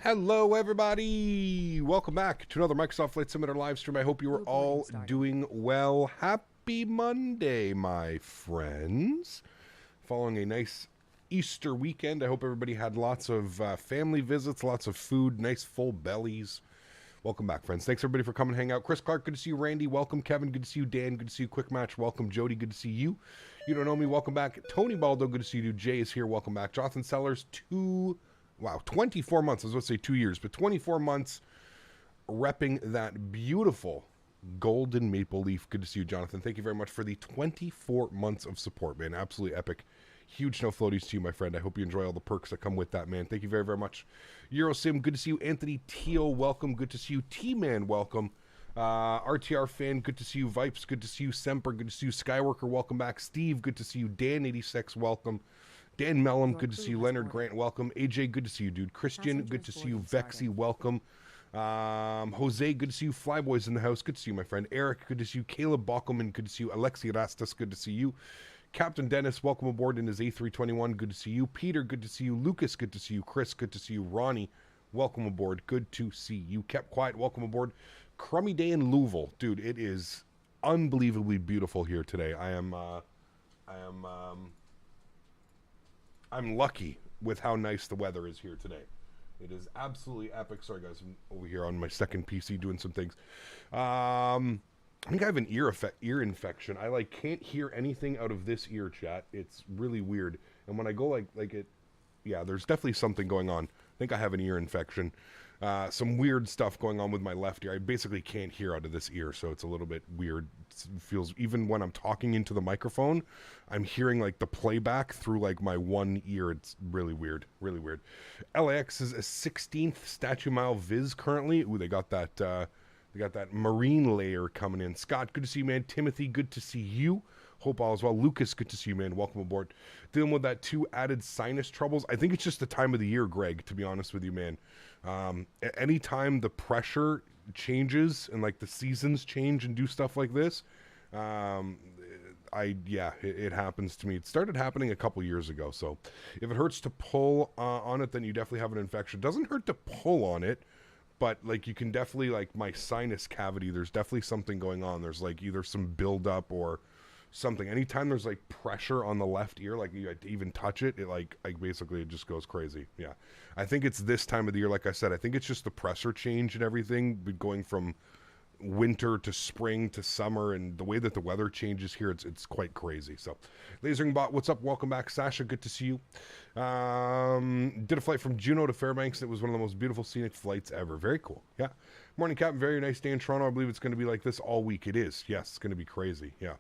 Hello, everybody. Welcome back to another Microsoft Flight Simulator live stream. I hope you are all doing well. Happy Monday, my friends. Following a nice Easter weekend, I hope everybody had lots of family visits, lots of food, nice full bellies. Welcome back, friends. Thanks, everybody, for coming and hang out. Chris Clark, good to see you. Randy, welcome. Kevin, good to see you. Dan, good to see you. Quick Match, welcome. Jody, good to see you. You don't know me, welcome back. AntoniBaldo, good to see you. Jay is here, welcome back. Jonathan Sellers, 24 months. I was going to say 2 years, but 24 months repping that beautiful golden maple leaf. Good to see you, Jonathan. Thank you very much for the 24 months of support, man. Absolutely epic. Huge no floaties to you, my friend. I hope you enjoy all the perks that come with that, man. Thank you very, very much. Eurosim, good to see you. Anthony Teo, welcome. Good to see you. T-Man, welcome. RTR fan, good to see you. Vipes, good to see you. Semper, good to see you. Skyworker, welcome back. Steve, good to see you. Dan86, welcome. Dan Mellum, good to see you. Leonard Grant, welcome. AJ, good to see you, dude. Christian, good to see you. Vexy, welcome. Jose, good to see you. Flyboys in the house, good to see you, my friend. Eric, good to see you. Caleb Bockelman, good to see you. Alexi Rastas, good to see you. Captain Dennis, welcome aboard in his A321, good to see you. Peter, good to see you. Lucas, good to see you. Chris, good to see you. Ronnie, welcome aboard, good to see you. Kept Quiet, welcome aboard. Crummy day in Louisville. Dude, it is unbelievably beautiful here today. I'm lucky with how nice the weather is here today. It is absolutely epic. Sorry, guys, I'm over here on my second PC doing some things. I think I have an ear infection. I can't hear anything out of this ear, chat. It's really weird. And when I go yeah, there's definitely something going on. I think I have an ear infection. Some weird stuff going on with my left ear. I basically can't hear out of this ear, so it's a little bit weird. It feels, even when I'm talking into the microphone, I'm hearing the playback through my one ear. It's really weird, really weird. LAX is a 16th Statue Mile Viz currently. Ooh, they got that marine layer coming in. Scott, good to see you, man. Timothy, good to see you. Hope all is well. Lucas, good to see you, man. Welcome aboard. Dealing with that 2 added sinus troubles. I think it's just the time of the year, Greg, to be honest with you, man. Anytime the pressure changes and the seasons change and do stuff like this, it happens to me. It started happening a couple years ago. So if it hurts to pull on it, then you definitely have an infection. It doesn't hurt to pull on it, but you can definitely, my sinus cavity, there's definitely something going on. There's either some buildup or something. Anytime there's pressure on the left ear, you even touch it, basically it just goes crazy. Yeah, I think it's this time of the year. Like I said, I think it's just the pressure change and everything, going from winter to spring to summer, and the way that the weather changes here, it's quite crazy. So Lasering Bot, what's up? Welcome back. Sasha, good to see you. Did a flight from Juneau to Fairbanks. It was one of the most beautiful scenic flights ever. Very cool. Yeah. Morning, Captain. Very nice day in Toronto. I believe it's going to be like this all week. It is. Yes, it's going to be crazy. Yeah.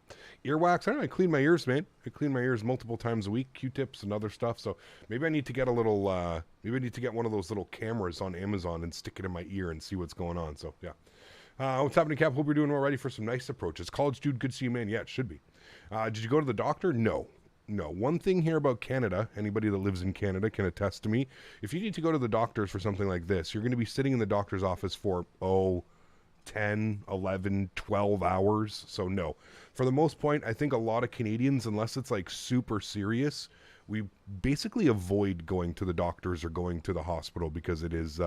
Earwax. I don't know. I clean my ears, man. I clean my ears multiple times a week. Q-tips and other stuff. So maybe I need to get a little, maybe I need to get one of those little cameras on Amazon and stick it in my ear and see what's going on. So, yeah. What's happening, Cap? Hope you're doing well. Ready for some nice approaches. College dude, good to see you, man. Yeah, it should be. Did you go to the doctor? No. One thing here about Canada, anybody that lives in Canada can attest to me. If you need to go to the doctors for something like this, you're going to be sitting in the doctor's office for, 10, 11, 12 hours. So no. For the most part, I think a lot of Canadians, unless it's super serious, we basically avoid going to the doctors or going to the hospital because it is...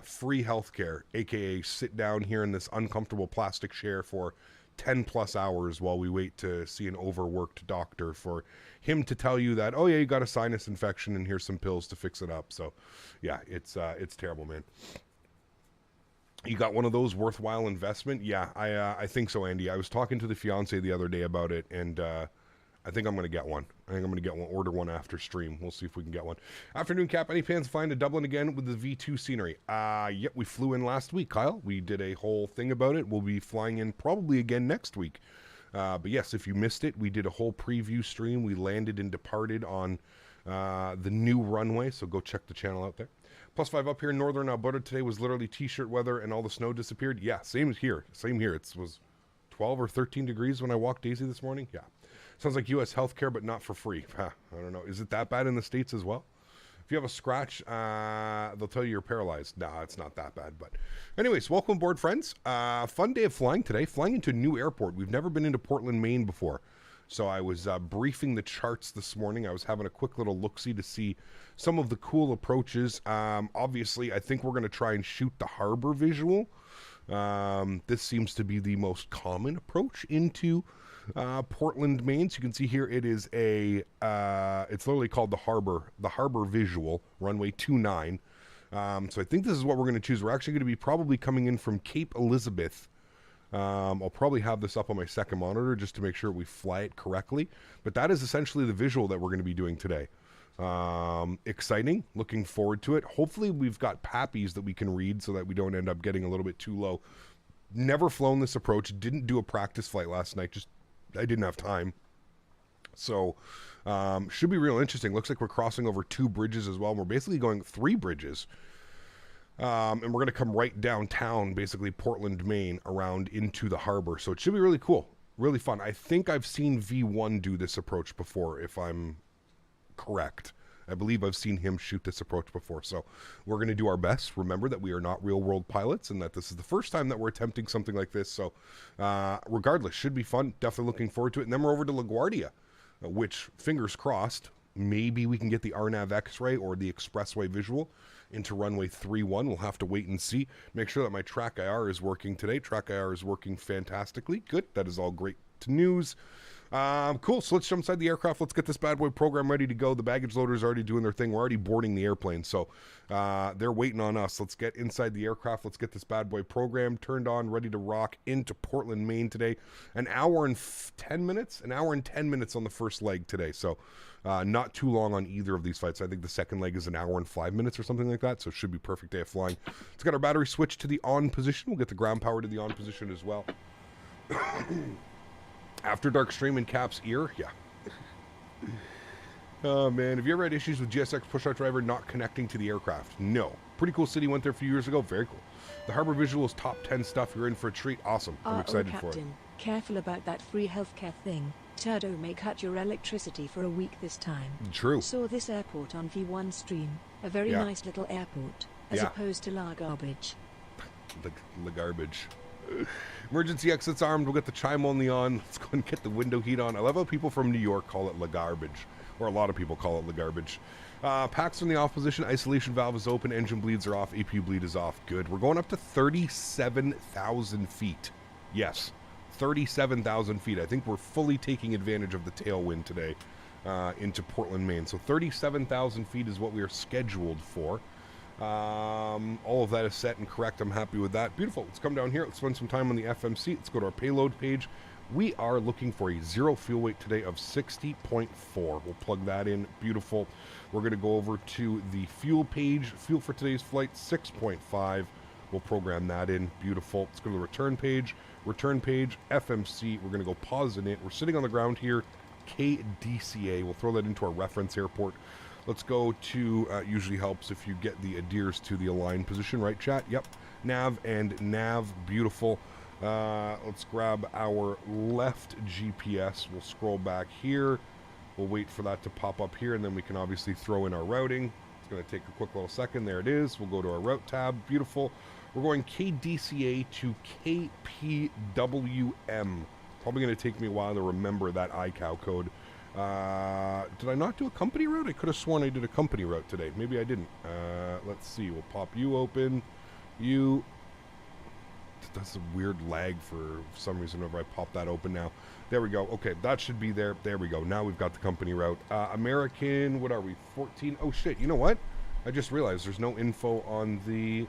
free healthcare, aka sit down here in this uncomfortable plastic chair for 10 plus hours while we wait to see an overworked doctor for him to tell you that, oh yeah, you got a sinus infection and here's some pills to fix it up. So yeah, it's terrible, man. You got one of those worthwhile investment? Yeah, I think so, Andy. I was talking to the fiance the other day about it, and I think I'm going to get one. I think I'm going to get one, order one after stream. We'll see if we can get one. Afternoon, Cap. Any plans flying to Dublin again with the V2 scenery? Yep, we flew in last week, Kyle. We did a whole thing about it. We'll be flying in probably again next week. But yes, if you missed it, we did a whole preview stream. We landed and departed on the new runway, so go check the channel out there. +5 up here in northern Alberta today was literally t-shirt weather and all the snow disappeared. Yeah, same here. Same here. It was 12 or 13 degrees when I walked Daisy this morning. Yeah. Sounds like U.S. healthcare, but not for free. I don't know. Is it that bad in the States as well? If you have a scratch, they'll tell you you're paralyzed. Nah, it's not that bad. But anyways, welcome aboard, friends. Fun day of flying today. Flying into a new airport. We've never been into Portland, Maine before. So I was briefing the charts this morning. I was having a quick little look-see to see some of the cool approaches. Obviously, I think we're going to try and shoot the harbor visual. This seems to be the most common approach into Portland, Maine. So you can see here it is it's literally called the harbor visual, runway 29. So I think this is what we're going to choose. We're actually going to be probably coming in from Cape Elizabeth. I'll probably have this up on my second monitor just to make sure we fly it correctly. But that is essentially the visual that we're going to be doing today. Exciting. Looking forward to it. Hopefully we've got pappies that we can read so that we don't end up getting a little bit too low. Never flown this approach. Didn't do a practice flight last night. Just I didn't have time. So should be real interesting. Looks like we're crossing over 2 bridges as well. And we're basically going 3 bridges. And we're going to come right downtown, basically Portland, Maine, around into the harbor. So it should be really cool, really fun. I think I've seen V1 do this approach before, if I'm correct. I believe I've seen him shoot this approach before. So we're going to do our best. Remember that we are not real-world pilots and that this is the first time that we're attempting something like this. So regardless, should be fun. Definitely looking forward to it. And then we're over to LaGuardia, which, fingers crossed, maybe we can get the RNAV X-ray or the expressway visual into runway 31. We'll have to wait and see. Make sure that my track IR is working today. Track IR is working fantastically. Good. That is all great news. Cool. So let's jump inside the aircraft. Let's get this bad boy program ready to go. The baggage loaders are already doing their thing. We're already boarding the airplane. So they're waiting on us. Let's get inside the aircraft. Let's get this bad boy program turned on, ready to rock into Portland, Maine today. An hour and 10 minutes on the first leg today. So not too long on either of these flights. I think the second leg is an hour and 5 minutes or something like that. So it should be a perfect day of flying. Let's get our battery switched to the on position. We'll get the ground power to the on position as well. After dark stream in Cap's ear. Yeah. Oh, man. Have you ever had issues with GSX push-out driver not connecting to the aircraft? No. Pretty cool city. Went there a few years ago. Very cool. The harbor visual is top 10 stuff. You're in for a treat. Awesome. I'm excited for it. Careful about that free healthcare thing. Turdo may cut your electricity for a week this time. True. Saw this airport on V1 stream. A very nice little airport, as opposed to La Garbage. The garbage. Emergency exits armed. We'll get the chime only on. Let's go and get the window heat on. I love how people from New York call it La Garbage, or a lot of people call it La Garbage. Packs in the off position. Isolation valve is open. Engine bleeds are off. APU bleed is off. Good. We're going up to 37,000 feet. Yes, 37,000 feet. I think we're fully taking advantage of the tailwind today into Portland, Maine. So 37,000 feet is what we are scheduled for. All of that is set and correct. I'm happy with that. Beautiful. Let's come down here. Let's spend some time on the FMC. Let's go to our payload page. We are looking for a zero fuel weight today of 60.4. We'll plug that in. Beautiful. We're going to go over to the fuel page. Fuel for today's flight, 6.5. We'll program that in. Beautiful. Let's go to the return page. Return page, FMC. We're going to go pause in it. We're sitting on the ground here. KDCA. We'll throw that into our reference airport. Let's go to, usually helps if you get the adheres to the align position, right, chat? Yep. Nav and nav. Beautiful. Let's grab our left GPS. We'll scroll back here. We'll wait for that to pop up here, and then we can obviously throw in our routing. It's going to take a quick little second. There it is. We'll go to our route tab. Beautiful. We're going KDCA to KPWM. Probably going to take me a while to remember that iCow code. Did I not do a company route? I could have sworn I did a company route today. Maybe I didn't. Let's see. We'll pop you open. You. That's a weird lag for some reason whenever I pop that open now. There we go. Okay, that should be there. There we go. Now we've got the company route. American, what are we? 14. Oh, shit. You know what? I just realized there's no info on the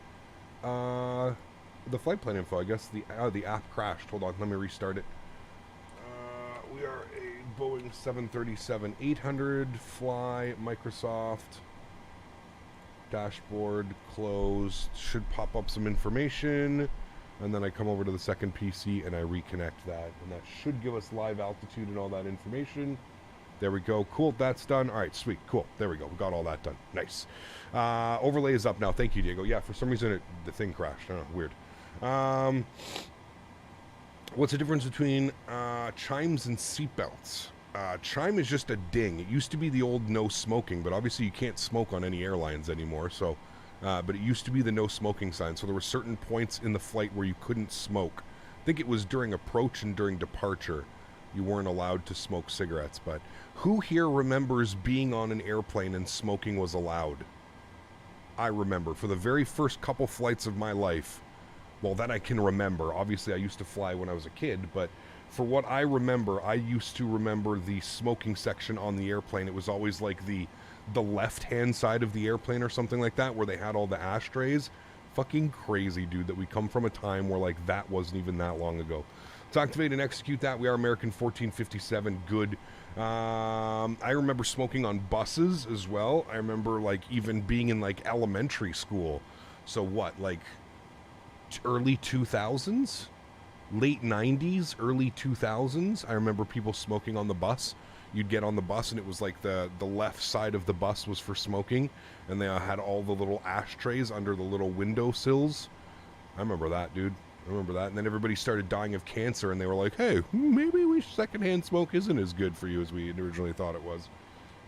flight plan info. I guess the app crashed. Hold on. Let me restart it. We are a Boeing 737-800 fly, Microsoft, dashboard, closed, should pop up some information, and then I come over to the second PC and I reconnect that, and that should give us live altitude and all that information. There we go. Cool. That's done. All right. Sweet. Cool. There we go. We got all that done. Nice. Overlay is up now. Thank you, Diego. Yeah, for some reason the thing crashed. I don't know. Weird. What's the difference between chimes and seatbelts? Chime is just a ding. It used to be the old no smoking, but obviously you can't smoke on any airlines anymore. So, but it used to be the no smoking sign. So there were certain points in the flight where you couldn't smoke. I think it was during approach and during departure. you weren't allowed to smoke cigarettes. But who here remembers being on an airplane and smoking was allowed? I remember for the very first couple flights of my life, well, that I can remember. Obviously, I used to fly when I was a kid, but for what I remember, I used to remember the smoking section on the airplane. It was always like the left-hand side of the airplane or something like that, where they had all the ashtrays. Fucking crazy, dude, that we come from a time where, like, that wasn't even that long ago. To activate and execute that, we are American 1457. Good. I remember smoking on buses as well. I remember, like, even being in, like, elementary school. So what, like, early 2000s? Late 90s, early 2000s? I remember people smoking on the bus. You'd get on the bus, and it was like the left side of the bus was for smoking, and they had all the little ashtrays under the little window sills. I remember that, dude. I remember that. And then everybody started dying of cancer, and they were like, hey, maybe secondhand smoke isn't as good for you as we originally thought it was.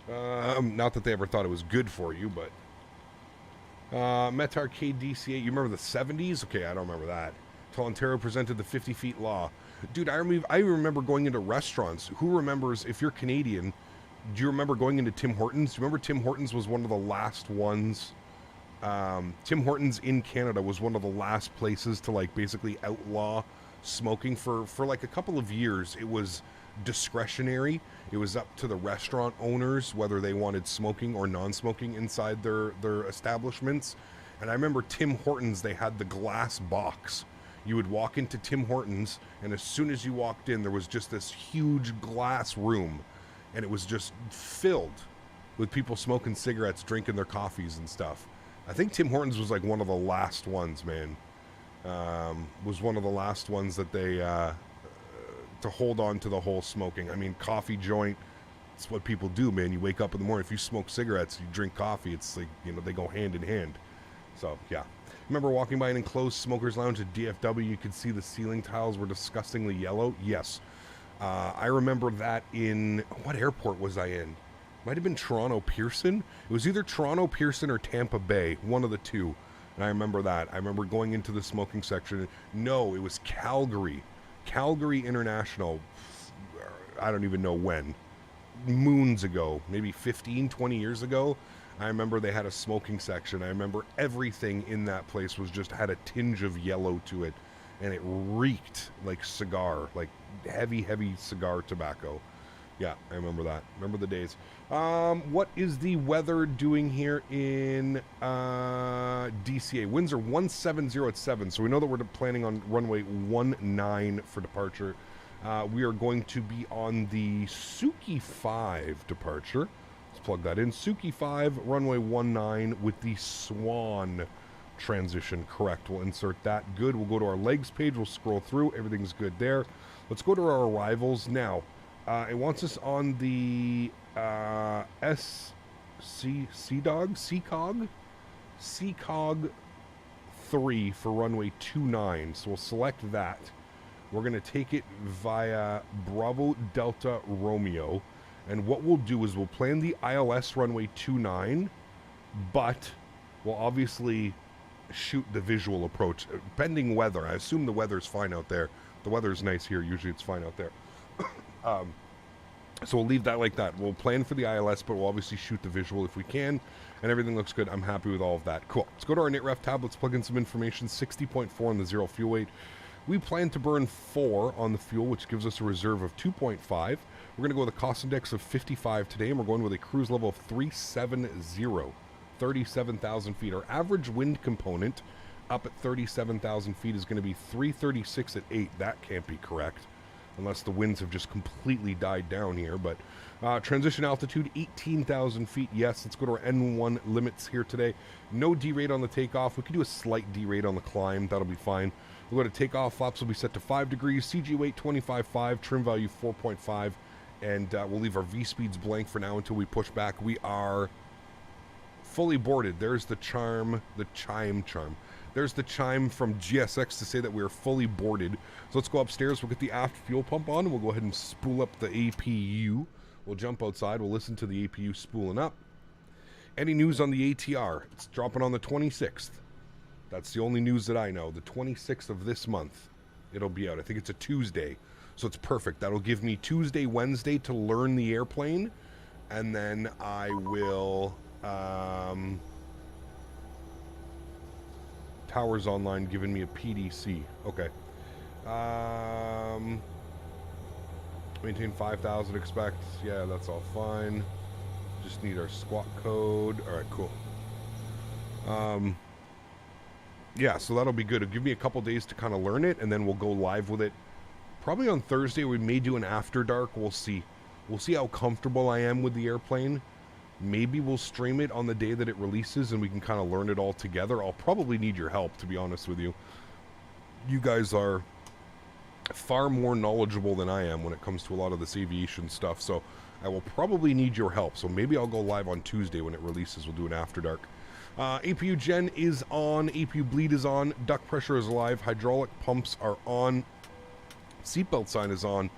Not that they ever thought it was good for you, but... Met Arcade DCA, you remember the 70s? Okay, I don't remember that. Till Ontario presented the 50 feet law. Dude, I remember going into restaurants. Who remembers, if you're Canadian, do you remember going into Tim Hortons? Do you remember Tim Hortons was one of the last ones? Tim Hortons in Canada was one of the last places to, like, basically outlaw smoking for like a couple of years. It was discretionary. It was up to the restaurant owners whether they wanted smoking or non-smoking inside their establishments. And I remember Tim Hortons, they had the glass box. You would walk into Tim Hortons, and as soon as you walked in, there was just this huge glass room, and it was just filled with people smoking cigarettes, drinking their coffees and stuff. I think Tim Hortons was like one of the last ones, man. Was one of the last ones that they, to hold on to the whole smoking. I mean, coffee joint, it's what people do, man. You wake up in the morning, if you smoke cigarettes, you drink coffee, it's like, you know, they go hand in hand. So, yeah. Remember walking by an enclosed smoker's lounge at DFW, you could see the ceiling tiles were disgustingly yellow? Yes. I remember that in, what airport was I in? Might have been Toronto Pearson. It was either Toronto Pearson or Tampa Bay, one of the two. And I remember that. I remember going into the smoking section. No, it was Calgary. Calgary International. I don't even know when. Moons ago, maybe 15, 20 years ago. I remember they had a smoking section. I remember everything in that place was just had a tinge of yellow to it, and it reeked like cigar, like heavy cigar tobacco. Yeah, I remember that. Remember the days. What is the weather doing here in DCA? Winds are 170 at 7, so we know that we're planning on runway 19 for departure. We are going to be on the Suki 5 departure. Plug that in. Suki 5, runway 19 with the Swan transition. Correct. We'll insert that. Good. We'll go to our legs page. We'll scroll through. Everything's good there. Let's go to our arrivals now. It wants us on the CCOG 3 for runway 29. So we'll select that. We're going to take it via Bravo Delta Romeo. And what we'll do is we'll plan the ILS runway 29, but we'll obviously shoot the visual approach, pending weather. I assume the weather's fine out there. The weather's nice here. Usually it's fine out there. So we'll leave that like that. We'll plan for the ILS, but we'll obviously shoot the visual if we can. And everything looks good. I'm happy with all of that. Cool. Let's go to our NITREF tab. Let's plug in some information. 60.4 on the zero fuel weight. We plan to burn 4 on the fuel, which gives us a reserve of 2.5. We're going to go with a cost index of 55 today, and we're going with a cruise level of 370, 37,000 feet. Our average wind component up at 37,000 feet is going to be 336 at 8. That can't be correct, unless the winds have just completely died down here. But transition altitude, 18,000 feet. Yes, let's go to our N1 limits here today. No D-rate on the takeoff. We could do a slight D-rate on the climb. That'll be fine. We'll go to takeoff. Flaps will be set to 5 degrees. CG weight 25.5. Trim value 4.5. And we'll leave our V-speeds blank for now until we push back. We are fully boarded. There's the chime. There's the chime from GSX to say that we're fully boarded. So let's go upstairs. We'll get the aft fuel pump on, and we'll go ahead and spool up the APU. We'll jump outside. We'll listen to the APU spooling up. Any news on the ATR? It's dropping on the 26th. That's the only news that I know. The 26th of this month, it'll be out. I think it's a Tuesday. So it's perfect. That'll give me Tuesday, Wednesday to learn the airplane, and then I will... Towers Online giving me a PDC. Okay. Maintain 5,000 expect. Yeah, that's all fine. Just need our squawk code. All right, cool. Yeah, so that'll be good. It'll give me a couple days to kind of learn it, and then we'll go live with it. Probably on Thursday. We may do an after dark. We'll see. We'll see how comfortable I am with the airplane. Maybe we'll stream it on the day that it releases, and we can kind of learn it all together. I'll probably need your help, to be honest with you. You guys are far more knowledgeable than I am when it comes to a lot of this aviation stuff, so I will probably need your help. So maybe I'll go live on Tuesday when it releases. We'll do an after dark. APU gen is on, APU bleed is on, duct pressure is live, hydraulic pumps are on, seatbelt sign is on,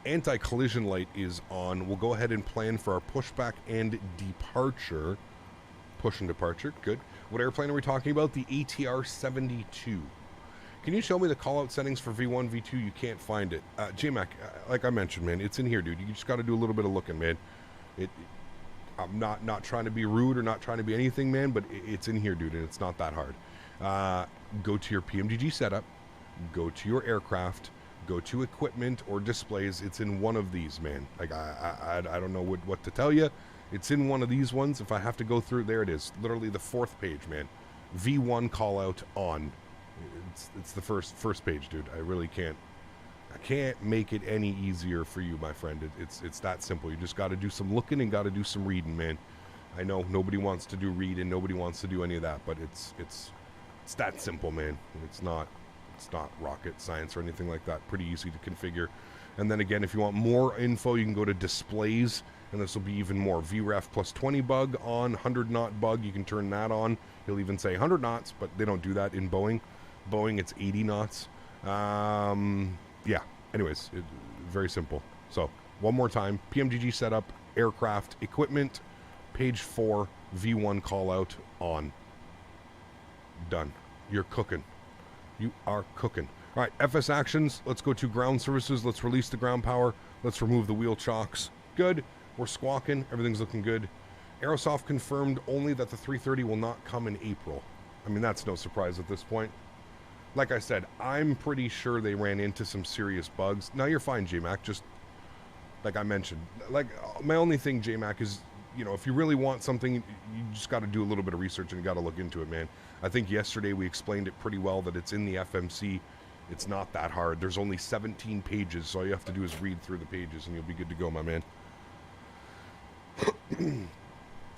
anti-collision light is on. We'll go ahead and plan for our pushback and departure. Push and departure, good. What airplane are we talking about? The ATR 72. Can you show me the call-out settings for V1, V2? You can't find it. JMac, like I mentioned, man, it's in here, dude. You just got to do a little bit of looking, man. I'm not trying to be rude or not trying to be anything, man, but it's in here, dude, and it's not that hard. Go to your PMDG setup, go to your aircraft, go to equipment or displays. It's in one of these, man. Like, I don't know what to tell you. It's in one of these ones. If I have to go through, there it is. Literally the 4th page, man. V1 call-out on. It's the first page, dude. I really can't. I can't make it any easier for you, my friend. It's that simple. You just got to do some looking and got to do some reading, man. I know nobody wants to do reading, nobody wants to do any of that, but it's that simple, man. It's not rocket science or anything like that. Pretty easy to configure. And then again, if you want more info, you can go to displays, and this will be even more. VREF plus 20 bug on, 100 knot bug. You can turn that on. He'll even say 100 knots, but they don't do that in Boeing. Boeing, it's 80 knots. Yeah, anyways, very simple. So, one more time, PMDG setup, aircraft, equipment, page 4, V1 callout on. Done. You're cooking. You are cooking. All right, FS actions. Let's go to ground services. Let's release the ground power. Let's remove the wheel chocks. Good. We're squawking. Everything's looking good. Aerosoft confirmed only that the 330 will not come in April. I mean, that's no surprise at this point. Like I said, I'm pretty sure they ran into some serious bugs. Now you're fine, JMac. Just like I mentioned, like my only thing, JMac, is, you know, if you really want something, you just got to do a little bit of research and you got to look into it, man. I think yesterday we explained it pretty well that it's in the FMC. It's not that hard. There's only 17 pages, so all you have to do is read through the pages and you'll be good to go, my man.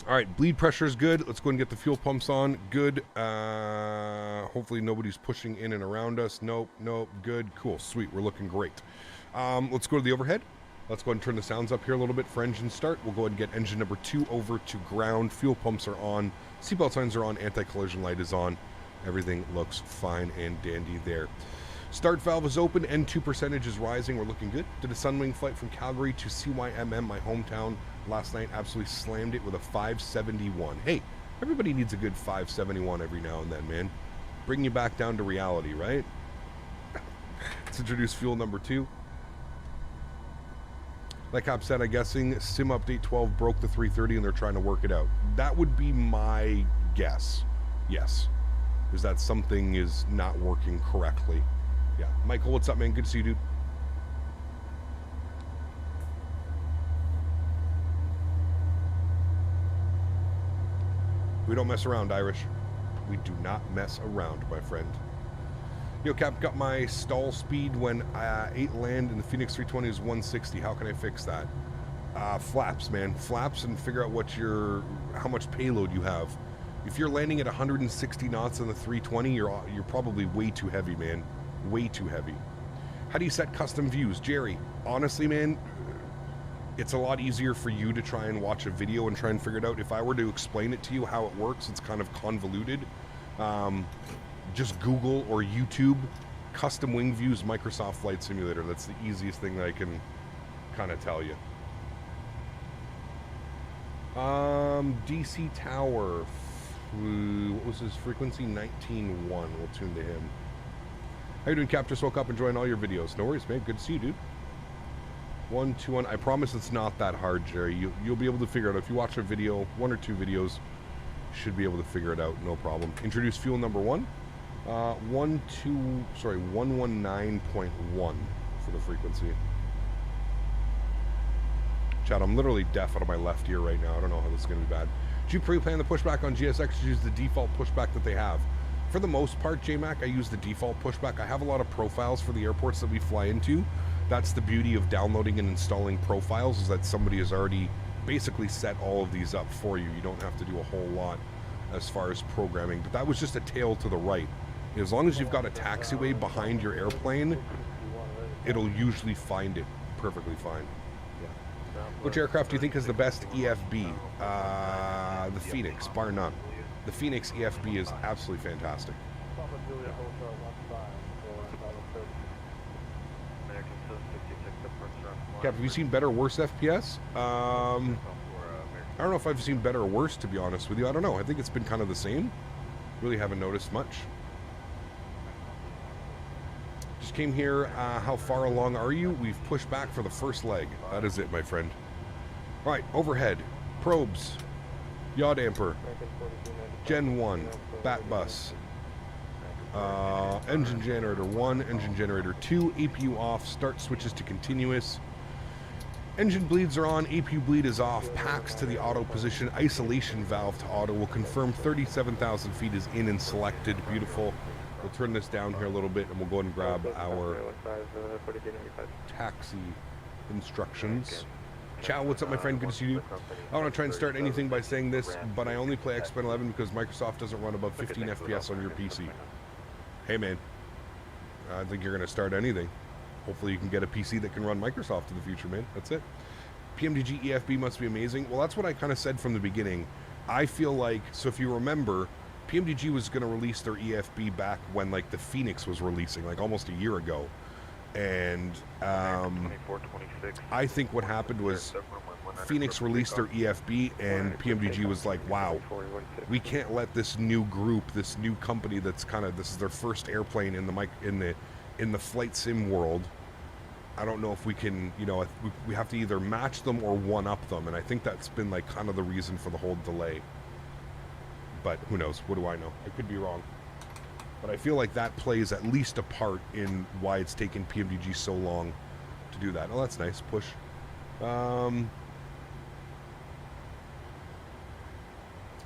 All right, bleed pressure is good. Let's go and get the fuel pumps on. Good. Hopefully nobody's pushing in and around us. Nope, good, cool, sweet. We're looking great. Let's go to the overhead. Let's go ahead and turn the sounds up here a little bit for engine start. We'll go ahead and get engine number 2 over to ground. Fuel pumps are on. Seatbelt signs are on. Anti-collision light is on. Everything looks fine and dandy there. Start valve is open. N2 percentage is rising. We're looking good. Did a Sunwing flight from Calgary to CYMM, my hometown, last night. Absolutely slammed it with a 571. Hey, everybody needs a good 571 every now and then, man. Bring you back down to reality, right? Let's introduce fuel number 2. Like Hop said, I'm guessing Sim Update 12 broke the 330 and they're trying to work it out. That would be my guess. Yes. Is that something is not working correctly. Yeah. Michael, what's up, man? Good to see you, dude. We don't mess around, Irish. We do not mess around, my friend. Yo, Cap, got my stall speed when 8 land and the Phoenix 320 is 160. How can I fix that? Flaps, man. Flaps and figure out how much payload you have. If you're landing at 160 knots on the 320, you're probably way too heavy, man. Way too heavy. How do you set custom views? Jerry, honestly, man, it's a lot easier for you to try and watch a video and try and figure it out. If I were to explain it to you how it works, it's kind of convoluted. Just Google or YouTube custom wing views Microsoft Flight Simulator. That's the easiest thing that I can kind of tell you. DC Tower, what was his frequency? 19.1. We'll tune to him. How you doing, Cap? Just woke up enjoying all your videos. No worries, man. Good to see you, dude. 121. I promise it's not that hard, Jerry. You'll be able to figure it out. If you watch a video, 1 or 2 videos, you should be able to figure it out, no problem. Introduce fuel number 1. 119.1 for the frequency. Chad, I'm literally deaf out of my left ear right now. I don't know how this is going to be bad. Did you pre-plan the pushback on GSX to use the default pushback that they have? For the most part, JMac, I use the default pushback. I have a lot of profiles for the airports that we fly into. That's the beauty of downloading and installing profiles, is that somebody has already basically set all of these up for you. You don't have to do a whole lot as far as programming. But that was just a tail to the right. As long as you've got a taxiway behind your airplane, it'll usually find it perfectly fine. Which aircraft do you think is the best EFB? The Phoenix, bar none. The Phoenix EFB is absolutely fantastic. Cap, have you seen better or worse FPS? I don't know if I've seen better or worse, to be honest with you. I don't know. I think it's been kind of the same. Really haven't noticed much. Just came here. How far along are you? We've pushed back for the first leg. That is it, my friend. All right, overhead, probes, yaw damper, Gen 1, bat bus, engine generator 1, engine generator 2, APU off, start switches to continuous. Engine bleeds are on, APU bleed is off, packs to the auto position, isolation valve to auto. Will confirm 37,000 feet is in and selected. Beautiful. We'll turn this down here a little bit and we'll go ahead and grab our taxi instructions. Ciao, what's up, my friend? Good to see you. I want to try and start anything by saying this, but I only play X-Men 11 because Microsoft doesn't run above 15 FPS on your PC. Hey, man. I think you're going to start anything. Hopefully you can get a PC that can run Microsoft in the future, man. That's it. PMDG EFB must be amazing. Well, that's what I kind of said from the beginning. I feel like, so if you remember, PMDG was going to release their EFB back when, like, the Phoenix was releasing, like, almost a year ago. And I think what happened was Phoenix released their EFB and PMDG was like, wow, we can't let this new group, this new company that's kind of, this is their first airplane in the flight sim world. I don't know if we can, you know, we have to either match them or one-up them, and I think that's been like kind of the reason for the whole delay. But who knows? What do I know? I could be wrong. But I feel like that plays at least a part in why it's taken PMDG so long to do that. Oh, that's nice. Push.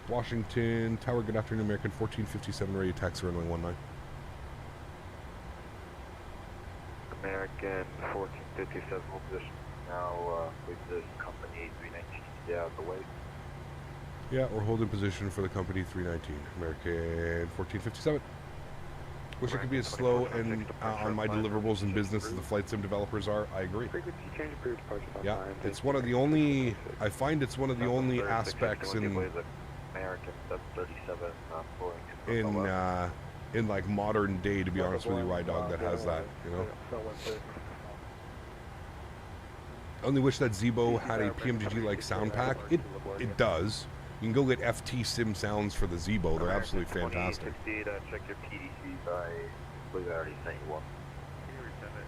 Washington Tower, good afternoon, American 1457, ready to taxi runway 19. American 1457, hold position now with this company 319 to get out of the way. Yeah, we're holding position for the company 319, American 1457. Wish it could be as slow and on my deliverables in business as the flight sim developers are. I agree. Yeah, it's one of the only, I find it's one of the only aspects in like modern day, to be honest with you, EyeDoc, that has that, you know. I only wish that Zibo had a PMDG like sound pack. It does. You can go get FT Sim sounds for the Zibo. They're absolutely fantastic. Check your PDCs. I believe I already sent you one. Can you resend it?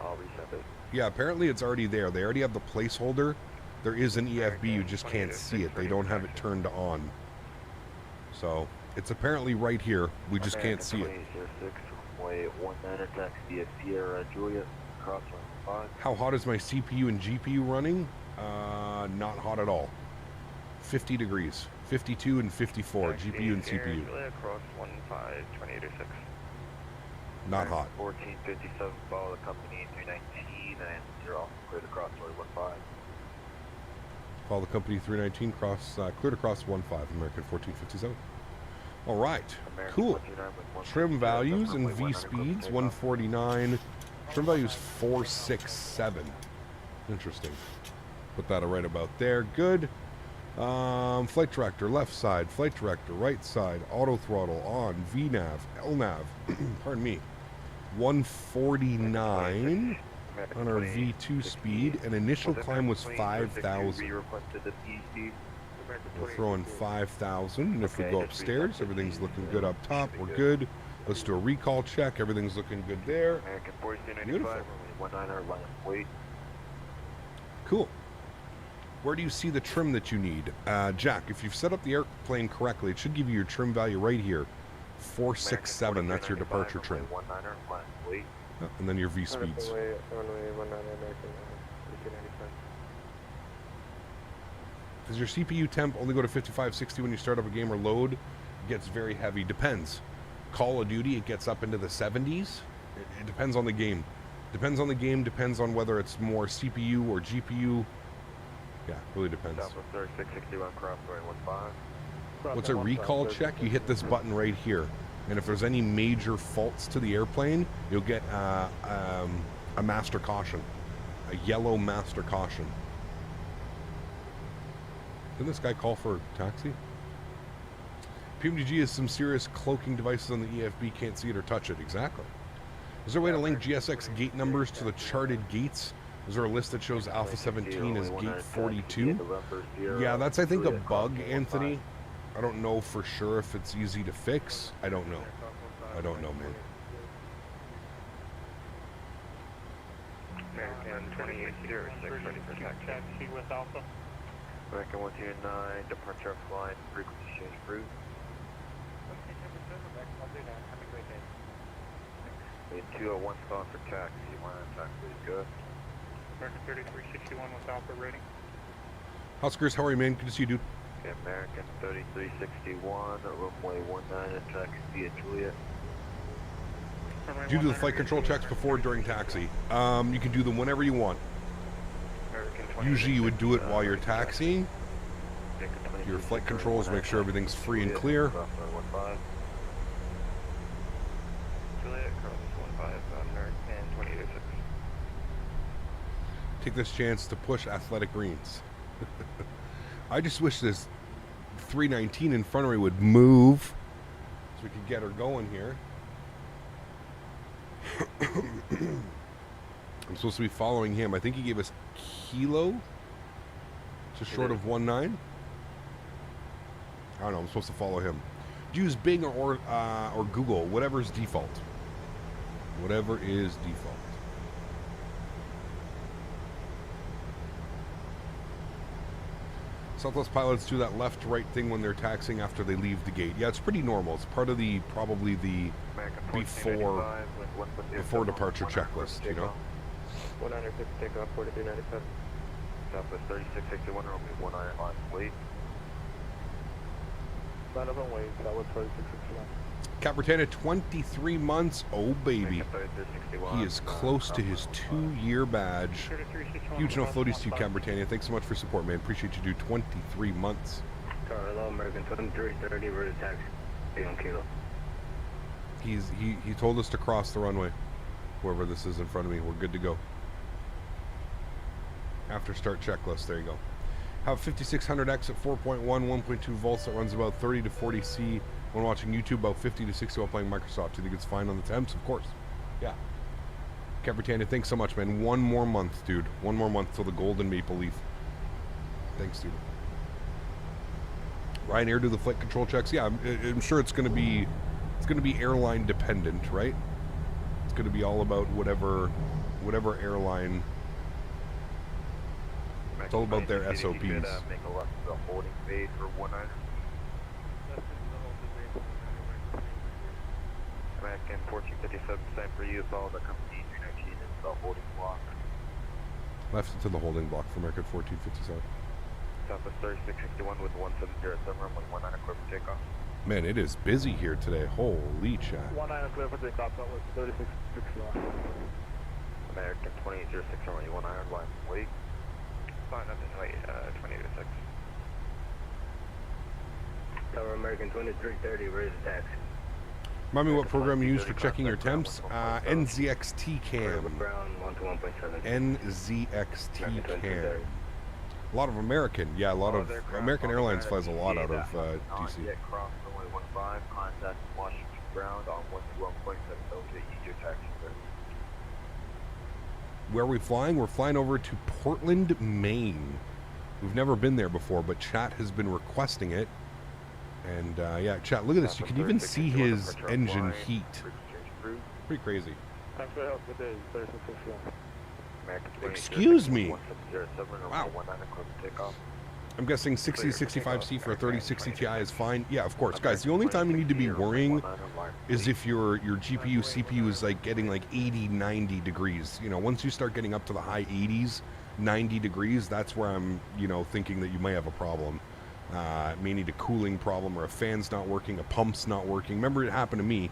I'll resend it. Yeah, apparently it's already there. They already have the placeholder. There is an EFB. You just can't see it. They don't have it turned on. So it's apparently right here. We just can't see it. How hot is my CPU and GPU running? Not hot at all. 50 degrees. 52 and 54, GPU and CPU. Not hot. 1457, follow the company 319 and you're off, clear to cross 15. Follow the company 319, clear to cross 15, American 1457. All right, cool. Trim values and V speeds, 149. Trim values 467. Interesting. Put that right about there. Good. Flight director left side, flight director right side, auto throttle on, VNav, LNav, pardon me, 149 on our V2 speed, and initial climb was 5,000. We'll throw in 5,000, and if we go upstairs, everything's looking good up top. We're good. Let's do a recall check. Everything's looking good there. Beautiful. 19er, line wait. Cool. Where do you see the trim that you need? Jack, if you've set up the airplane correctly, it should give you your trim value right here. 467, that's your departure trim. 19er, line wait. Oh, and then your V speeds. Does your CPU temp only go to 55, 60 when you start up a game or load? It gets very heavy. Depends. Call of Duty, it gets up into the 70s. It depends on the game. Depends on the game, depends on whether it's more CPU or GPU. Yeah, really depends. Southwest 3661, cross runway 15. What's a recall check? You hit this button right here. And if there's any major faults to the airplane, you'll get a master caution. A yellow master caution. Didn't this guy call for a taxi? PMDG has some serious cloaking devices on the EFB, can't see it or touch it. Exactly. Is there a way to link GSX gate numbers to the charted gates? Is there a list that shows Alpha 17 as gate 42? Yeah, that's I think a bug, Anthony. I don't know for sure if it's easy to fix. I don't know. I don't know, man. American 2806, ready for taxi with Alpha. American 129, departure flight, frequency change route. In 201 spot for taxi, line taxi is good. American 3361 with Alpha rating. Huskers, how are you, man? Good to see you, dude. Okay, American 3361, runway 19 and taxi via Juliet. Do you do the flight control checks before or during taxi? You can do them whenever you want. Usually you would do it while you're taxiing. Your flight controls, make sure everything's free and clear. Juliet, Karl 15, American 2806. Take this chance to push athletic greens. I just wish this 319 infantry would move so we could get her going here. I'm supposed to be following him. I think he gave us kilo, just short of 19. I don't know. I'm supposed to follow him. Use Bing or Google, whatever's default. Whatever is default. Southwest pilots do that left-to-right thing when they're taxiing after they leave the gate. Yeah, it's pretty normal. It's part of the probably the before departure checklist, you know. 196 takeoff, 4397. Southwest 3661, runway 19 line wait. Line up and wait, Southwest 3661. Cap Britannia, 23 months. Oh, baby. He is close to his 2-year badge. Huge no floaties to you, Cap Britannia. Thanks so much for support, man. Appreciate you, dude. 23 months. Karl, American 2330, ready to taxi. 1 kilo. He told us to cross the runway. Whoever this is in front of me, we're good to go. After start checklist, there you go. Have 5600X at 4.1, 1.2 volts that runs about 30 to 40 C. When watching YouTube, about 50 to 60 while playing Microsoft. Do you think it's fine on the temps? Of course. Yeah. Cap Britannia, thanks so much, man. 1 more month, dude. 1 more month till the golden maple leaf. Thanks, dude. Ryanair do the flight control checks. Yeah, I'm sure it's going to be airline dependent, right? It's going to be all about whatever airline. It's all about their SOPs. Make a left to the holding bay for 19. American 1457, same for you, follow the company 319 is the holding block. Left into the holding block for American 1457. Southwest 3661 with 1707, runway 19 clear for takeoff. Man, it is busy here today. Holy chat. 19 clear for takeoff, Southwest 3661. American 2806, runway 19 line wait. Fine, nothing, wait, 2806. Tower American 2330, ready to taxi. Remind me what program you use for checking your temps. NZXT Cam. NZXT Cam. A lot of American. Yeah, a lot of American Airlines flies a lot out of DC. Cross runway 15, contact Washington ground on 121.7 LJ taxi. Where are we flying? We're flying over to Portland, Maine. We've never been there before, but chat has been requesting it. And yeah, chat, look at this. You can even see his engine heat. Pretty crazy. Thanks for the help. Good day. 3661. Excuse me. 1707 Wow. 19 close to takeoff. I'm guessing 6065C for a 3060 Ti is fine. Yeah, of course. Guys, the only time you need to be worrying is if your GPU, CPU is like getting like 80, 90 degrees. You know, once you start getting up to the high 80s, 90 degrees, that's where I'm, you know, thinking that you may have a problem. May need a cooling problem, or a fan's not working, a pump's not working. Remember, it happened to me.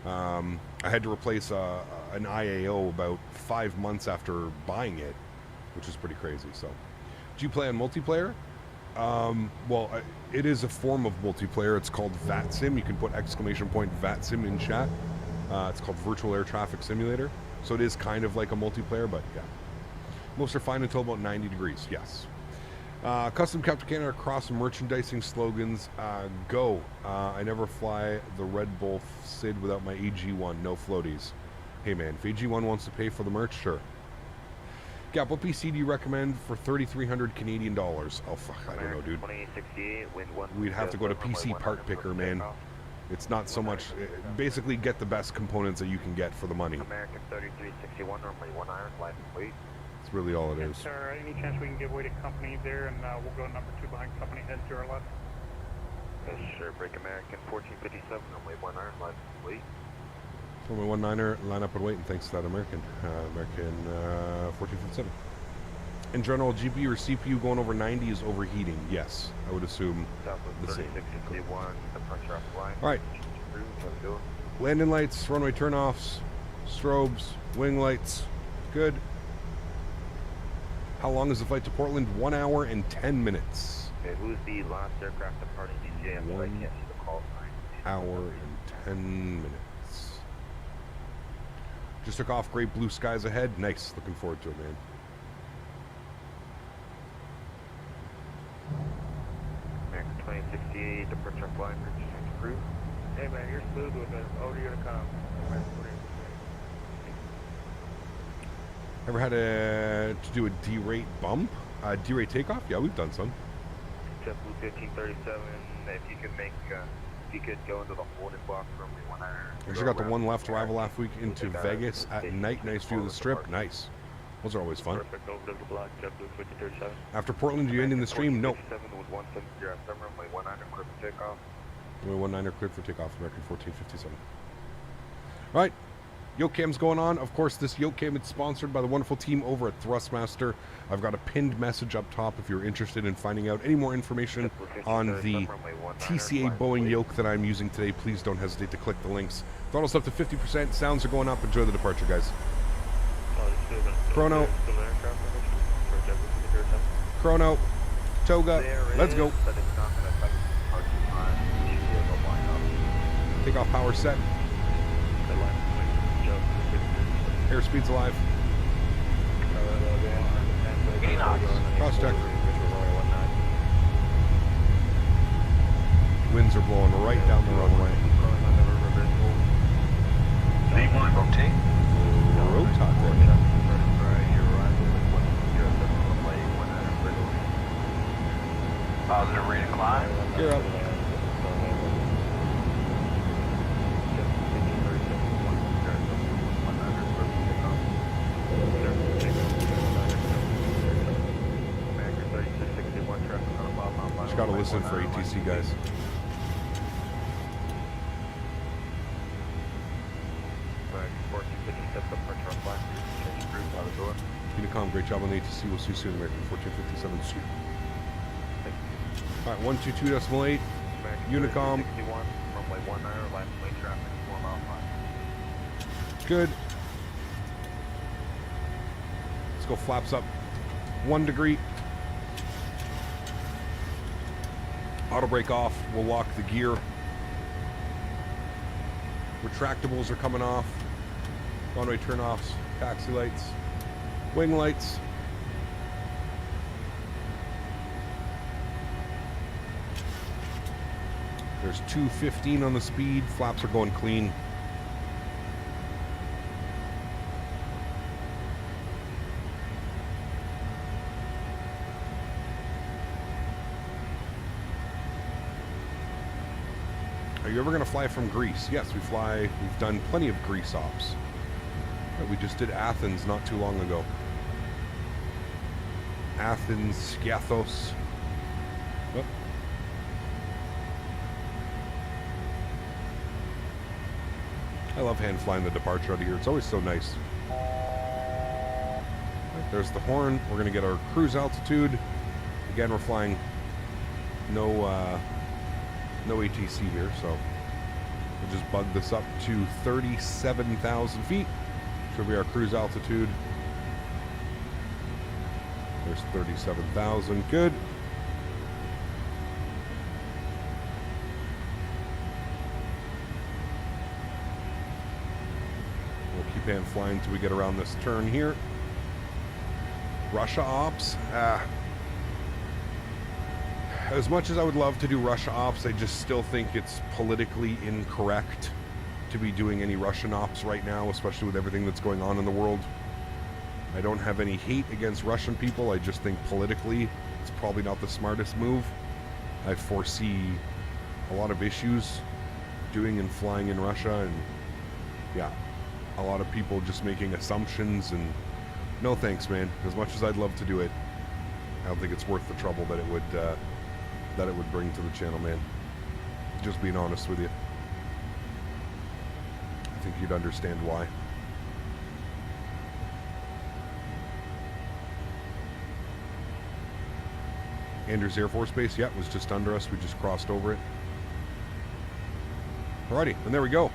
I had to replace an IAO about 5 months after buying it, which is pretty crazy. So, do you play on multiplayer? Well, it is a form of multiplayer. It's called VATSIM. You can put !VATSIM in chat. It's called Virtual Air Traffic Simulator. So it is kind of like a multiplayer, but yeah. Most are fine until about 90 degrees, yes. Custom Captain Canada cross merchandising slogans. Go. I never fly the Red Bull SID without my AG1. No floaties. Hey man, if AG1 wants to pay for the merch, sure. Gap, what PC do you recommend for 3,300 Canadian dollars? Oh fuck, I don't know, dude. We'd have to go to PC Part Picker, man. It's not so much. Basically, get the best components that you can get for the money. American 3361, normally 1 iron, light and weight. That's really all it is. Sir, any chance we can give way to company there, and we'll go number 2 behind company, head to our left? Yes, sure. Break American 1457, normally 1 iron, light and weight. Only 1-9er, line up and wait, and thanks to that American. American 1457. In general, GPU or CPU going over 90 is overheating. Yes, I would assume the same. Alright. Landing lights, runway turnoffs, strobes, wing lights. Good. How long is the flight to Portland? 1 hour and 10 minutes. Okay, who's the last aircraft departing DCA? 1 hour and 10 minutes. Just took off, great blue skies ahead. Nice, looking forward to it, man. American 2068, departure flying, exchange crew. Hey man, you're smooth with it. Over to Unicom. Ever had to do a D-rate bump? D-rate takeoff? Yeah, we've done some. JetBlue 1537, if you could make, if you could go into the holding block for only 1 hour. Actually got the one left arrival last week into Vegas at night. Nice view of the strip. Nice. Those are always fun. Perfect, over to the block, JetBlue 1537. After Portland, do you end in the stream? Nope. 170 runway 19 clear for takeoff. Runway 19 cleared for takeoff, American 1457. All right. Yoke Cam's going on. Of course, this Yoke Cam is sponsored by the wonderful team over at Thrustmaster. I've got a pinned message up top if you're interested in finding out any more information on the TCA Boeing Yoke that I'm using today. Please don't hesitate to click the links. Throttle's up to 50%. Sounds are going up. Enjoy the departure, guys. Chrono. Chrono. Toga. Let's go. Takeoff power set. Airspeed's alive. Cross check. Winds are blowing right down the runway. V1 rotate. Rotate. Positive rate of climb. Gear up. Just gotta listen for ATC, guys. Unicom, great job on the ATC. We'll see you soon, American 1457. Sweet. All right, 122.8. Unicom. Good. Let's go flaps up 1 degree. Auto brake off. We'll lock the gear. Retractables are coming off. Runway turnoffs. Taxi lights. Wing lights. There's 215 on the speed. Flaps are going clean. Are you ever going to fly from Greece? Yes, we've done plenty of Greece ops. We just did Athens not too long ago. Athens, Skiathos. Oh. I love hand flying the departure out of here. It's always so nice. Right, there's the horn. We're going to get our cruise altitude. Again, we're flying no ATC here, so we'll just bug this up to 37,000 feet. Should be our cruise altitude. There's 37,000. Good. We'll keep hand flying until we get around this turn here. Russia ops. As much as I would love to do Russia ops, I just still think it's politically incorrect to be doing any Russian ops right now, especially with everything that's going on in the world. I don't have any hate against Russian people. I just think politically it's probably not the smartest move. I foresee a lot of issues doing and flying in Russia, and yeah, a lot of people just making assumptions, and no thanks, man. As much as I'd love to do it, I don't think it's worth the trouble that it would bring to the channel, man. Just being honest with you. I think you'd understand why. Andrews Air Force Base, yeah, was just under us. We just crossed over it. Alrighty, and there we go.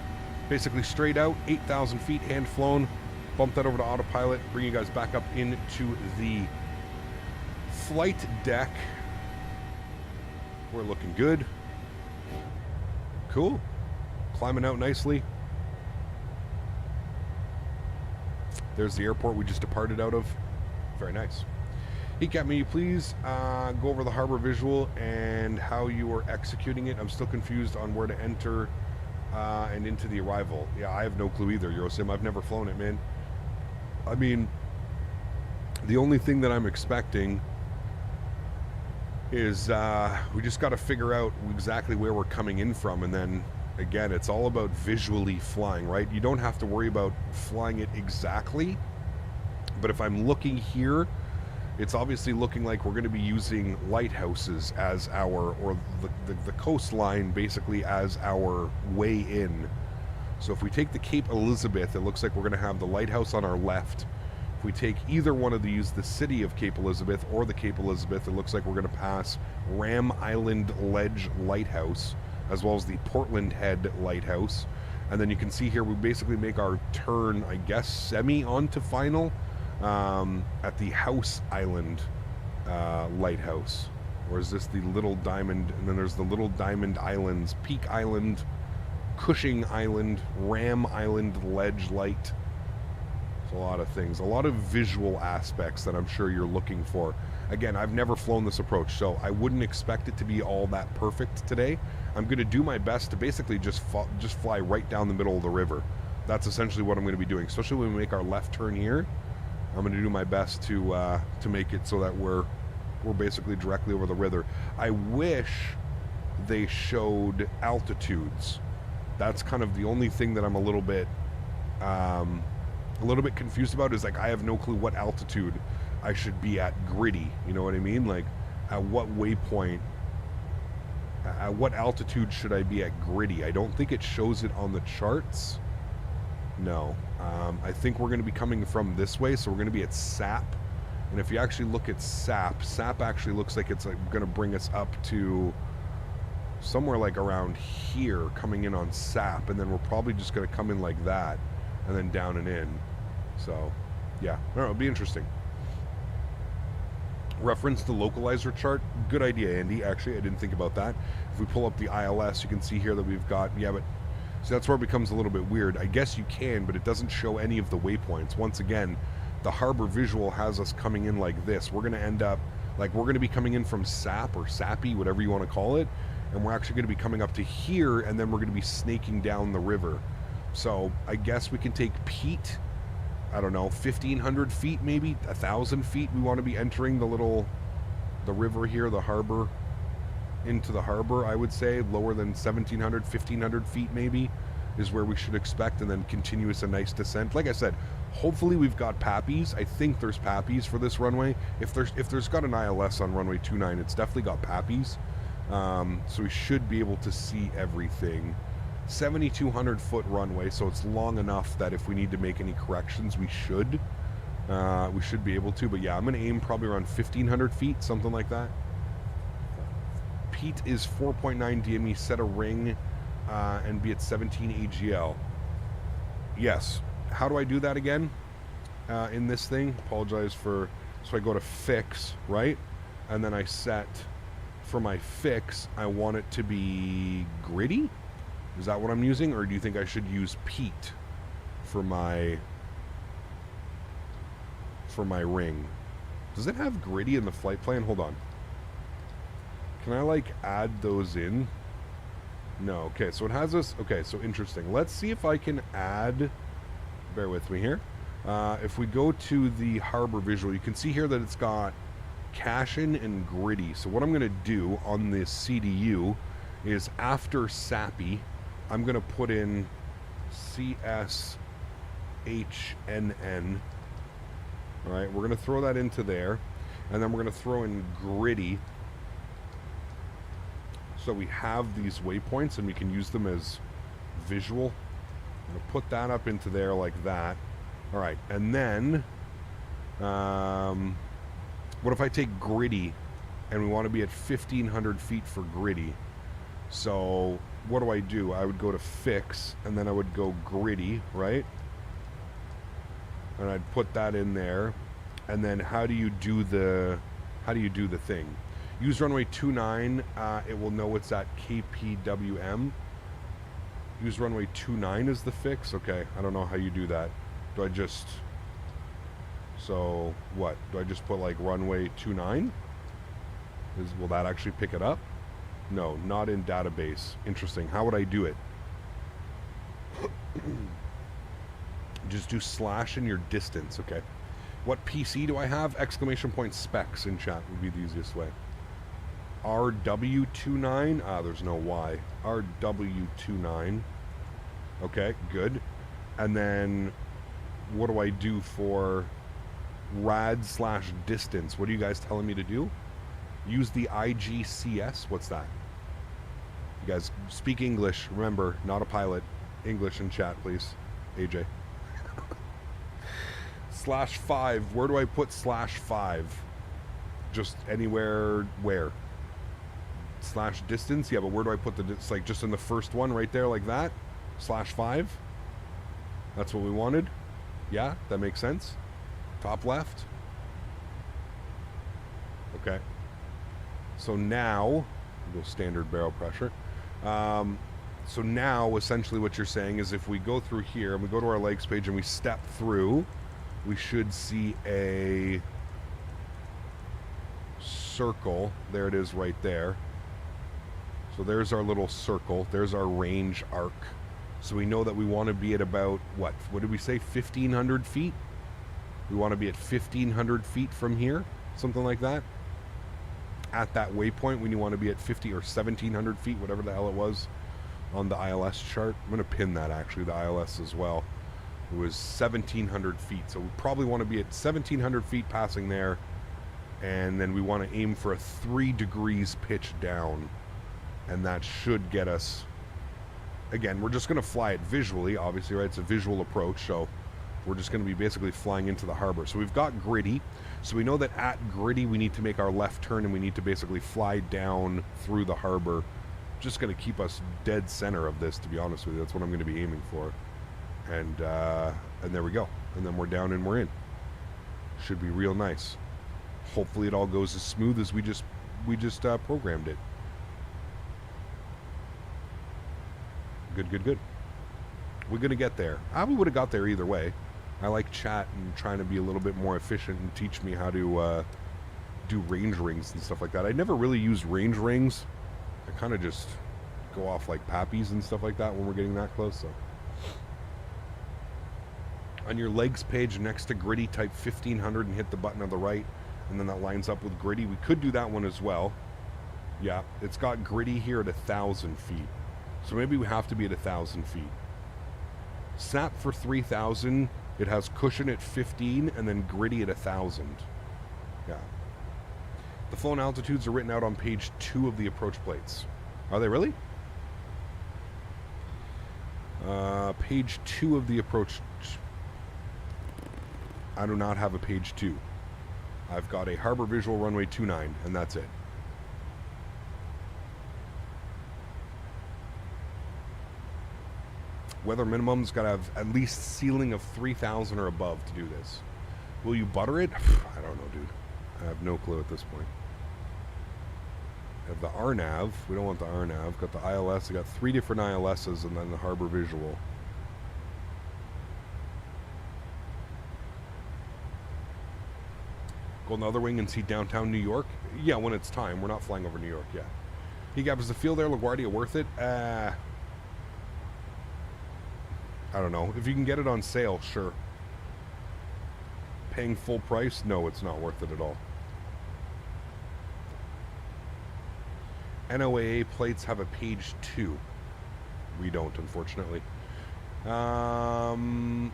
Basically straight out, 8,000 feet, hand flown. Bump that over to autopilot, bring you guys back up into the flight deck. We're looking good. Cool. Climbing out nicely. There's the airport we just departed out of. Very nice. Heat cap me, please. Go over the harbor visual and how you are executing it. I'm still confused on where to enter and into the arrival. Yeah, I have no clue either, Eurosim. I've never flown it, man. I mean, the only thing that I'm expecting is we just got to figure out exactly where we're coming in from, and then again, it's all about visually flying, right? You don't have to worry about flying it exactly, but if I'm looking here, it's obviously looking like we're going to be using lighthouses as our, or the coastline basically as our way in. So if we take the Cape Elizabeth, it looks like we're going to have the lighthouse on our left. If we take either one of these, the city of Cape Elizabeth or the Cape Elizabeth, it looks like we're going to pass Ram Island Ledge Lighthouse, as well as the Portland Head Lighthouse. And then you can see here we basically make our turn, I guess, semi onto final at the House Island Lighthouse. Or is this the Little Diamond? And then there's the Little Diamond Islands, Peak Island, Cushing Island, Ram Island Ledge Light. There's a lot of things, a lot of visual aspects that I'm sure you're looking for. Again, I've never flown this approach, so I wouldn't expect it to be all that perfect today. I'm going to do my best to basically just fly right down the middle of the river. That's essentially what I'm going to be doing, especially when we make our left turn here. I'm going to do my best to make it so that we're basically directly over the river. I wish they showed altitudes. That's kind of the only thing that I'm a little bit confused about, is like I have no clue what altitude I should be at gritty. You know what I mean? Like at what waypoint, at what altitude should I be at gritty? I don't think it shows it on the charts. No. I think we're going to be coming from this way, so we're going to be at SAP. And if you actually look at SAP actually looks like it's like going to bring us up to somewhere like around here, coming in on SAP, and then we're probably just going to come in like that and then down and in. So yeah, I don't know, it'll be interesting. Reference the localizer chart, good idea, Andy. Actually, I didn't think about that. If we pull up the ILS, you can see here that we've got, yeah, but so that's where it becomes a little bit weird. I guess you can, but it doesn't show any of the waypoints. Once again, the harbor visual has us coming in like this. We're going to end up, like, we're going to be coming in from SAP or SAPI, whatever you want to call it, and we're actually going to be coming up to here, and then we're going to be snaking down the river. So I guess we can take Pete, I don't know, 1,500 feet, maybe 1,000 feet. We want to be entering the river here, the harbor, into the harbor. I would say lower than 1,700, 1,500 feet maybe is where we should expect, and then continuous a nice descent. Like I said, Hopefully we've got pappies. I think there's pappies for this runway. If there's got an ILS on runway 29, it's definitely got pappies. So we should be able to see everything. 7,200 foot runway, so it's long enough that if we need to make any corrections, we should be able to. But yeah, I'm gonna aim probably around 1,500 feet, something like that. Pete is 4.9 DME, set a ring, and be at 17 AGL. Yes. How do I do that again? In this thing, apologize for, so I go to fix, right? And then I set, for my fix, I want it to be gritty? Is that what I'm using? Or do you think I should use Pete for my ring? Does it have gritty in the flight plan? Hold on. Can I like add those in? No. Okay, so it has this. Okay, so interesting. Let's see if I can add, bear with me here. If we go to the harbor visual, you can see here that it's got cash-in and gritty. So what I'm going to do on this CDU is after SAPI, I'm going to put in CSHNN. All right, we're going to throw that into there, and then we're going to throw in gritty. So we have these waypoints, and we can use them as visual. I'm going to put that up into there like that. All right, and then what if I take gritty, and we want to be at 1,500 feet for gritty? So what do? I would go to fix, and then I would go gritty, right? And I'd put that in there. And then how do you do the thing? Use runway 29. It will know it's at KPWM. Use runway 29 as the fix. Okay, I don't know how you do that. Do I just? So what? Do I just put like runway 29? Will that actually pick it up? No, not in database. Interesting. How would I do it? Just do slash in your distance. Okay. What PC do I have? Exclamation point specs in chat would be the easiest way. RW29. There's no Y. RW29. Okay, good. And then what do I do for rad slash distance? What are you guys telling me to do? Use the IGCS. What's that? You guys speak English. Remember, not a pilot. English in chat, please. AJ. /5. Where do I put /5? Just anywhere. Where? Slash distance. Yeah, but where do I put the? It's like just in the first one, right there, like that. /5. That's what we wanted. Yeah, that makes sense. Top left. Okay. So now, we'll go standard barrel pressure. So now, essentially what you're saying is if we go through here, and we go to our legs page and we step through, we should see a circle. There it is right there. So there's our little circle. There's our range arc. So we know that we want to be at about, what did we say, 1,500 feet? We want to be at 1,500 feet from here, something like that. At that waypoint, we want to be at 50 or 1,700 feet, whatever the hell it was on the ILS chart. I'm going to pin that, actually, the ILS as well. It was 1,700 feet. So we probably want to be at 1,700 feet passing there. And then we want to aim for a 3 degrees pitch down. And that should get us... Again, we're just going to fly it visually, obviously, right? It's a visual approach, so we're just going to be basically flying into the harbor. So we've got gritty. So we know that at gritty, we need to make our left turn, and we need to basically fly down through the harbor. Just going to keep us dead center of this, to be honest with you. That's what I'm going to be aiming for. And there we go. And then we're down and we're in. Should be real nice. Hopefully it all goes as smooth as we just programmed it. Good, good, good. We're going to get there. We would have got there either way. I like chat and trying to be a little bit more efficient and teach me how to do range rings and stuff like that. I never really use range rings. I kind of just go off like pappies and stuff like that when we're getting that close. So on your legs page next to gritty, type 1,500 and hit the button on the right, and then that lines up with gritty. We could do that one as well. Yeah, it's got gritty here at 1,000 feet. So maybe we have to be at 1,000 feet. Snap for 3,000 It has cushion at 15 and then gritty at 1,000. Yeah. The flown altitudes are written out on page 2 of the approach plates. Are they really? Page 2 of the approach. I do not have a page 2. I've got a harbor visual runway 29, and that's it. Weather minimum's got to have at least ceiling of 3,000 or above to do this. Will you butter it? I don't know, dude. I have no clue at this point. I have the RNAV. We don't want the RNAV. Got the ILS. I got 3 different ILSs and then the harbor visual. Go on the other wing and see downtown New York? Yeah, when it's time. We're not flying over New York yet. Hey, Gab, is the field there, LaGuardia, worth it? I don't know. If you can get it on sale, sure. Paying full price? No, it's not worth it at all. NOAA plates have a page 2. We don't, unfortunately. Mr.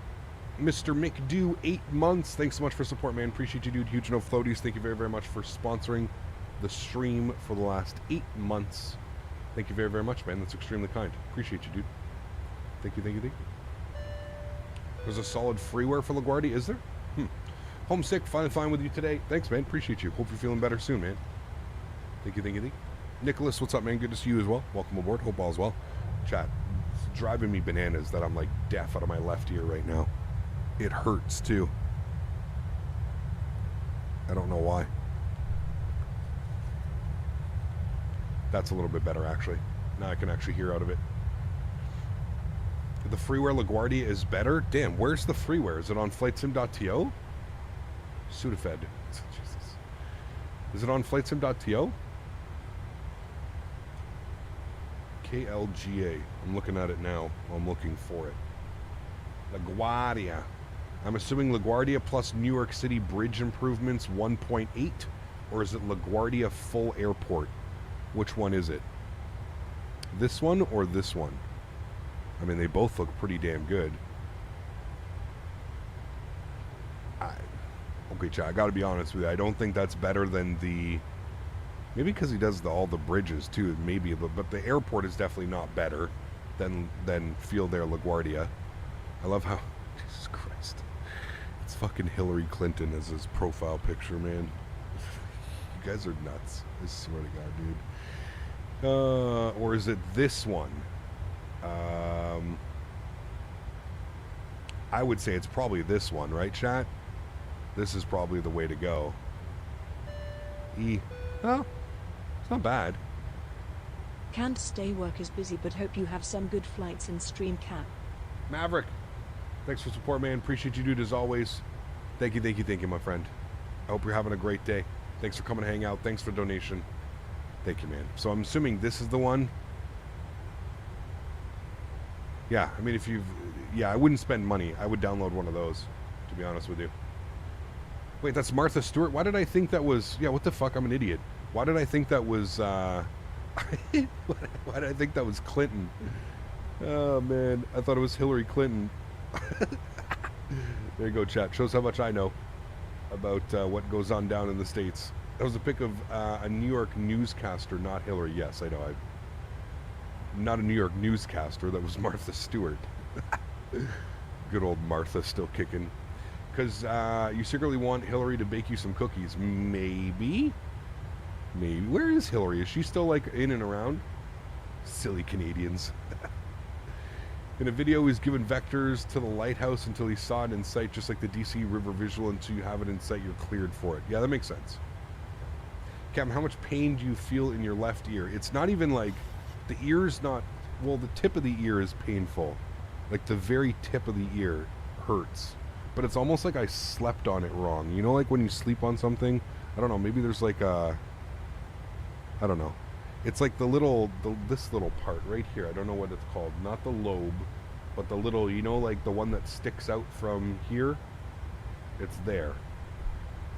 McDo, 8 months. Thanks so much for support, man. Appreciate you, dude. Huge no floaties. Thank you very, very much for sponsoring the stream for the last 8 months. Thank you very, very much, man. That's extremely kind. Appreciate you, dude. Thank you, thank you, thank you. There's a solid freeware for LaGuardia, is there? Homesick, finally fine with you today. Thanks, man. Appreciate you. Hope you're feeling better soon, man. Thank you, thank you, thank you. Nicholas, what's up, man? Good to see you as well. Welcome aboard. Hope all's well. Chat, it's driving me bananas that I'm like deaf out of my left ear right now. It hurts too. I don't know why. That's a little bit better, actually. Now I can actually hear out of it. The freeware LaGuardia is better? Damn, where's the freeware? Is it on flightsim.to? Sudafed. Jesus. Is it on flightsim.to? KLGA. I'm looking at it now. I'm looking for it. LaGuardia. I'm assuming LaGuardia plus New York City bridge improvements 1.8, or is it LaGuardia full airport? Which one is it? This one or this one? I mean, they both look pretty damn good. Okay, chat, I gotta be honest with you. I don't think that's better than the... Maybe because he does all the bridges, too. Maybe, but the airport is definitely not better than Field Air LaGuardia. I love how... Jesus Christ. It's fucking Hillary Clinton as his profile picture, man. You guys are nuts. I swear to God, dude. Or is it this one? I would say it's probably this one, right, chat? This is probably the way to go. Oh, it's not bad. Can't stay, work is busy, but hope you have some good flights in stream cap. Maverick, thanks for support, man. Appreciate you, dude, as always. Thank you, thank you, thank you, my friend. I hope you're having a great day. Thanks for coming to hang out. Thanks for the donation. Thank you, man. So I'm assuming this is the one. Yeah, I mean, if you've... Yeah, I wouldn't spend money. I would download one of those, to be honest with you. Wait, that's Martha Stewart? Why did I think that was... Yeah, what the fuck? I'm an idiot. Why did I think that was... Why did I think that was Clinton? Oh, man. I thought it was Hillary Clinton. There you go, chat. Shows how much I know about what goes on down in the States. That was a pic of a New York newscaster, not Hillary. Yes, I know. I'm not a New York newscaster. That was Martha Stewart. Good old Martha, still kicking. Because you secretly want Hillary to bake you some cookies. Maybe. Maybe. Where is Hillary? Is she still, like, in and around? Silly Canadians. In a video, he's given vectors to the lighthouse until he saw it in sight, just like the DC River visual. Until you have it in sight, you're cleared for it. Yeah, that makes sense. Cam, how much pain do you feel in your left ear? It's not even like... The ear's not... Well, the tip of the ear is painful. Like, the very tip of the ear hurts. But it's almost like I slept on it wrong. You know, like when you sleep on something? I don't know. Maybe there's like a... I don't know. It's like this little part right here. I don't know what it's called. Not the lobe, but the little, you know, like the one that sticks out from here. It's there.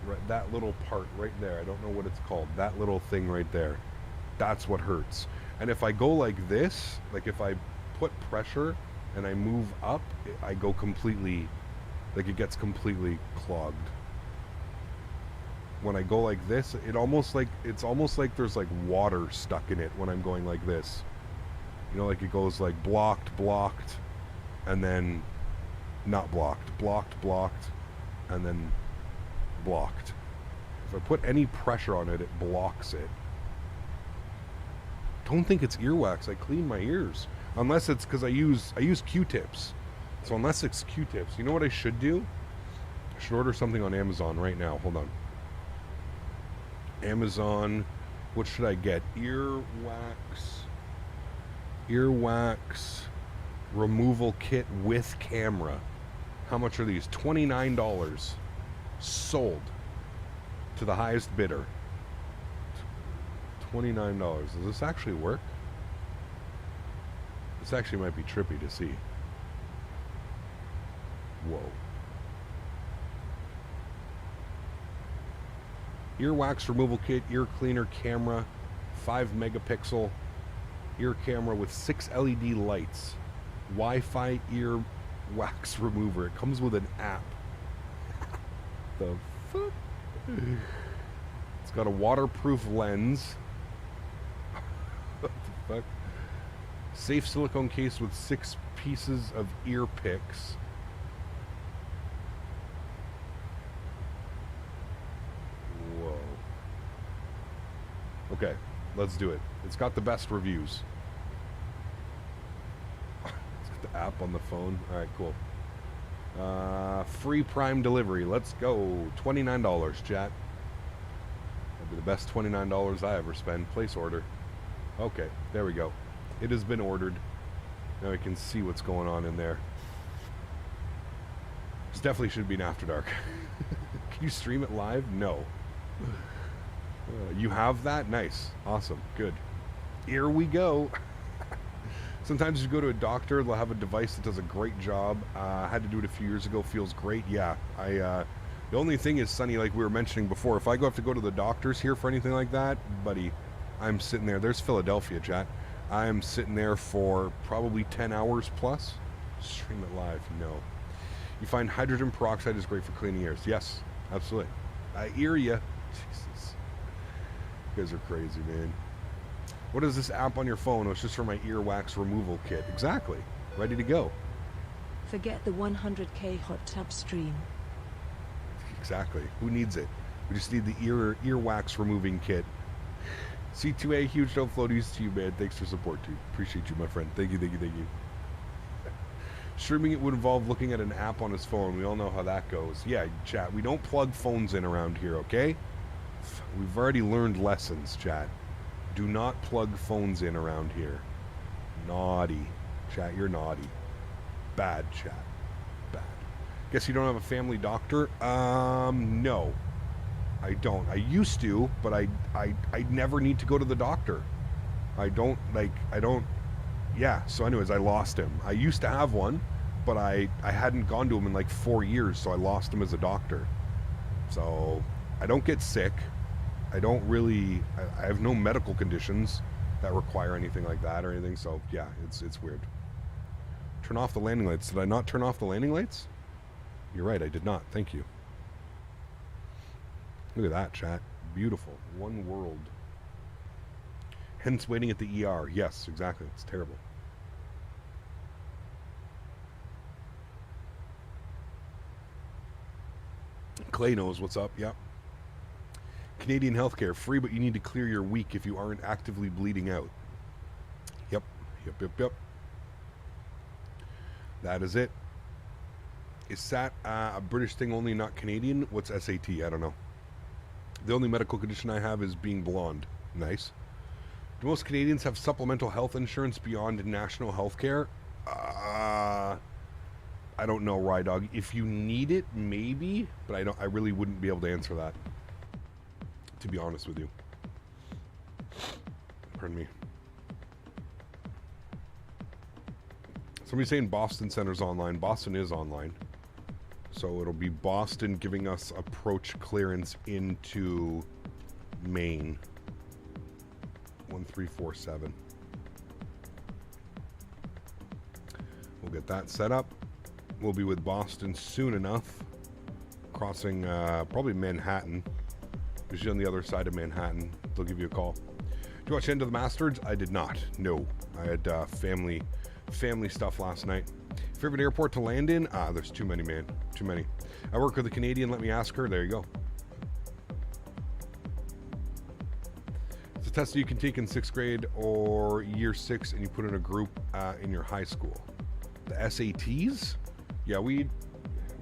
Right, that little part right there. I don't know what it's called. That little thing right there. That's what hurts. And if I go like this, like if I put pressure and I move up, I go completely Like it gets completely clogged. When I go like this, it's almost like there's like water stuck in it when I'm going like this. You know, like it goes like blocked, and then not blocked, blocked, and then blocked. If I put any pressure on it, it blocks it. Don't think it's earwax. I clean my ears. Unless it's because I use Q-tips. So unless it's Q-tips, you know what I should do? I should order something on Amazon right now. Hold on. Amazon, what should I get? Earwax removal kit with camera. How much are these? $29. Sold to the highest bidder. $29. Does this actually work? This actually might be trippy to see. Whoa. Earwax removal kit, ear cleaner camera, 5 megapixel ear camera with 6 LED lights, Wi-Fi ear wax remover. It comes with an app. The fuck? It's got a waterproof lens. What the fuck? Safe silicone case with 6 pieces of ear picks. Whoa. Okay, let's do it. It's got the best reviews. It's got the app on the phone. Alright, cool. Free Prime delivery. Let's go. $29, chat. That'll be the best $29 I ever spend. Place order. Okay, there we go. It has been ordered. Now we can see what's going on in there. This definitely should be an After Dark. Can you stream it live? No. You have that? Nice. Awesome. Good. Here we go. Sometimes you go to a doctor, they'll have a device that does a great job. I had to do it a few years ago. Feels great. Yeah. The only thing is, Sonny, like we were mentioning before, if I have to go to the doctors here for anything like that, buddy, I'm sitting there. There's Philadelphia, chat. I'm sitting there for probably 10 hours plus. Stream it live. No. You find hydrogen peroxide is great for cleaning ears. Yes, absolutely. I hear ya. Jesus. You guys are crazy, man. What is this app on your phone? Oh, it's just for my earwax removal kit. Exactly. Ready to go. Forget the 100k hot tub stream. Exactly. Who needs it? We just need the earwax removing kit. C2A, huge don't float to you, man. Thanks for support, dude. Appreciate you, my friend. Thank you. Streaming it would involve looking at an app on his phone. We all know how that goes. Yeah, chat. We don't plug phones in around here, okay? We've already learned lessons, chat. Do not plug phones in around here. Naughty. Chat, you're naughty. Bad, chat. Bad. Guess you don't have a family doctor? No. I don't. I used to, but I never need to go to the doctor. Yeah, so anyways, I lost him. I used to have one, but I hadn't gone to him in like 4 years, so I lost him as a doctor. So I don't get sick. I have no medical conditions that require anything like that or anything, so yeah, it's weird. Turn off the landing lights. Did I not turn off the landing lights? You're right, I did not. Thank you. Look at that, chat. Beautiful. One world. Hence waiting at the ER. Yes, exactly. It's terrible. Clay knows what's up. Yep. Canadian healthcare. Free, but you need to clear your week if you aren't actively bleeding out. Yep. That is it. Is SAT a British thing only, not Canadian? What's SAT? I don't know. The only medical condition I have is being blonde. Nice. Do most Canadians have supplemental health insurance beyond national health care? I don't know, Rydog. If you need it, maybe, but I really wouldn't be able to answer that, to be honest with you. Pardon me. Somebody's saying Boston Center's online. Boston is online. So it'll be Boston giving us approach clearance into Maine. 1347. We'll get that set up. will be with Boston soon enough. Crossing probably Manhattan. Usually on the other side of Manhattan. They'll give you a call. Did you watch End of the Bastards? I did not. No. I had family stuff last night. Favorite airport to land in? There's too many, man. Too many. I work with a Canadian. Let me ask her. There you go. It's a test that you can take in 6th grade or year 6, and you put in a group in your high school. The SATs? Yeah, we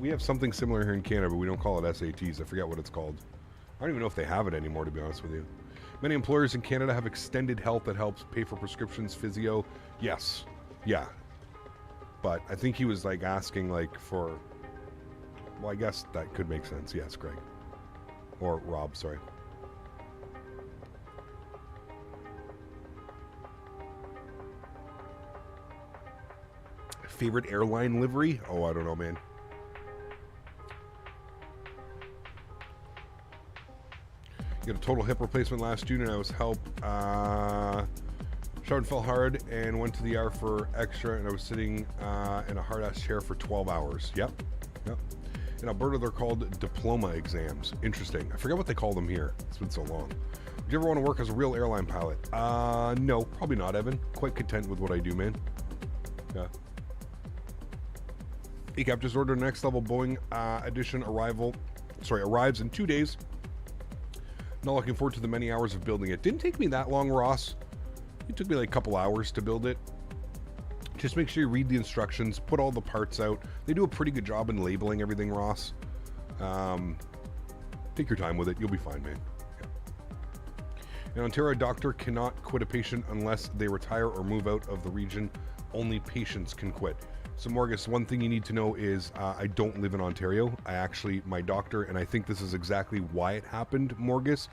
have something similar here in Canada, but we don't call it SATs. I forget what it's called. I don't even know if they have it anymore, to be honest with you. Many employers in Canada have extended health that helps pay for prescriptions, physio. Yes. Yeah. But I think he was like asking like for, well, I guess that could make sense. Yes, Greg. Or Rob, sorry. Favorite airline livery? Oh, I don't know, man. Got a total hip replacement last June, and I was help. Shard fell hard and went to the ER for extra, and I was sitting in a hard-ass chair for 12 hours. Yep. In Alberta, they're called diploma exams. Interesting. I forget what they call them here. It's been so long. Would you ever want to work as a real airline pilot? No, probably not, Evan. Quite content with what I do, man. Yeah. ECAP just ordered a next level Boeing edition arrives in 2 days. Not looking forward to the many hours of building it. Didn't take me that long, Ross. It took me like a couple hours to build it. Just make sure you read the instructions, put all the parts out. They do a pretty good job in labeling everything, Ross. Take your time with it. You'll be fine, man. Yeah. In Ontario, a doctor cannot quit a patient unless they retire or move out of the region. Only patients can quit. So, Morgus, one thing you need to know is I don't live in Ontario. My doctor, and I think this is exactly why it happened, Morgus.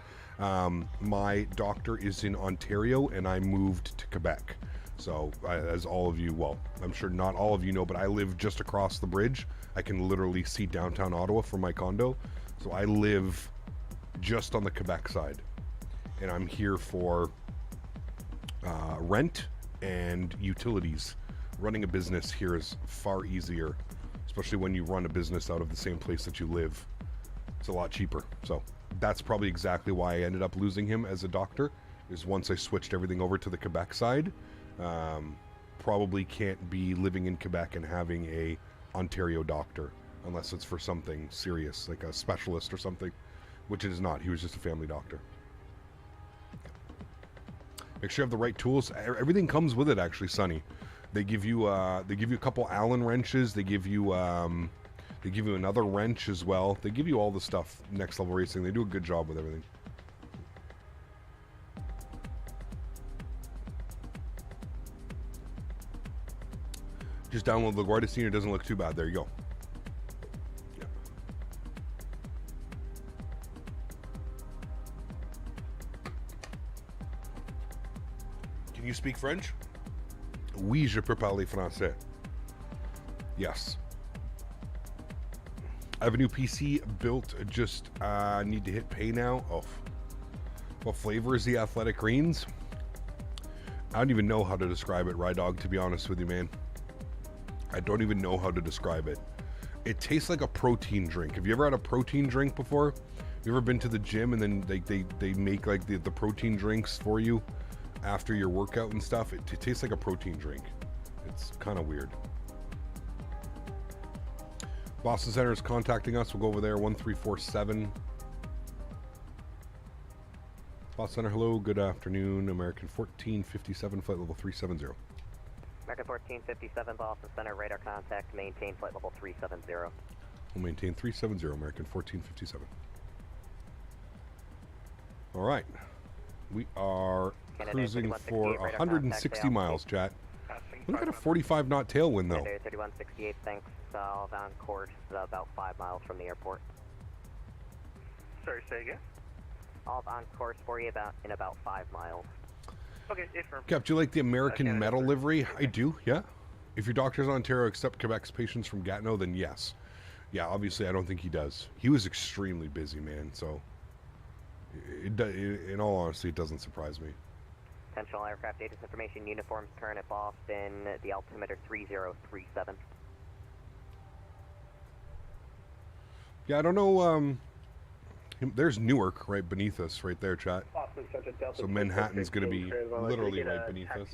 My doctor is in Ontario, and I moved to Quebec. So, as all of you, well, I'm sure not all of you know, but I live just across the bridge. I can literally see downtown Ottawa from my condo. So, I live just on the Quebec side. And I'm here for rent and utilities. Running a business here is far easier, especially when you run a business out of the same place that you live. It's a lot cheaper. So that's probably exactly why I ended up losing him as a doctor, is once I switched everything over to the Quebec side. Probably can't be living in Quebec and having a Ontario doctor unless it's for something serious, like a specialist or something, which it is not. He was just a family doctor. Make sure you have the right tools. Everything comes with it, actually, Sonny. They give you a couple Allen wrenches. They give you another wrench as well. They give you all the stuff. Next Level Racing. They do a good job with everything. Just download LaGuardia Senior. Doesn't look too bad. There you go. Yeah. Can you speak French? Oui, je peux parler français. Yes. I have a new PC built. Just need to hit pay now. Oh. What flavor is the Athletic Greens? I don't even know how to describe it, Rydog, to be honest with you, man. I don't even know how to describe it. It tastes like a protein drink. Have you ever had a protein drink before? You ever been to the gym and then they make like the protein drinks for you after your workout and stuff? It tastes like a protein drink. It's kind of weird. Boston Center is contacting us. We'll go over there. 1347. Boston Center, hello. Good afternoon. American 1457, flight level 370. American 1457, Boston Center, radar contact, maintain flight level 370. We'll maintain 370, American 1457. All right. We are cruising for 160 miles, chat. Look at a 45 knot tailwind, though. 3168, thanks. South on course, about 5 miles from the airport. Sorry, say again? All on course for you in about 5 miles. Okay, affirm. Cap, do you like the American metal livery? I do, yeah. If your doctor's in Ontario accept Quebec's patients from Gatineau, then yes. Yeah, obviously I don't think he does. He was extremely busy, man, so in all honesty, it doesn't surprise me. Potential aircraft agents information, uniforms current at Boston, the altimeter 3037. Yeah, I don't know. There's Newark right beneath us, right there, chat. So Manhattan's gonna be literally right beneath us.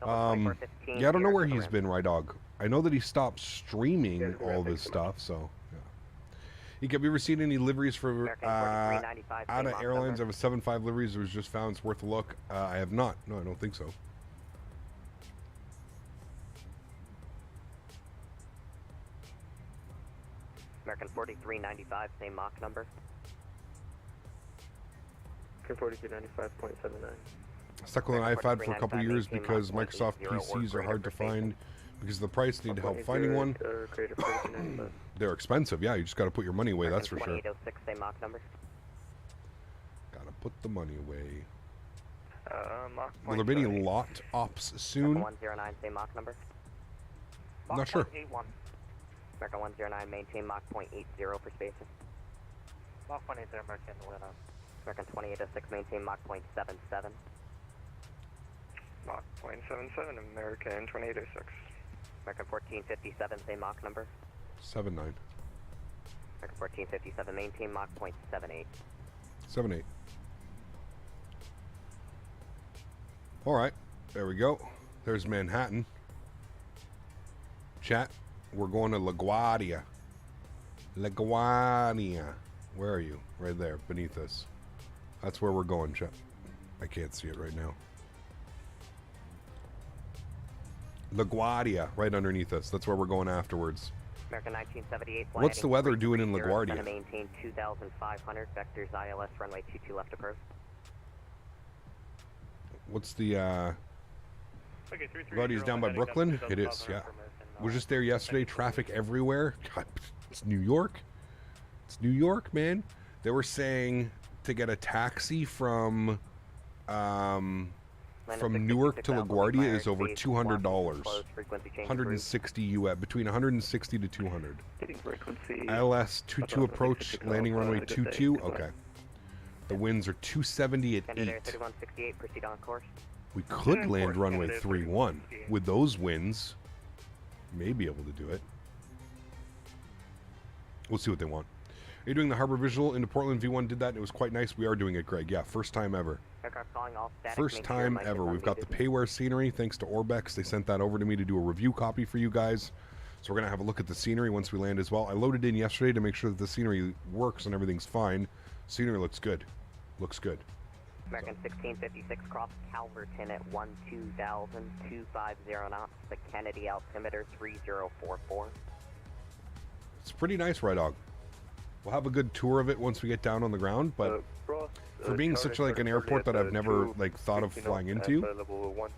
Yeah, I don't know where he's been, Rydog. I know that he stopped streaming all of his stuff, so yeah. Have you ever seen any liveries for out of Airlines? I have a 7.5 liveries. It was just found. It's worth a look. I have not. No, I don't think so. American 4395, same Mach number. American 4295.79. Stuck with an iPad for a couple years because Microsoft PCs are hard to find because of the price. Need help finding one. They're expensive. Yeah, you just got to put your money away. That's for sure. 2806, same Mach number. Gotta put the money away. Mach Will there be any lot ops soon? 109, same Mach number. Not sure. American 109, maintain Mach .80 for spacing. Mach 180, American 109. American 2806, maintain Mach .77. Mach .77, American 2806. American 1457, same Mach number. 79. American 1457, maintain Mach .78. 78. All right, there we go. There's Manhattan. Chat, we're going to LaGuardia. LaGuardia. Where are you? Right there, beneath us. That's where we're going, chat. I can't see it right now. LaGuardia, right underneath us. That's where we're going afterwards. American 1978. What's the weather doing in LaGuardia? Going to maintain 2,500 vectors ILS runway 22 left approach. What's the Okay, LaGuardia's down by Brooklyn? It is, yeah. Was just there yesterday. Traffic everywhere. God, it's New York. It's New York, man. They were saying to get a taxi from Newark to LaGuardia is over $200. 160 US, between 160 to 200. ILS 22 approach, landing runway 22. Okay. The winds are 270 at 8. 3168, proceed on course. We could land runway 31 with those winds. May be able to do it. We'll see what they want. Are you doing the harbor visual into Portland? V1 did that and it was quite nice. We are doing it, Greg. Yeah, first time ever. First time ever. We've got the payware scenery thanks to Orbex. They sent that over to me to do a review copy for you guys. So we're going to have a look at the scenery once we land as well. I loaded in yesterday to make sure that the scenery works and everything's fine. Scenery looks good. Looks good. American 1656, cross Calverton at 12,250 knots. The Kennedy altimeter 3044. It's pretty nice, Rydog. We'll have a good tour of it once we get down on the ground, but for being such like an airport that I've never like thought of flying into,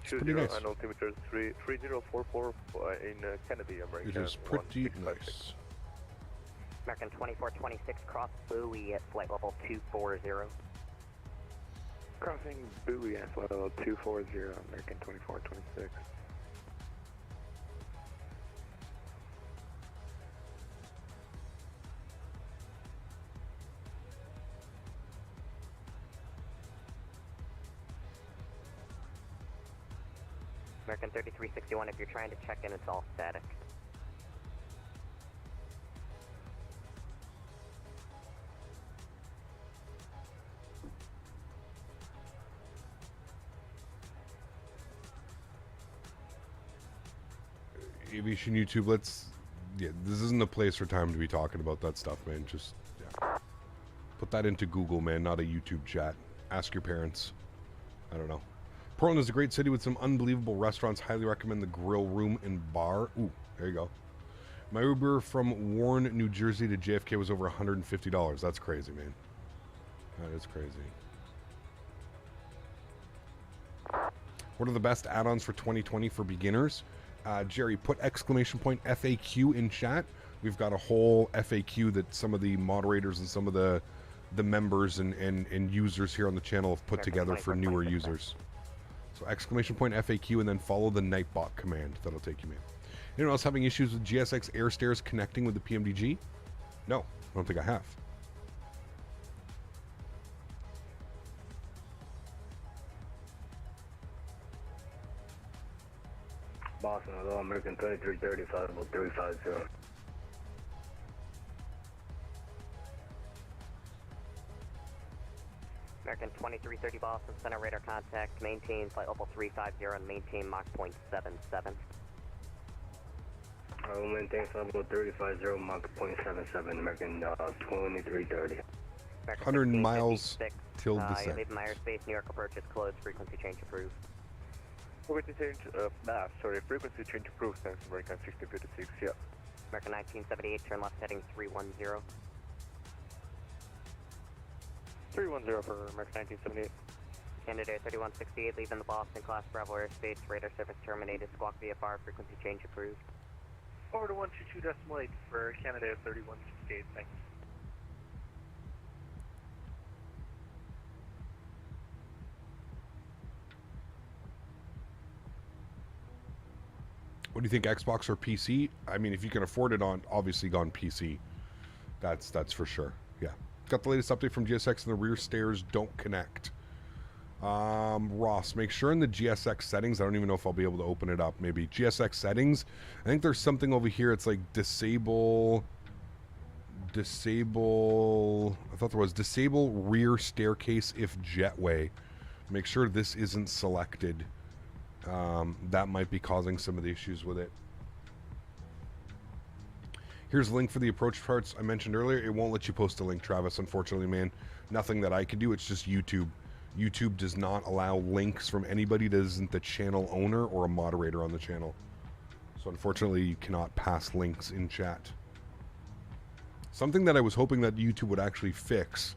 it's pretty nice. Altimeter 3044 in Kennedy, American. It is pretty nice. American 2426, cross Bowie at flight level 240. Crossing Bowie at flight level 240, American 2426. American 3361, if you're trying to check in, it's all static. Aviation YouTube, yeah, this isn't the place or time to be talking about that stuff, man. Just, yeah. Put that into Google, man, not a YouTube chat. Ask your parents. I don't know. Portland is a great city with some unbelievable restaurants. Highly recommend the Grill Room and Bar. Ooh, there you go. My Uber from Warren, New Jersey to JFK was over $150. That's crazy, man. That is crazy. What are the best add-ons for 2020 for beginners? Jerry, put exclamation point FAQ in chat. We've got a whole FAQ that some of the moderators and some of the members and users here on the channel have put together for newer users. So exclamation point FAQ and then follow the Nightbot command. That'll take you, man. Anyone else having issues with GSX air stairs connecting with the PMDG? No, I don't think I have. Boston, hello, American 2335, 350. American 2330 Boston Center, radar contact, maintain flight level 350 and maintain Mach .77. We'll maintain flight level 350, Mach .77, American 2330. 100 miles till descent. Leave airspace, New York approach is closed, frequency change approved. Frequency change, frequency change approved, thanks, American 1656, yeah. American 1978, turn left heading 310. 310 for American 1978. Canada 3168, leaving the Boston class Bravo airspace, radar service terminated, squawk VFR, frequency change approved. Over to 122.8 for Canada 3168, thanks. What do you think, Xbox or PC? I mean, if you can afford it on, obviously gone PC. That's for sure. Yeah. Got the latest update from GSX and the rear stairs don't connect. Ross, make sure in the GSX settings, I don't even know if I'll be able to open it up. Maybe GSX settings. I think there's something over here. It's like disable. I thought there was disable rear staircase if jetway. Make sure this isn't selected. That might be causing some of the issues with it. Here's a link for the approach charts I mentioned earlier. It won't let you post a link, Travis, unfortunately, man. Nothing that I could do. It's just YouTube. YouTube does not allow links from anybody that isn't the channel owner or a moderator on the channel. So unfortunately, you cannot pass links in chat. Something that I was hoping that YouTube would actually fix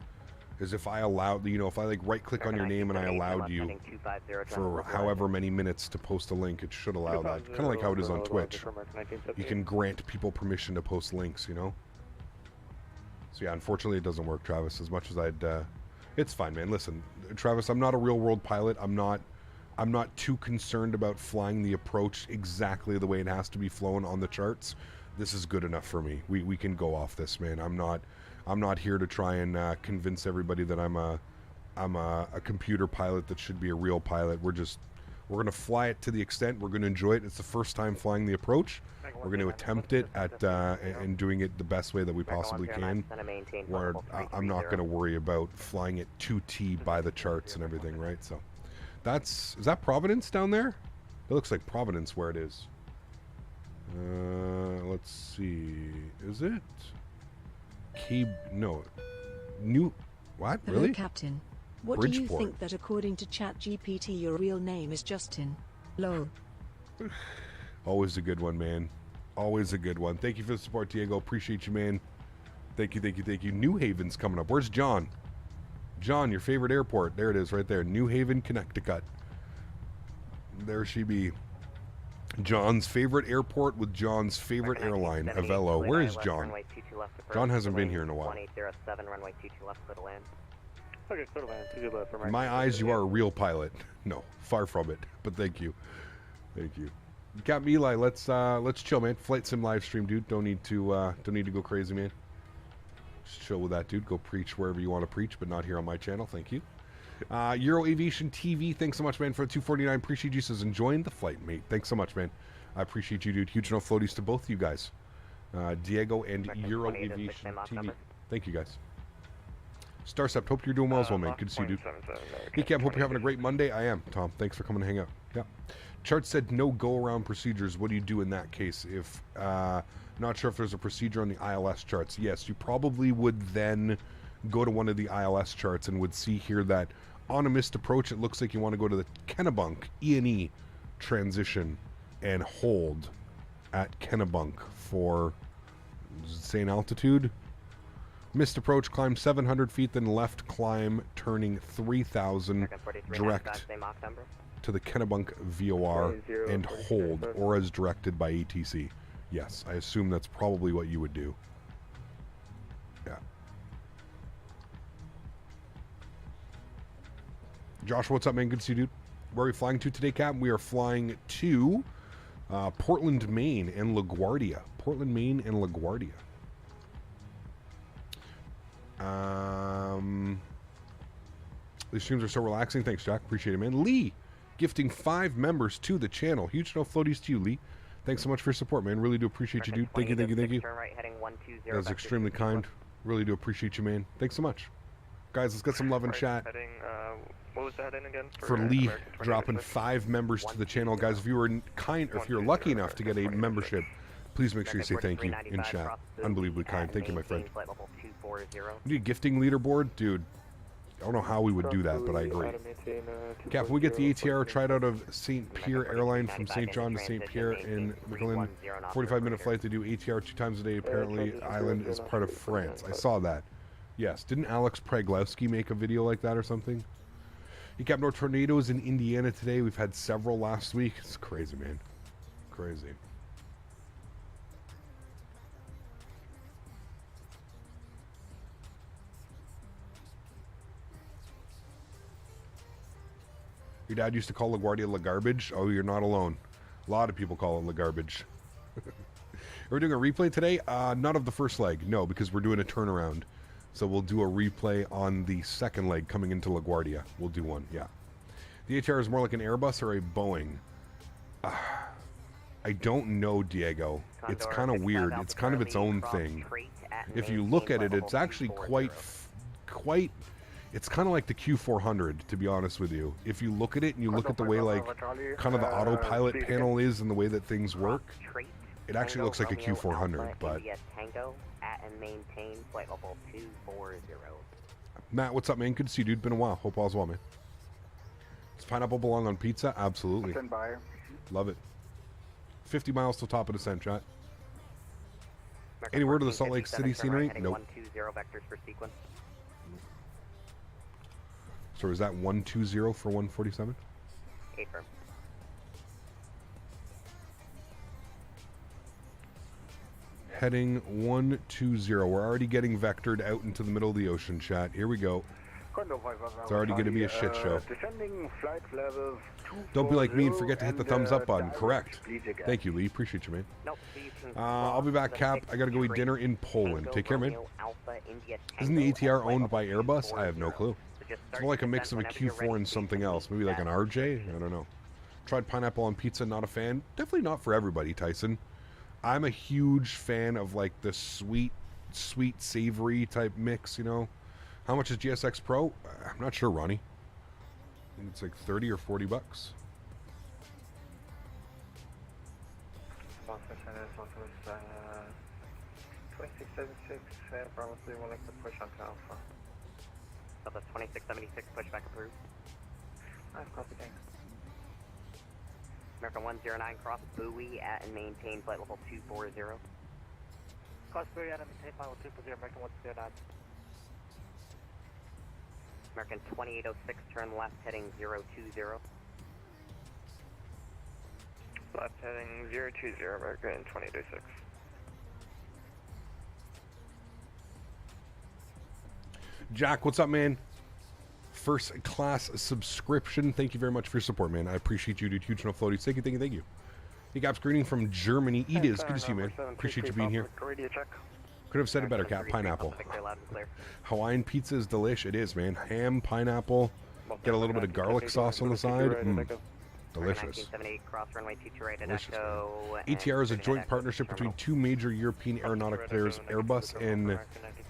is if I allowed, you know, if I like right click on your name and I allowed you for however many minutes to post a link, it should allow that. Kind of like how it is on Twitch. You can grant people permission to post links, you know? So yeah, unfortunately it doesn't work, Travis, as much as I'd, it's fine, man. Listen, Travis, I'm not a real world pilot. I'm not too concerned about flying the approach exactly the way it has to be flown on the charts. This is good enough for me. We can go off this, man. I'm not here to try and convince everybody that I'm a computer pilot that should be a real pilot. We're going to fly it to the extent we're going to enjoy it. It's the first time flying the approach. We're going to attempt it at and doing it the best way that we possibly can. Where I'm not going to worry about flying it 2T by the charts and everything, right? So is that Providence down there? It looks like Providence where it is. Let's see. Is it? No. What? Hello, Really? Captain. What Bridgeport. do you think that according to ChatGPT your real name is Justin? Lol. Always a good one, man. Always a good one. Thank you for the support, Diego. Appreciate you, man. Thank you. New Haven's coming up. Where's John? John, your favorite airport. There it is right there. New Haven, Connecticut. There she be. John's favorite airport with John's favorite airline, Avello. Where is John? John hasn't been here in a while. 1807, runway 22 left, clear to land. Okay, clear to land, 2 left from In my eyes, you are a real pilot. No, far from it. But thank you. Thank you. Captain Eli, let's chill, man. Flight sim live stream, dude. Don't need to go crazy, man. Just chill with that, dude. Go preach wherever you want to preach, but not here on my channel. Thank you. Euro Aviation TV, thanks so much, man, for the 249. Appreciate you. Says enjoying the flight, mate. Thanks so much, man. I appreciate you, dude. Huge no floaties to both of you guys. Diego and Euro Aviation TV. Thank you, guys. Starcept, hope you're doing well as well, man. Good to see you, dude. Hey, Cam, hope you're having a great Monday. I am, Tom. Thanks for coming to hang out. Yeah. Chart said no go-around procedures. What do you do in that case? If not sure if there's a procedure on the ILS charts. Yes, you probably would then go to one of the ILS charts and would see here that on a missed approach, it looks like you want to go to the Kennebunk E&E transition and hold at Kennebunk for, same altitude? Missed approach, climb 700 feet, then left climb, turning 3,000 direct to the Kennebunk VOR and hold, or as directed by ATC. Yes, I assume that's probably what you would do. Yeah. Josh, what's up, man? Good to see you, dude. Where are we flying to today, Captain? We are flying to Portland, Maine and LaGuardia. Portland, Maine and LaGuardia. These streams are so relaxing. Thanks, Jack. Appreciate it, man. Lee, gifting 5 members to the channel. Huge no floaties to you, Lee. Thanks so much for your support, man. Really do appreciate you, dude. Thank you. That's extremely kind. Really do appreciate you, man. Thanks so much. Guys, let's get some love in chat. Heading, what was the heading again? For Lee dropping 5 members to the channel. Guys, if you were kind, or if you're lucky enough to get a membership, please make sure you say thank you in chat. Unbelievably kind. Thank you, my friend. We need a gifting leaderboard? Dude, I don't know how we would do that, but I agree. Cap, we get the ATR tried out of St. Pierre Airline from St. John to St. Pierre in McLean. 45-minute flight. They do ATR 2 times a day. Apparently, Island is part of France. I saw that. Yes. Didn't Alex Praglowski make a video like that or something? He kept no tornadoes in Indiana today. We've had several last week. It's crazy, man. Crazy. Your dad used to call LaGuardia La Garbage. Oh, you're not alone. A lot of people call it La Garbage. Are we doing a replay today? Not of the first leg. No, because we're doing a turnaround. So we'll do a replay on the second leg coming into LaGuardia. We'll do one, yeah. The ATR is more like an Airbus or a Boeing. I don't know, Diego. It's kind of weird. It's kind of its own thing. If you look at it, it's actually quite... It's kind of like the Q400, to be honest with you. If you look at it and you look at the way, like, kind of the autopilot panel is and the way that things work, it actually looks like a Q400, but... Matt, what's up, man? Good to see you, dude. Been a while. Hope all's well, man. Does pineapple belong on pizza? Absolutely. Love it. 50 miles till top of descent, chat. Any word of the Salt Lake City scenery? Nope. So is that 120 for 147? Affirm. Heading 120. We're already getting vectored out into the middle of the ocean, chat. Here we go. It's already going to be a shit show. Don't be like me and forget to hit the thumbs up button. Correct. Thank you, Lee. Appreciate you, man. I'll be back, Cap. I got to go eat dinner in Poland. Take care, man. Isn't the ATR owned by Airbus? I have no clue. It's more like a mix of a Q4 and something else. Maybe like an RJ? I don't know. Tried pineapple on pizza, not a fan. Definitely not for everybody, Tyson. I'm a huge fan of like the sweet, savory type mix, you know. How much is GSX Pro? I'm not sure, Ronnie. I think it's like 30 or 40 bucks. Southwest 2676, probably will like to push on to Alpha. Southwest 2676, pushback approved. I've copied that. American 109, cross buoy at and maintain flight level 240. Cross buoy at and maintain flight level 240, American 109. American 2806, turn left heading 020. Left heading 020, American 2806. Jack, what's up, man? First class subscription. Thank you very much for your support, man. I appreciate you, dude. Huge enough floaties. Thank you, thank you. Hey, Gaps, greeting from Germany. Edith, good to see you, man. Appreciate you being here. Could have said it better, Cap. Pineapple. Hawaiian pizza is delish. It is, man. Ham, pineapple. Get a little bit of garlic sauce on the side. Delicious. Delicious, ATR is a joint partnership between 2 major European aeronautic players, Airbus and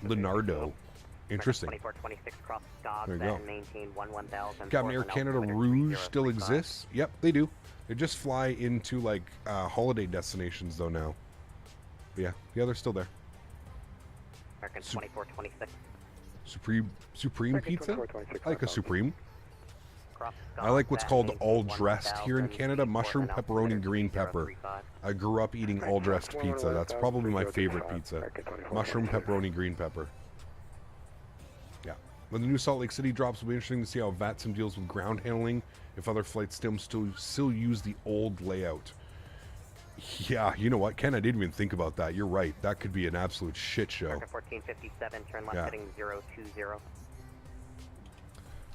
Leonardo. Interesting. There you go. Captain Air Canada Rouge still exists? Yep, they do. They just fly into like holiday destinations though now. But yeah, they're still there. American 2426. Supreme pizza? I like a Supreme. I like what's called all dressed here in Canada. Mushroom, pepperoni, green pepper. I grew up eating all dressed pizza. That's probably my favorite pizza. Mushroom, pepperoni, green pepper. Yeah. When the new Salt Lake City drops, it'll be interesting to see how VATSIM deals with ground handling if other flight sims still use the old layout. Yeah, you know what, Ken, I didn't even think about that. You're right. That could be an absolute shit show. American 1457, turn left heading 020.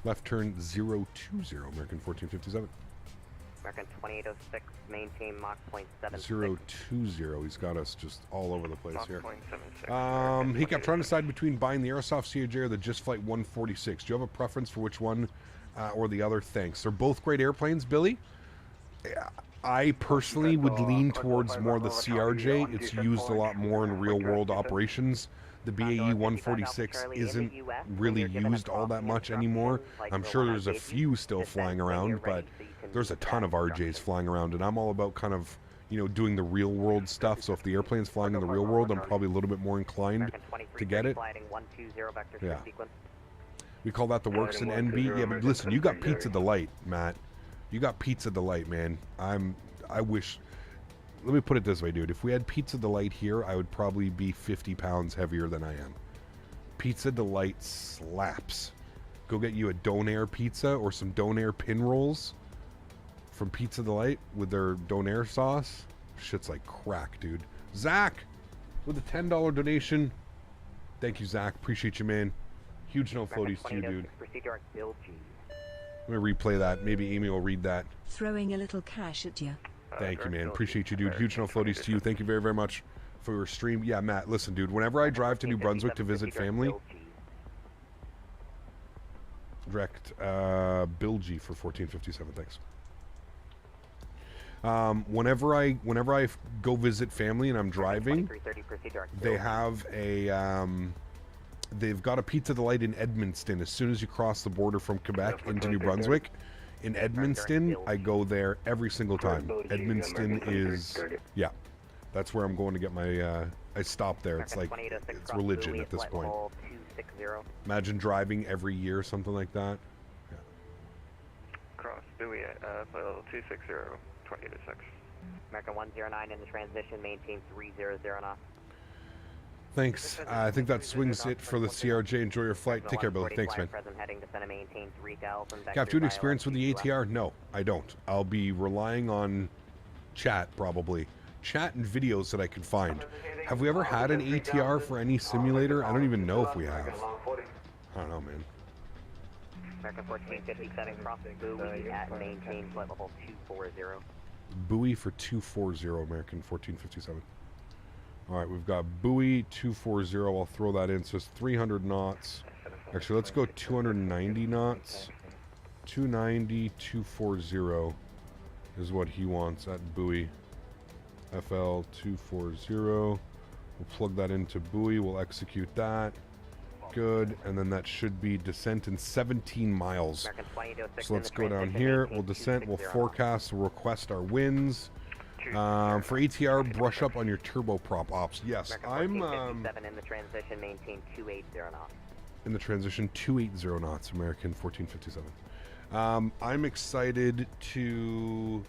Left turn 020, American 1457. American 2806, maintain Mach 0.76. 020, he's got us just all over the place here. He kept trying to decide between buying the Aerosoft CAJ or the Just Flight 146. Do you have a preference for which one or the other? Thanks. They're both great airplanes, Billy. I personally would lean towards more the CRJ. It's used a lot more in real-world operations the BAE 146 isn't really used all that much anymore. I'm sure there's a few still flying around, but there's a ton of RJs flying around, and I'm all about kind of, you know, doing the real world stuff. So if the airplane's flying in the real world, I'm probably a little bit more inclined to get it. Yeah. We call that the works in NB. Yeah, but listen, you got Pizza Delight, Matt. You got Pizza Delight, man. I wish... Let me put it this way, dude. If we had Pizza Delight here, I would probably be 50 pounds heavier than I am. Pizza Delight slaps. Go get you a Donair pizza or some Donair pin rolls from Pizza Delight with their Donair sauce. Shit's like crack, dude. Zach, with a $10 donation. Thank you, Zach. Appreciate you, man. Huge no floaties to you, dude. Let me replay that. Maybe Amy will read that. Throwing a little cash at you. Thank you, man. Appreciate you, dude. Huge no floaties to you. Thank you very, very much for your stream. Yeah, Matt, listen, dude. Whenever I drive to New Brunswick to visit family, direct Bill G for 1457. Thanks. Whenever I go visit family and I'm driving, they have a they've got a Pizza Delight in Edmundston. As soon as you cross the border from Quebec into New Brunswick, in Edmundston, I go there every single time. Edmundston is, yeah, that's where I'm going to get my, I stop there. It's like, it's religion at this point. Imagine driving every year, something like that. Yeah. Cross Dewey at flight level 260, 20 to 6. American 109 in the transition, maintain 300 knots. Thanks. I think that swings it for the CRJ. Enjoy your flight. Take care, Billy. Thanks, man. Cap, do you have experience with the ATR? No, I don't. I'll be relying on chat, probably. Chat and videos that I can find. Have we ever had an ATR for any simulator? I don't even know if we have. I don't know, man. American 1457 cross buoy at maintain flight level 240. Buoy for 240, American 1457. All right, we've got buoy 240. I'll throw that in. So it's 300 knots. Actually, let's go 290 knots. 290, 240 is what he wants at buoy. FL 240. We'll plug that into buoy. We'll execute that. Good. And then that should be descent in 17 miles. So let's go down here. We'll descent. We'll forecast. We'll request our winds. For ATR, brush up on your turboprop ops. Yes, I'm in the transition, maintain 280 knots. In the transition, 280 knots, American 1457. I'm excited to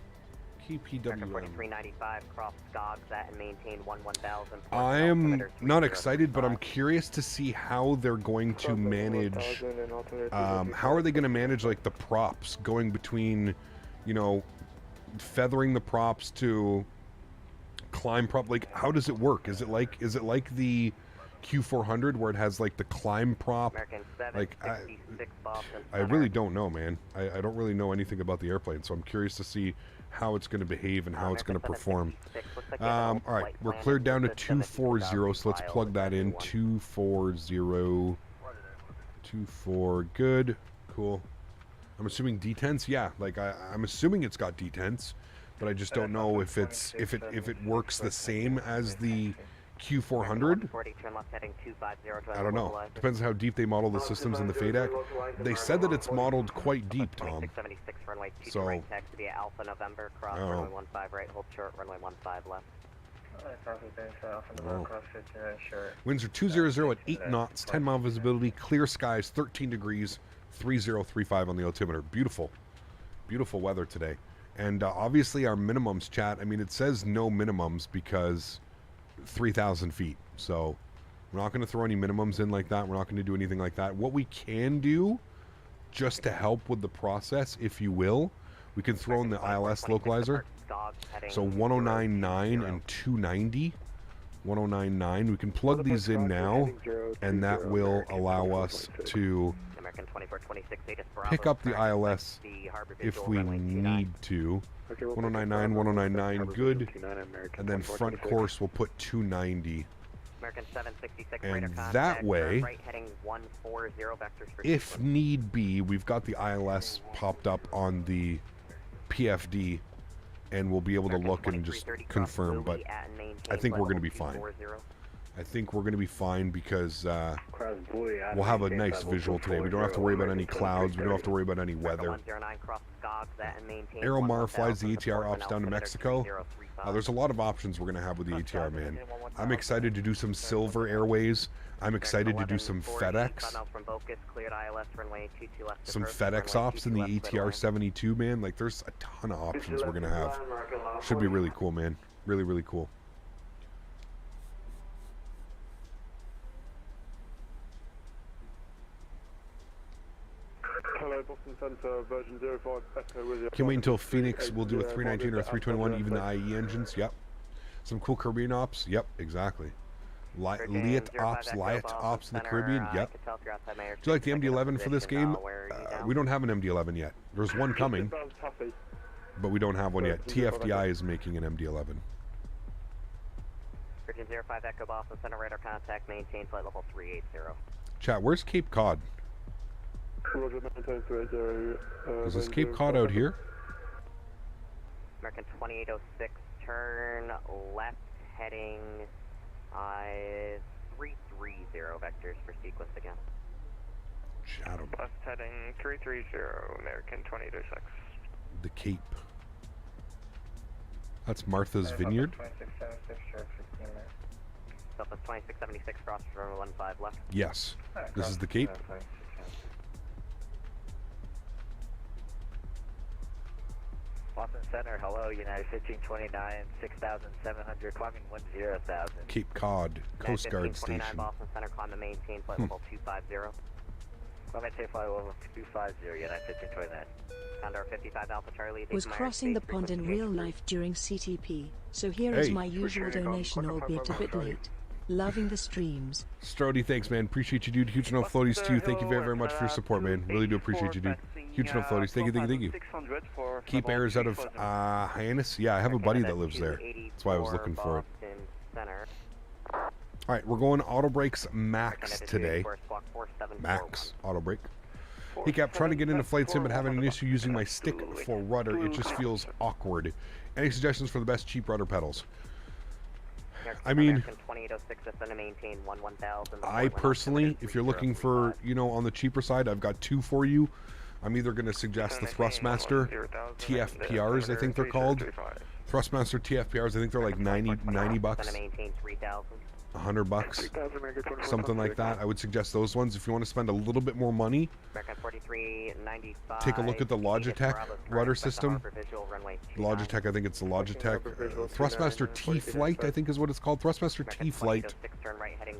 keep PWM. 4395 cross Skogs at and maintain 1000. I am not excited, but I'm curious to see how they're going to manage. How are they going to manage like the props going between, you know, feathering the props to climb prop? Like, how does it work? Is it like the Q400 where it has like the climb prop? Like, I really don't know, man. I don't really know anything about the airplane, so I'm curious to see how it's going to behave and how it's going to perform. All right, we're cleared down to 240, so let's plug that in. 240, 24, good, cool. I'm assuming detents, yeah. Like I'm assuming it's got detents, but I just don't know if it's if it works the same as the Q400. I don't know. Depends on how deep they model the systems in the FADEC. They said that it's modeled quite deep, Tom. So I don't know. Winds are 200 at 8 knots, 10 mile visibility, clear skies, 13 degrees. 3035 on the altimeter. Beautiful, beautiful weather today. And obviously our minimums, chat, I mean, it says no minimums because 3,000 feet. So we're not going to throw any minimums in like that. We're not going to do anything like that. What we can do, just to help with the process, if you will, we can throw in the ILS localizer. So 1099 and 290. 1099. We can plug these in now, and that will allow us to pick up the ILS if we need to. 1099, 1099, good. And then front course we'll put 290. And that way, if need be, we've got the ILS popped up on the PFD, and we'll be able to look and just confirm, but I think we're going to be fine. I think we're going to be fine because we'll have a nice visual today. We don't have to worry about any clouds. We don't have to worry about any weather. Aeromar flies the ATR ops down to Mexico. There's a lot of options we're going to have with the ATR, man. I'm excited to do some Silver Airways. I'm excited to do some FedEx. Some FedEx ops in the ATR 72, man. Like, there's a ton of options we're going to have. Should be really cool, man. Really, really cool. Hello, Boston Center, version 05 Echo with you. Can't wait until Phoenix will do a 319 or a 321, even the IE engines. Yep. Some cool Caribbean ops. Yep, exactly. Liat ops in the Caribbean. Yep. Do you like the MD-11 for this game? We don't have an MD-11 yet. There's one coming, but we don't have one yet. TFDI is making an MD-11. Virgin 05 Echo Boston Center, radar contact, maintain flight level 380. Chat, where's Cape Cod? Roger, maintain 380. Is this Cape Cod out here? American 2806, turn left heading 330 vectors for sequence again. Shadow. Left heading 330, American 2806. The Cape. That's Martha's Vineyard? Southwest 2676, cross for 15 left. Yes. This is the Cape? Boston Center, hello, United 1529, 6,700, climbing 10,000. Cape Cod, Coast Guard Station. Boston Center, climb and maintain flight level 250. Climb and maintain flight level 250, United 1529. Condor 55 Alpha Charlie. Was crossing the pond in real life during CTP, so here is my usual donation, albeit a bit late. Loving the streams. Strody, thanks, man. Appreciate you, dude. Huge no floaties, too. Thank you very, very much for your support, man. Really do appreciate you, dude. Huge no floaties. Thank you, thank you, thank you. Keep airs out of Hyannis. Yeah, I have a buddy that lives there. That's why I was looking for it. All right, we're going auto brakes max today. Max auto brake. Hey, Cap, trying to get into flight sim but having an issue using my stick for rudder. It just feels awkward. Any suggestions for the best cheap rudder pedals? I mean, I personally, if you're looking for, you know, on the cheaper side, I've got two for you. I'm either going to suggest the Thrustmaster TFPRs, I think they're called. Thrustmaster TFPRs, I think they're like 90 bucks. $100, something like that. I would suggest those ones. If you want to spend a little bit more money, take a look at the Logitech rudder system. Logitech, I think it's the Logitech Thrustmaster T-Flite, I think is what it's called. Thrustmaster T-Flite.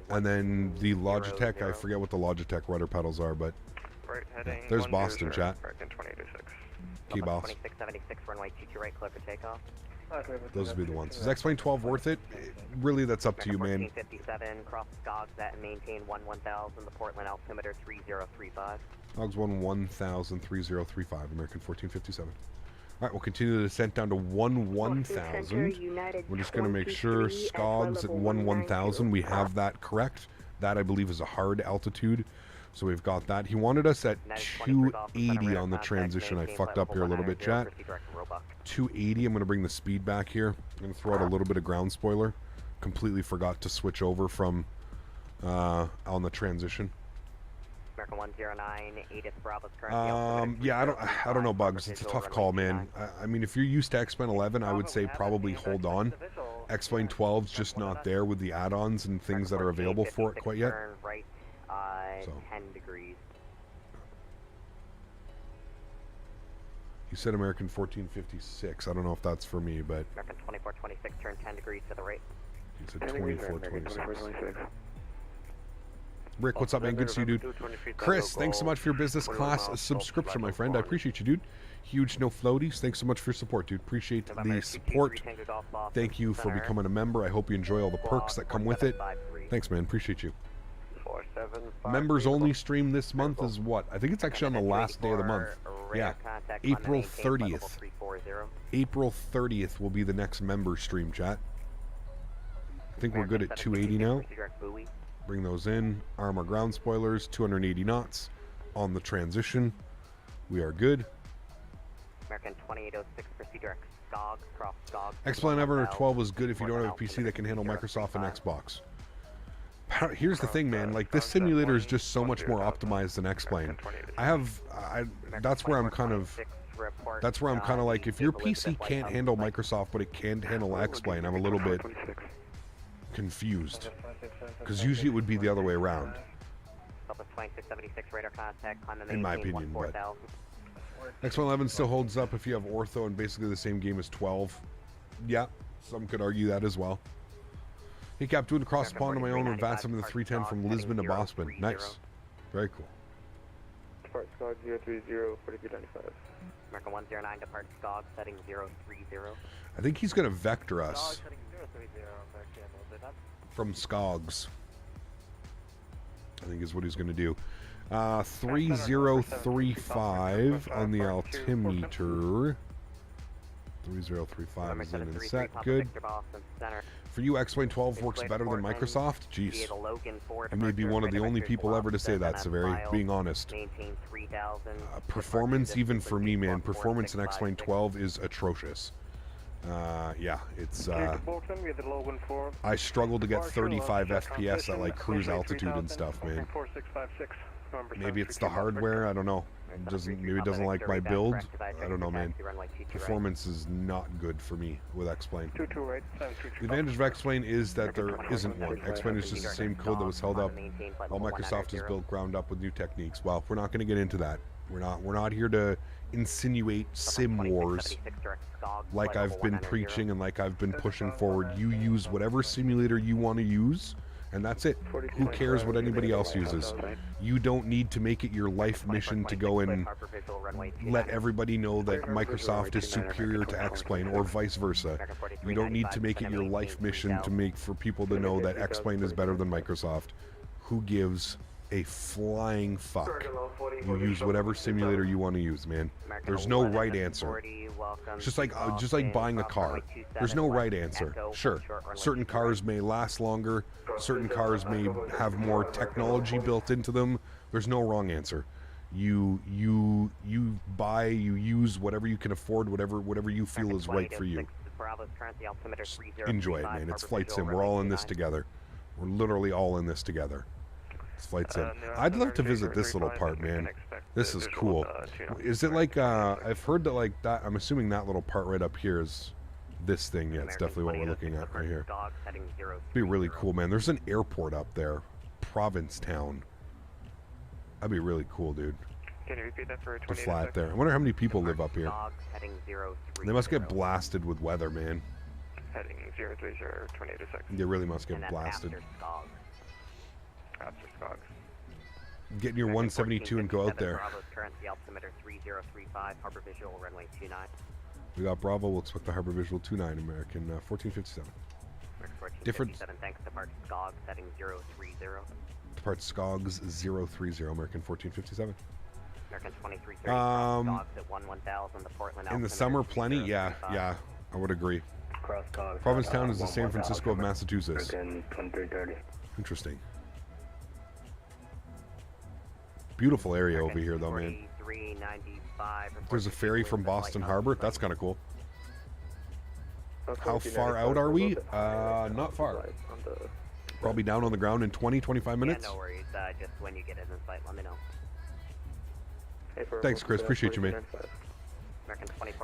And then the Logitech, I forget what the Logitech rudder pedals are, but yeah, there's Boston, chat. Key boss. Those would be the ones. Is X-Plane 12 worth it? Really, that's up to you, man. 1457, cross Gogs at and maintain 1000, the Portland altimeter 3035. Gogs 1000, 3035, American 1457. All right, we'll continue the descent down to 1000. We're just going to make sure Skogs at 1000. We have that correct. That, I believe, is a hard altitude. So we've got that. He wanted us at 280 on the transition. I fucked up here a little bit, chat. 280. I'm going to bring the speed back here. I'm going to throw out a little bit of ground spoiler. Completely forgot to switch over from on the transition. American 109, Edith Bravo's currently yeah, I don't know, Bugs. It's a tough call, man. I mean, if you're used to X-Plane 11, I would say probably hold on. X-Plane 12's just not there with the add-ons and things that are available for it quite yet. So. 10 degrees. You said American 1456. I don't know if that's for me, but... American 2426, turn 10 degrees to the right. You said 2426. Rick, what's up, man? Good to see you, dude. Chris, thanks so much for your business class subscription, my friend. I appreciate you, dude. Huge no floaties. Thanks so much for your support, dude. Appreciate the support. Thank you for becoming a member. I hope you enjoy all the perks that come with it. Thanks, man. Appreciate you. Members only stream this month is what? I think it's actually on the last day of the month. Yeah, April 30th. April 30th will be the next member stream, chat. I think we're good at 280 now. Bring those in. Armor ground spoilers, 280 knots on the transition. We are good. American 2806 procedure X-Plane Ever 12 is good if you don't have a PC that can handle Microsoft and Xbox. Here's the thing, man. Like, this simulator is just so much more optimized than X-Plane. That's where I'm kind of like, if your PC can't handle Microsoft, but it can handle X-Plane, I'm a little bit confused. Because usually it would be the other way around. In my opinion, but X111 still holds up if you have ortho and basically the same game as 12. Yeah, some could argue that as well. Hey Cap, doing across the pond on my own and advancing in the 310 from Lisbon to Boston. Nice. Very cool. Depart Skog 030, 4295. American 109, depart Skog, setting 030. I think he's going to vector us from Skogs. I think is what he's going to do. 3035 on the altimeter. 3035 is in and set. Good. For you, X-Plane 12 works better than Microsoft? Jeez. You may be one of the only people ever to say that, Severi, being honest. Performance, even for me, man, performance in X-Plane 12 is atrocious. Yeah, it's, I struggle to get 35 FPS at, like, cruise altitude and stuff, man. Maybe it's the hardware, I don't know. Maybe it doesn't like my build. I don't know, man. Performance is not good for me with X-Plane. The advantage of X-Plane is that there isn't one. X-Plane is just the same code that was held up. All Microsoft is built ground up with new techniques. Well, we're not going to get into that. We're not here to insinuate sim wars like I've been preaching and like I've been pushing forward. You use whatever simulator you want to use, and that's it. Who cares what anybody else uses? You don't need to make it your life mission to go and let everybody know that Microsoft is superior to X-Plane or vice versa. You don't need to make it your life mission to make for people to know that X-Plane is better than Microsoft. Who gives a flying fuck? You use whatever simulator you want to use, man. There's no right answer. It's just like buying a car. There's no right answer. Sure, certain cars may last longer. Certain cars may have more technology built into them. There's no wrong answer. You buy, you use whatever you can afford, whatever you feel is right for you. Just enjoy it, man. It's Flight Sim. We're all in this together. We're literally all in this together. It's Flight Sim. I'd love to visit this little part, man. This is cool. Is it like, I've heard that, like, that, I'm assuming that little part right up here is this thing. Yeah, it's definitely what we're looking at right here. It'd be really cool, man. There's an airport up there. Provincetown. That'd be really cool, dude. Can you repeat that for to fly up there. I wonder how many people live up here. They must get blasted with weather, man. Heading 030, 2806. They really must get blasted. After Skogs. Get in your 172 and go out there. We got Bravo. We'll expect the Harbor Visual 29, American 1457. Different. Depart Skogs 030, American 1457. In the summer, plenty. Yeah, I would agree. Provincetown is the San Francisco of Massachusetts. Interesting. Beautiful area over here, though, man. There's a ferry from Boston Harbor. That's kind of cool. How far out are we? Not far. Probably down on the ground in 20-25 minutes. Yeah, no worries. Just when you get it in sight, let me know. Thanks, Chris. Appreciate you, mate.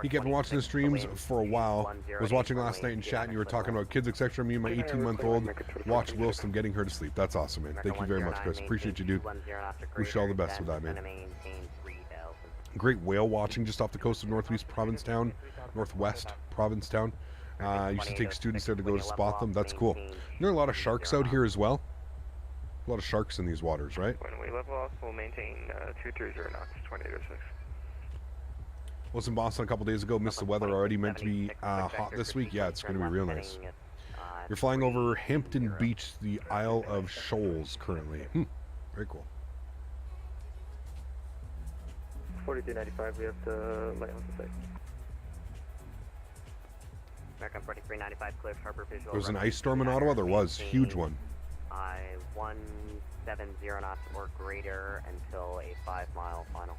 He kept watching the streams for a while. I was watching last night in chat, and you were talking about kids, etc. Me and my 18-month-old watched Wilson getting her to sleep. That's awesome, man. Thank you very much, Chris. Appreciate you, dude. Wish you all the best with that, man. Great whale watching just off the coast of northwest Provincetown. I used to take students there to go to spot them. That's cool. There are a lot of sharks out here as well. A lot of sharks in these waters, right? When we level off, we'll maintain 230 knots, 2806. Was in Boston a couple days ago. Missed the weather already. Meant to be hot this week. Yeah, it's going to be real nice. You're flying over Hampton Beach, the Isle of Shoals currently. Very cool. 4295, we have to light on the site. American 4395, clear Harbor Visual. There was an ice storm in Ottawa. There was. Huge one. 170 knots or greater until a 5-mile final.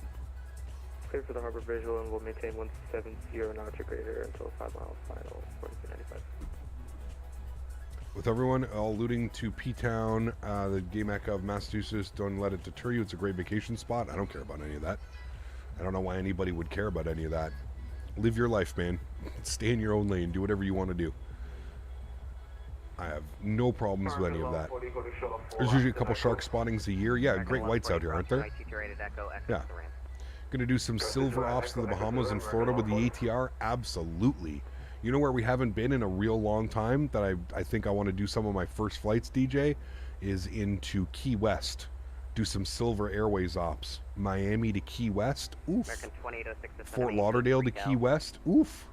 Clear for the Harbor Visual, and we'll maintain 170 knots or greater until 5 miles final, 4295. With everyone alluding to P-Town, the game mecca of Massachusetts, don't let it deter you. It's a great vacation spot. I don't care about any of that. I don't know why anybody would care about any of that. Live your life, man. Stay in your own lane. Do whatever you want to do. I have no problems with any of that. There's usually a couple shark spottings a year. Yeah, great whites out here, aren't there? Yeah. Going to do some silver ops in the Bahamas and Florida with the ATR? Absolutely. You know where we haven't been in a real long time that I think I want to do some of my first flights, DJ, is into Key West. Do some Silver Airways ops. Miami to Key West. Oof. Fort Lauderdale to Key West. Oof.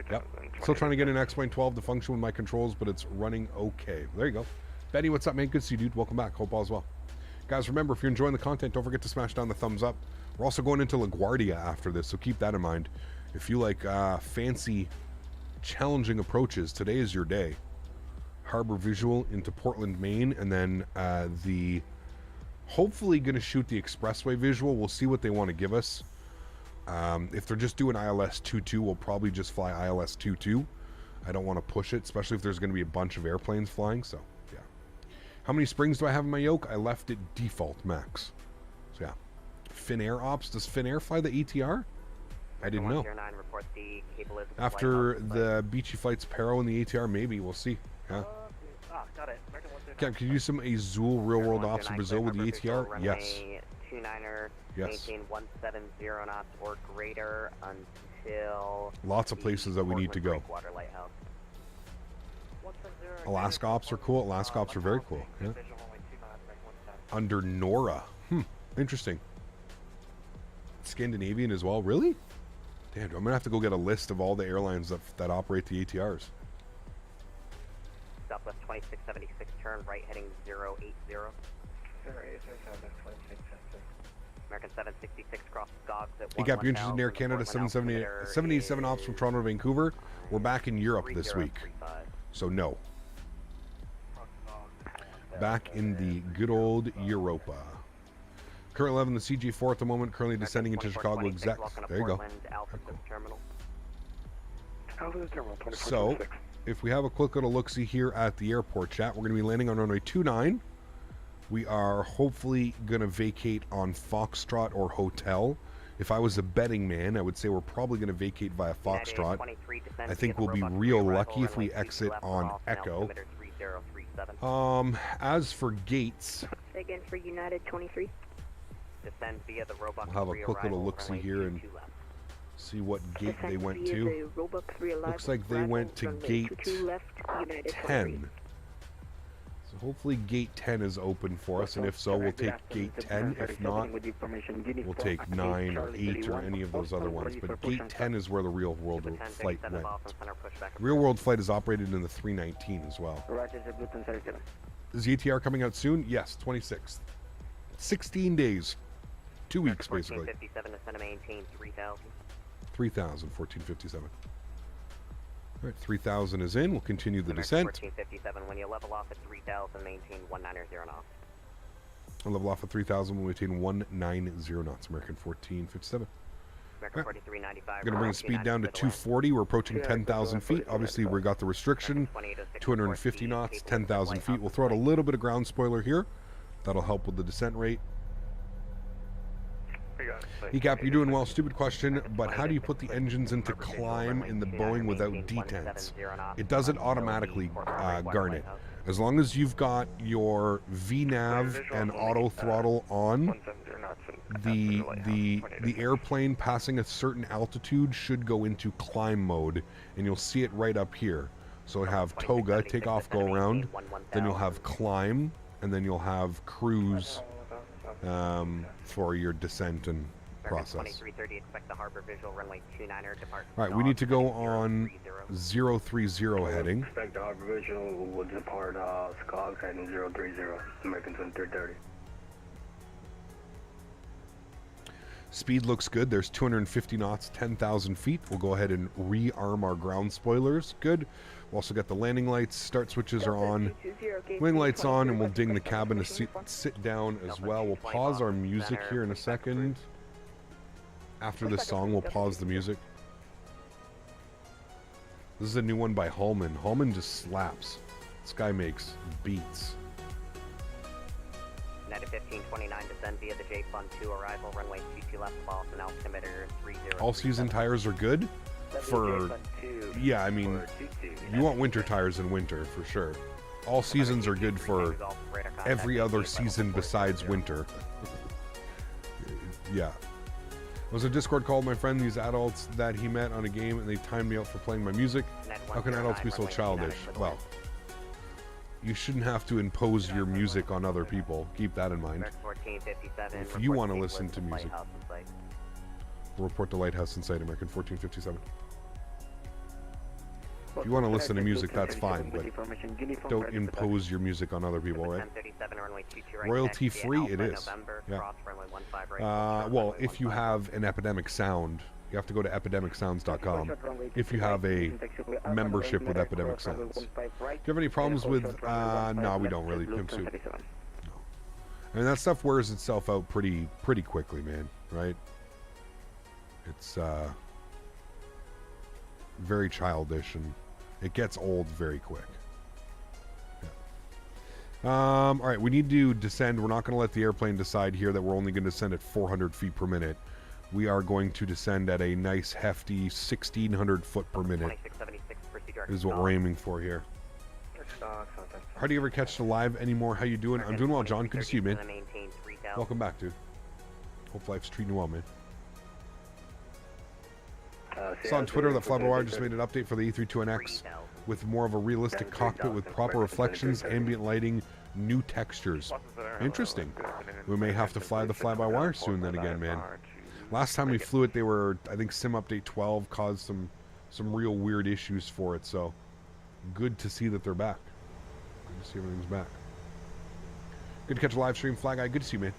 Yep. Still trying to get an X-Plane 12 to function with my controls, but it's running okay. There you go. Betty, what's up, man? Good to see you, dude. Welcome back. Hope all's well. Guys, remember, if you're enjoying the content, don't forget to smash down the thumbs up. We're also going into LaGuardia after this, so keep that in mind. If you like fancy, challenging approaches, today is your day. Harbor Visual into Portland, Maine, and then the... hopefully going to shoot the expressway visual. We'll see what they want to give us. If they're just doing ILS 22, we'll probably just fly ILS 22. I don't want to push it, especially if there's going to be a bunch of airplanes flying. So, yeah. How many springs do I have in my yoke? I left it default max. So, yeah. Finnair ops. Does Finnair fly the ATR? I didn't know. After the beachy flights Paro and the ATR, maybe. We'll see. Yeah. Got it. Cap, can you do some Azul real-world ops in Brazil with the ATR? Yes. 29er, yes. maintain 170 knots or greater until... Lots of places that we need to go. Alaska ops are cool. Alaska ops are very cool. Yeah. Under Nora. Interesting. Scandinavian as well. Really? Damn, I'm going to have to go get a list of all the airlines that operate the ATRs. Southwest 2676, turn right heading 080. American 766 cross Gogs at 1. Hey, Gap, you're interested in Air Canada 787 ops from Toronto to Vancouver? We're back in Europe this week. So, no. Back in the good old Europa. Current 11, the CG4 at the moment, currently descending into Chicago exec. There you go. So, if we have a quick little look-see here at the airport chat, we're going to be landing on runway 29. We are hopefully going to vacate on Foxtrot or Hotel. If I was a betting man, I would say we're probably going to vacate via Foxtrot. I think we'll be real lucky if we exit on Echo. As for gates, again for United 23. We'll have a quick little look-see here and see what gate they went to. Looks like they went to gate 10. So hopefully gate 10 is open for us, and if so, we'll take gate 10. If not, we'll take 9 or 8 or any of those other ones. But gate 10 is where the real-world flight went. Real-world flight is operated in the 319 as well. Is the ATR coming out soon? Yes, 26th. 16 days. 2 weeks, basically. 3,000, 1457. All right, 3,000 is in. We'll continue the descent. 1457. When you level off at 3,000, maintain 190 knots. I'll level off at 3,000. We'll maintain 190 knots. American 1457. American 4395. We're going to bring the speed down to 240. We're approaching 10,000 feet. Obviously, we got the restriction. 250 knots, 10,000 feet. We'll throw out a little bit of ground spoiler here. That'll help with the descent rate. ECAP, you're doing well. Stupid question, but how do you put the engines into climb in the Boeing without detents? It does it automatically, Garnet. As long as you've got your VNAV and auto throttle on, the airplane passing a certain altitude should go into climb mode, and you'll see it right up here. So I have toga, take off, go around, then you'll have climb, and then you'll have cruise for your descent and process. Alright, we need to go on 030 heading. Expect the harbor visual will depart Skog heading 030, American 2330. Speed looks good. There's 250 knots, 10,000 feet. We'll go ahead and rearm our ground spoilers. Good. We'll also got the landing lights. Start switches are on. Wing lights on, and we'll ding the cabin to sit down as well. We'll pause our music here in a second. After this song, we'll pause the music. This is a new one by Hallman. Hallman just slaps. This guy makes beats. United 1529, descend via the J Fund 2, arrival, runway 22 left, Boston, altimeter 30. All-season tires are good for, yeah, I mean, you want winter tires in winter, for sure. All seasons are good for every other season besides winter. Yeah. It was a Discord call with my friend, these adults that he met on a game, and they timed me out for playing my music. How can adults be so childish? Well, you shouldn't have to impose your music on other people. Keep that in mind. If you want to listen to music, we'll report the lighthouse in sight, American 1457. If you want to listen to music, that's fine, but don't impose your music on other people, right? Royalty free it is. Yeah. Well, if you have an Epidemic Sound, you have to go to epidemicsounds.com if you have a membership with Epidemic Sounds. Do you have any problems with, no, we don't really, Pimp Suit. No. I mean, that stuff wears itself out pretty quickly, man, right? It's, very childish, and it gets old very quick. Yeah. All right, we need to descend. We're not going to let the airplane decide here that we're only going to descend at 400 feet per minute. We are going to descend at a nice hefty 1,600 foot per minute is what we're aiming for here. How do you ever catch the live anymore? How you doing? I'm doing well, John. Good to see you, man. Welcome back, dude. Hope life's treating you well, man. Saw on Twitter that Fly-by-Wire just made an update for the E32NX with more of a realistic cockpit with proper reflections, ambient lighting, new textures. Interesting. We may have to fly the Fly-by-Wire soon then again, man. Last time we flew it, they were, I think, Sim Update 12 caused some real weird issues for it, so good to see that they're back. Good to see everything's back. Good to catch a live stream, Fly Guy. Good to see you, man.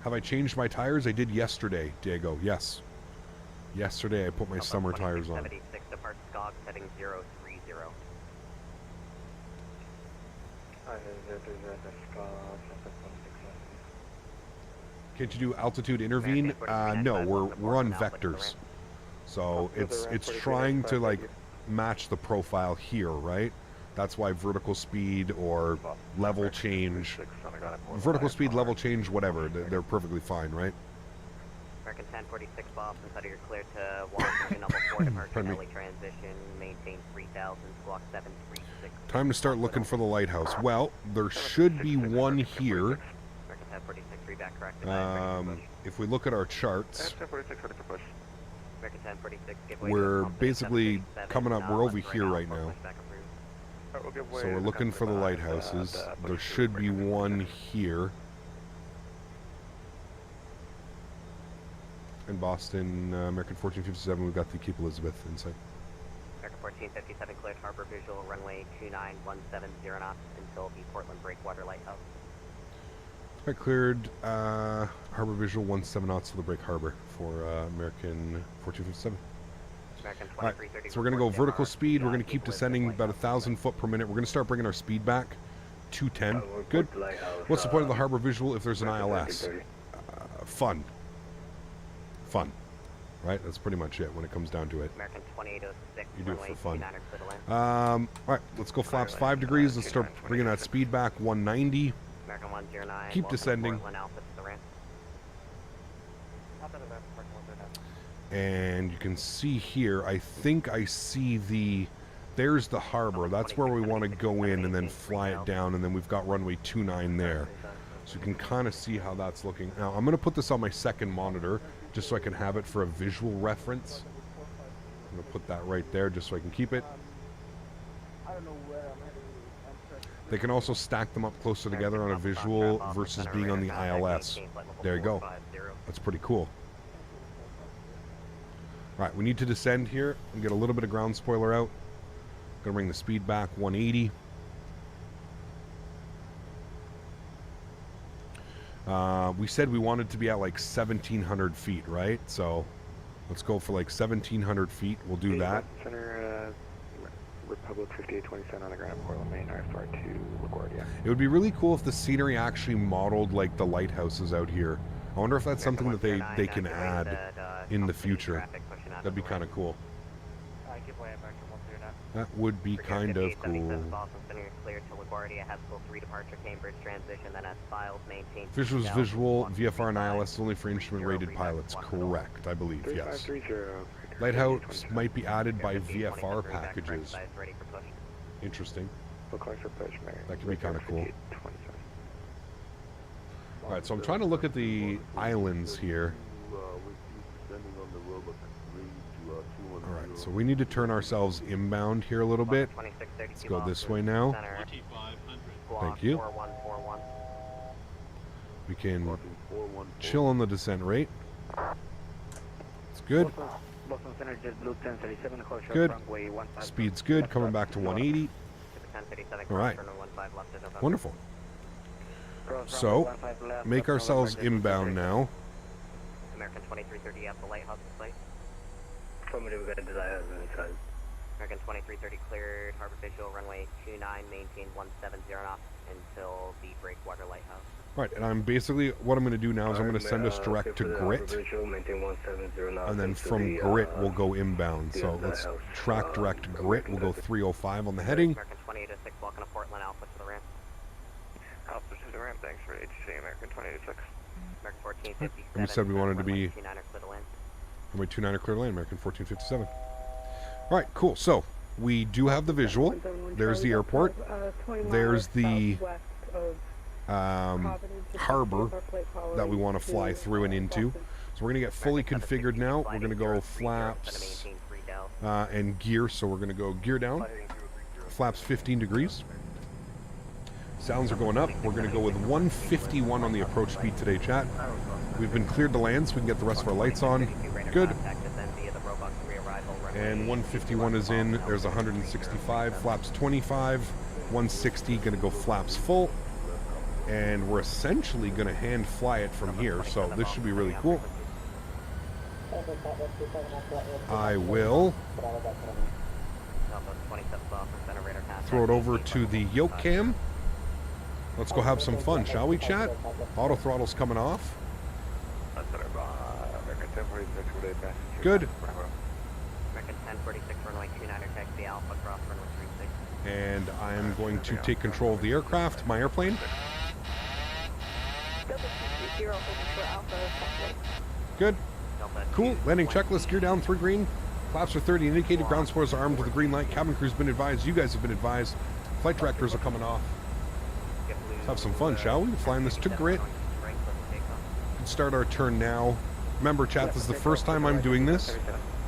Have I changed my tires? I did yesterday, Diego. Yes. Yesterday I put my summer tires on. 76 depart Skog, heading 030. Can't you do altitude intervene? No, we're on vectors. So it's trying to like match the profile here, right? That's why vertical speed or level change, vertical speed, level change, whatever, they're perfectly fine, right? American 1046 Boston, Sutter, you're cleared to Washington, number 4, departure, LA transition, maintain 3000, squawk 736. Time to start looking for the lighthouse. Well, there should be one here. American 1046, reback corrected. If we look at our charts, American 1046, give way we're to basically coming up, we're over here right now. So we're looking for the lighthouses. There should be one here. In Boston, American 1457, we've got the Cape Elizabeth in sight. American 1457 cleared harbor visual, runway 29170 knots until the Portland Breakwater Lighthouse. I cleared harbor visual 17 knots to the Break Harbor for American 1457. Alright, so we're going to go vertical speed. We're going to keep descending about 1,000 foot per minute. We're going to start bringing our speed back. 210. Good. What's the point of the harbor visual if there's an ILS? Fun. Fun. Right? That's pretty much it when it comes down to it. You do it for fun. Alright, let's go flaps 5 degrees. Let's start bringing that speed back. 190. Keep descending. And you can see here, I think I see there's the harbor. That's where we want to go in and then fly it down, and then we've got runway 29 there. So you can kind of see how that's looking. Now, I'm going to put this on my second monitor just so I can have it for a visual reference. I'm going to put that right there just so I can keep it. They can also stack them up closer together on a visual versus being on the ILS. There you go. That's pretty cool. Alright, we need to descend here and get a little bit of ground spoiler out. Gonna bring the speed back 180. We said we wanted to be at like 1,700 feet, right? So let's go for like 1,700 feet. We'll do that. Center, Republic 5827 on the ground, Portland, Maine, RFR to LaGuardia. It would be really cool if the scenery actually modeled like the lighthouses out here. I wonder if that's something that they can add in the future. That'd be kind of cool. That would be kind of cool. Visuals visual, VFR and ILS only for instrument rated pilots. Correct, I believe, yes. Lighthouse might be added by VFR packages. Interesting. That could be kind of cool. Alright, so I'm trying to look at the islands here. Alright, so we need to turn ourselves inbound here a little bit. Let's go this way now. Thank you. We can chill on the descent rate. It's good. Good. Speed's good, coming back to 180. Alright. Wonderful. So, make ourselves inbound now. American 2330 at the lighthouse site. American 2330 cleared, harbor visual, runway 29, maintain 170 knots until the breakwater lighthouse. Right, and I'm basically, what I'm going to do now is I'm going to send us direct to Grit, and then from Grit we'll go inbound. So let's track direct to Grit, we'll go 305 on the heading. American 2806, welcome to Portland, Alpha to the ramp. Alpha to the ramp, thanks for ATC, American 2806. American 1457. And we said we wanted to be... Runway 29 clear to land. Runway 29 clear to land, American 1457. Alright, cool. So, we do have the visual. There's the airport. There's the harbor that we want to fly through and into. So we're going to get fully configured now. We're going to go flaps and gear. So we're going to go gear down. Flaps 15 degrees. Sounds are going up. We're going to go with 151 on the approach speed today, chat. We've been cleared to land so we can get the rest of our lights on. Good. And 151 is in. There's 165. Flaps 25. 160. Going to go flaps full. And we're essentially going to hand fly it from here. So this should be really cool. I will throw it over to the yoke cam. Let's go have some fun, shall we, chat? Auto throttle's coming off. Good. And I'm going to take control of the aircraft, my airplane. Good. Cool. Landing checklist, gear down, 3 green. Flaps are 30 indicated. Ground spoilers are armed with a green light. Cabin crew's been advised. You guys have been advised. Flight directors are coming off. Let's have some fun, shall we? Flying this to Grit. We can start our turn now. Remember, chat, this is the first time I'm doing this,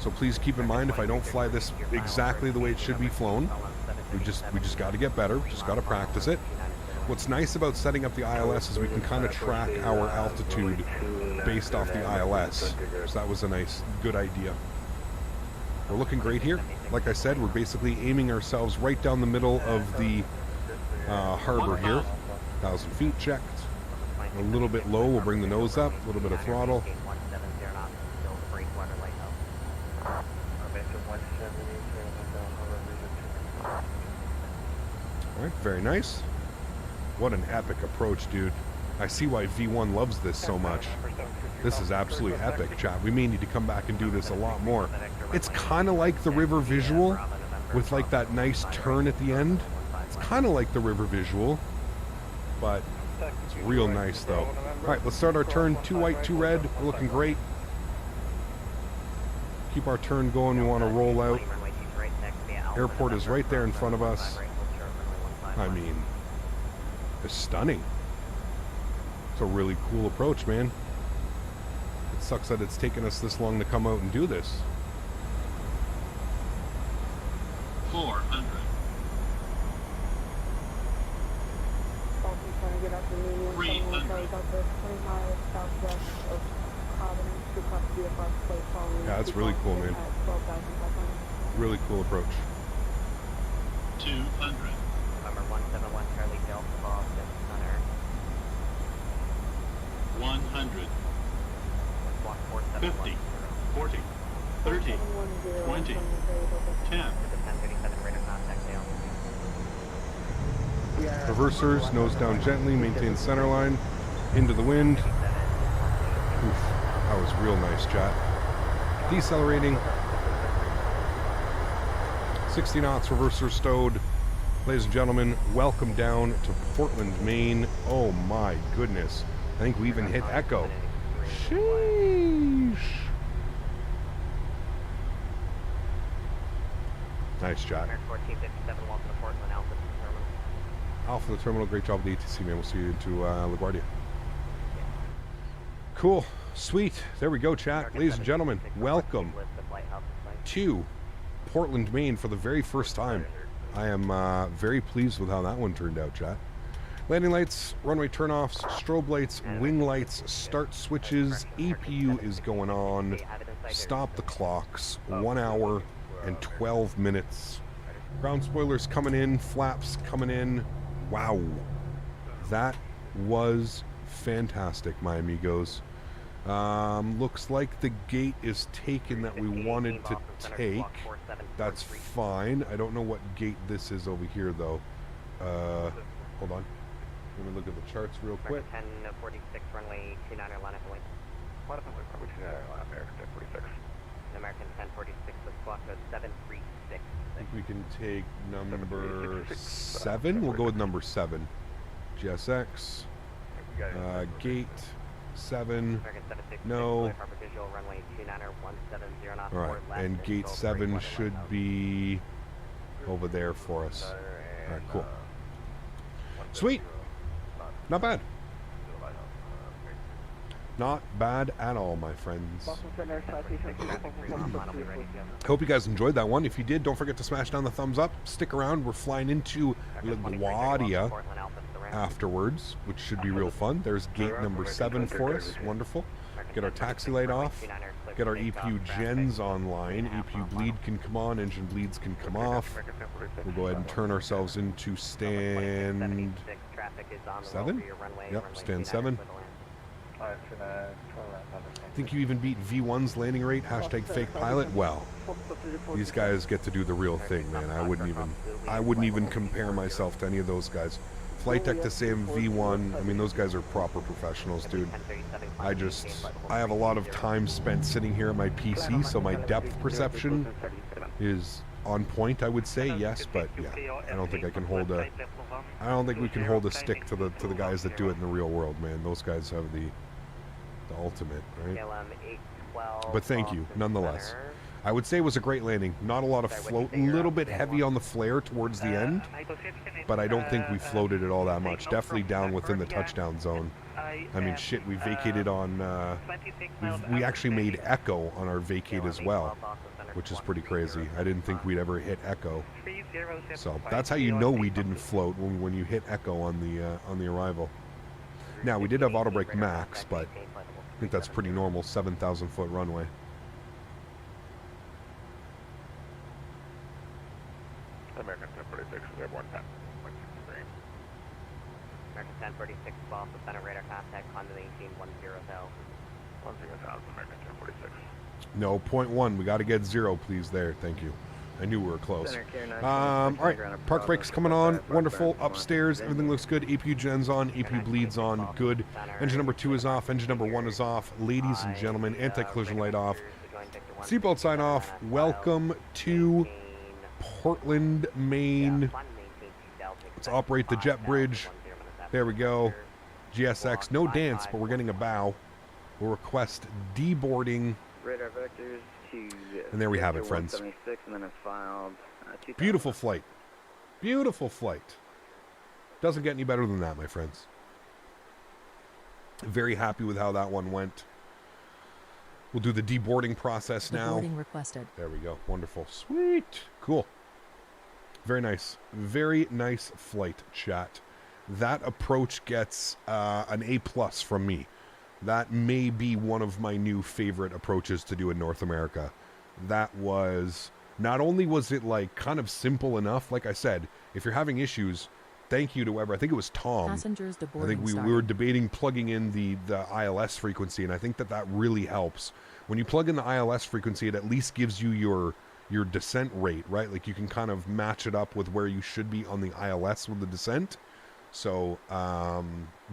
so please keep in mind if I don't fly this exactly the way it should be flown. We just got to get better. Just got to practice it. What's nice about setting up the ILS is we can kind of track our altitude based off the ILS. So that was a nice, good idea. We're looking great here. Like I said, we're basically aiming ourselves right down the middle of the harbor here. 1,000 feet checked. A little bit low, we'll bring the nose up. A little bit of throttle. Alright, very nice. What an epic approach, dude. I see why V1 loves this so much. This is absolutely epic, chat. We may need to come back and do this a lot more. It's kind of like the river visual, with like that nice turn at the end. It's kind of like the river visual, but it's real nice though. Alright, let's start our turn. 2 white, 2 red. We're looking great. Keep our turn going. We want to roll out. Airport is right there in front of us. I mean, it's stunning. It's a really cool approach, man. It sucks that it's taken us this long to come out and do this. 400. Yeah, that's really cool, man. Really cool approach. 200. Number 171 Charlie Delta Boston Center. 100. 50. 40. 30. 20. 10. Reversers, nose down gently, maintain center line, into the wind. Oof, that was real nice, chat. Decelerating. 60 knots, reverser stowed. Ladies and gentlemen, welcome down to Portland, Maine. Oh my goodness. I think we even hit Echo. Sheesh. Nice shot. Alpha the terminal, great job with the ATC, man. We'll see you into LaGuardia. Cool. Sweet. There we go, chat. Ladies and gentlemen, welcome to Portland, Maine for the very first time. I am very pleased with how that one turned out, chat. Landing lights, runway turnoffs, strobe lights, wing lights, start switches, APU is going on. Stop the clocks. 1 hour and 12 minutes. Ground spoilers coming in, flaps coming in. Wow. That was fantastic, my amigos. Looks like the gate is taken that we wanted to take. That's fine. I don't know what gate this is over here, though. Hold on. Let me look at the charts real quick. 1046 runway 29er line up and wing. Runway 29er line up, American 1046. American 1046 with squawk code 736. I think we can take number 7. We'll go with number 7. GSX. Gate 7. No. Alright, and gate 7 should be over there for us. Alright, cool. Sweet. Not bad. Not bad at all, my friends. Hope you guys enjoyed that one. If you did, don't forget to smash down the thumbs up. Stick around. We're flying into LaGuardia afterwards, which should be real fun. There's gate number 7 for us. Wonderful. Get our taxi light off. Get our APU gens online. APU bleed can come on. Engine bleeds can come off. We'll go ahead and turn ourselves into stand 7? Yep, stand 7. I think you even beat V1's landing rate. Hashtag fake pilot. Well, these guys get to do the real thing, man. I wouldn't even compare myself to any of those guys. Flight Tech to same V1. I mean, those guys are proper professionals, dude. I have a lot of time spent sitting here at my PC, so my depth perception is on point, I would say, yes, but yeah, I don't think we can hold a stick to the guys that do it in the real world, man. Those guys have the ultimate, right? But thank you, nonetheless. I would say it was a great landing. Not a lot of float, a little bit heavy on the flare towards the end, but I don't think we floated it all that much. Definitely down within the touchdown zone. I mean, shit, we vacated on, we actually made echo on our vacate as well, which is pretty crazy. I didn't think we'd ever hit echo. So that's how you know we didn't float, when you hit echo on the arrival. Now, we did have auto brake max, but I think that's pretty normal, 7,000 foot runway. American 1046, we have 1 10. American 1046, off the center radar contact, Condon 1810 south. 10 south, American 1046. No, 0.1. We got to get 0, please, there. Thank you. I knew we were close. All right, park brakes coming on. Wonderful. Upstairs, everything looks good. APU gen's on. APU bleeds on. Good. Engine number 2 is off. Engine number 1 is off. Ladies and gentlemen, anti-collision light off. Seatbelt sign off. Welcome to Portland, Maine. Let's operate the jet bridge. There we go. GSX. No dance, but we're getting a bow. We'll request deboarding. Radar vectors to and there we have it, friends. And then it's filed, Beautiful flight. Beautiful flight. Doesn't get any better than that, my friends. Very happy with how that one went. We'll do the deboarding process now. Deboarding requested. There we go. Wonderful. Sweet. Cool. Very nice. Very nice flight, chat. That approach gets an A+ from me. That may be one of my new favorite approaches to do in North America. That was, not only was it like kind of simple enough, like I said, if you're having issues, thank you to whoever, I think it was Tom. Passengers deboarding. I think we were debating plugging in the ILS frequency, and I think that really helps. When you plug in the ILS frequency, it at least gives you your descent rate, right? Like you can kind of match it up with where you should be on the ILS with the descent. So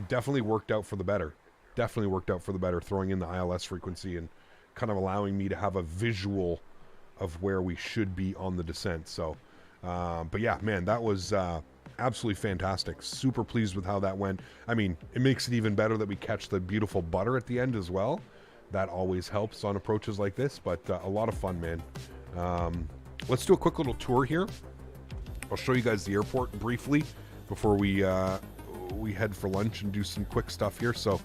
definitely worked out for the better. Definitely worked out for the better, throwing in the ILS frequency and kind of allowing me to have a visual of where we should be on the descent. So But yeah, man, that was absolutely fantastic. Super pleased with how that went. I mean, it makes it even better that we catch the beautiful butter at the end as well. That always helps on approaches like this, but a lot of fun, man. Let's do a quick little tour here. I'll show you guys the airport briefly before we head for lunch and do some quick stuff here. So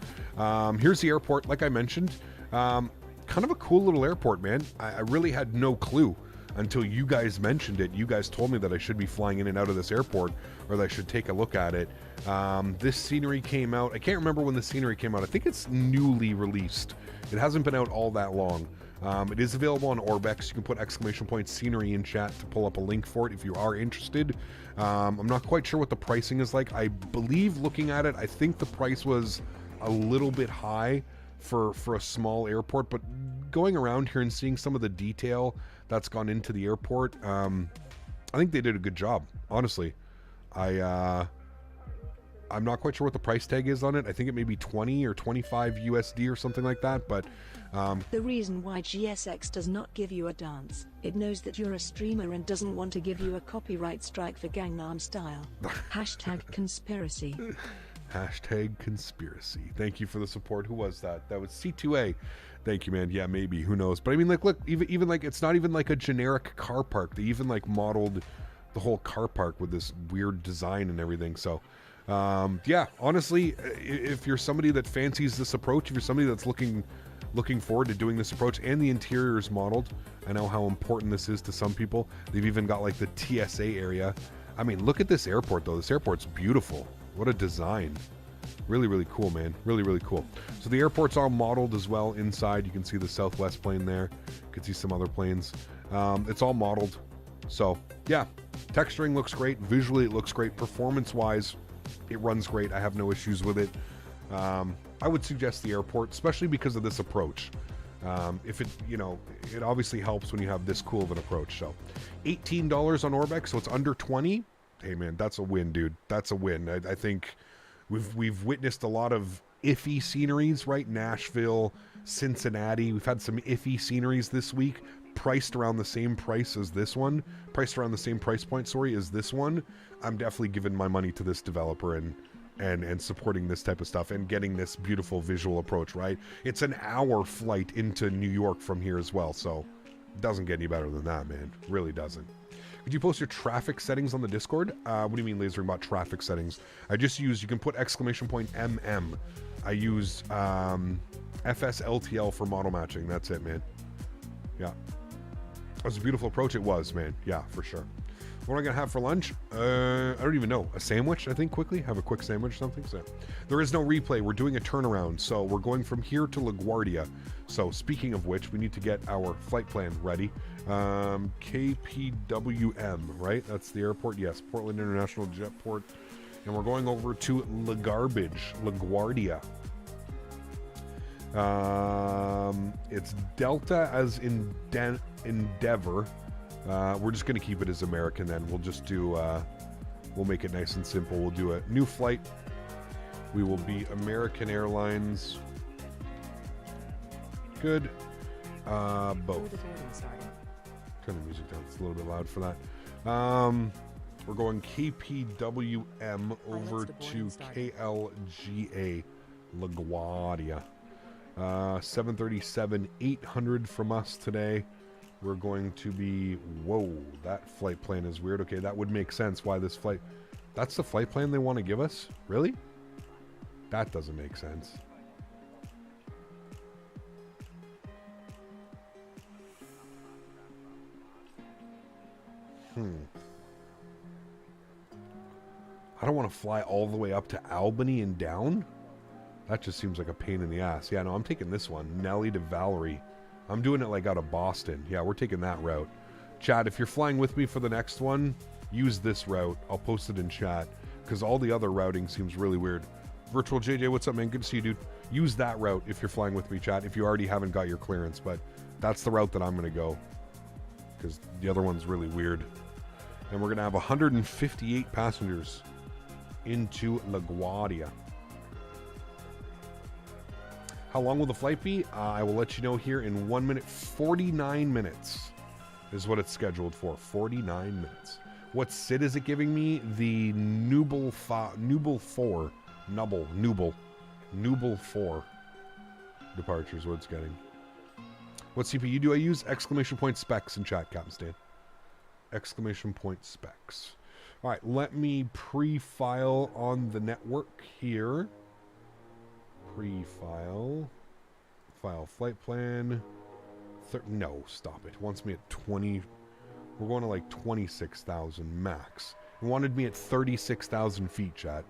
here's the airport. Like I mentioned, kind of a cool little airport, man. I really had no clue until you guys mentioned it. You guys told me that I should be flying in and out of this airport, or that I should take a look at it. This scenery came out. I can't remember when the scenery came out. I think it's newly released. It hasn't been out all that long. It is available on Orbex. You can put ! scenery in chat to pull up a link for it if you are interested. I'm not quite sure what the pricing is like. I believe, looking at it, I think the price was a little bit high for a small airport, but going around here and seeing some of the detail that's gone into the airport, I think they did a good job, honestly. I'm not quite sure what the price tag is on it. I think it may be 20 or 25 USD or something like that, but the reason why GSX does not give you a dance, it knows that you're a streamer and doesn't want to give you a copyright strike for Gangnam Style. Hashtag conspiracy. Hashtag conspiracy. Thank you for the support. Who was that? That was C2A. Thank you, man. Yeah, maybe. Who knows? But I mean, like, look, even like, it's not even like a generic car park. They even like modeled the whole car park with this weird design and everything. So yeah, honestly, if you're somebody that fancies this approach, if you're somebody that's looking forward to doing this approach, and the interior is modeled, I know how important this is to some people. They've even got like the TSA area. I mean, look at this airport though. This airport's beautiful. What a design. Really, really cool, man. Really, really cool. So the airport's all modeled as well inside. You can see the Southwest plane there. You can see some other planes. It's all modeled. So yeah, texturing looks great. Visually, it looks great. Performance-wise, it runs great. I have no issues with it. I would suggest the airport, especially because of this approach. If it, you know, it obviously helps when you have this cool of an approach. So $18 on Orbex, so it's under 20. Hey man, that's a win, dude. That's a win. I think we've witnessed a lot of iffy sceneries, right? Nashville, Cincinnati. We've had some iffy sceneries this week, priced around the same price as this one, priced around the same price point, sorry, as this one. I'm definitely giving my money to this developer and supporting this type of stuff and getting this beautiful visual approach, right? It's an hour flight into New York from here as well, so it doesn't get any better than that, man. Really doesn't. Could you post your traffic settings on the Discord? What do you mean, LaserBot traffic settings? I just use, you can put !MM. I use FSLTL for model matching. That's it, man. Yeah. That was a beautiful approach. It was, man. Yeah, for sure. What am I going to have for lunch? I don't even know. A sandwich, I think, quickly. Have a quick sandwich or something. So there is no replay. We're doing a turnaround. So we're going from here to LaGuardia. So speaking of which, we need to get our flight plan ready. KPWM, right? That's the airport. Yes, Portland International Jetport. And we're going over to LaGuardia. It's Delta as in Endeavor. We're just going to keep it as American then. We'll just do, we'll make it nice and simple. We'll do a new flight. We will be American Airlines. Good. Both. Turn the music down. It's a little bit loud for that. We're going KPWM over to KLGA LaGuardia. 737-800 from us today. We're going to be, whoa, that flight plan is weird. Okay, that would make sense why this flight, that's the flight plan they want to give us? Really? That doesn't make sense. I don't want to fly all the way up to Albany and down. That just seems like a pain in the ass. Yeah, no, I'm taking this one. Nelly to Valerie. I'm doing it like out of Boston. Yeah, we're taking that route. Chat, if you're flying with me for the next one, use this route. I'll post it in chat because all the other routing seems really weird. Virtual JJ, what's up, man? Good to see you, dude. Use that route if you're flying with me, chat, if you already haven't got your clearance. But that's the route that I'm going to go because the other one's really weird. And we're going to have 158 passengers into LaGuardia. How long will the flight be? I will let you know here in 1 minute. 49 minutes is what it's scheduled for. 49 minutes. What SID is it giving me? The Nubble 4 departures, what it's getting. What CPU do I use? Exclamation point specs in chat, Captain Stan. Exclamation point specs. Alright, let me pre-file on the network here. Pre-file. File flight plan. No, stop it. It wants me at 20. We're going to like 26,000 max. It wanted me at 36,000 feet, chat.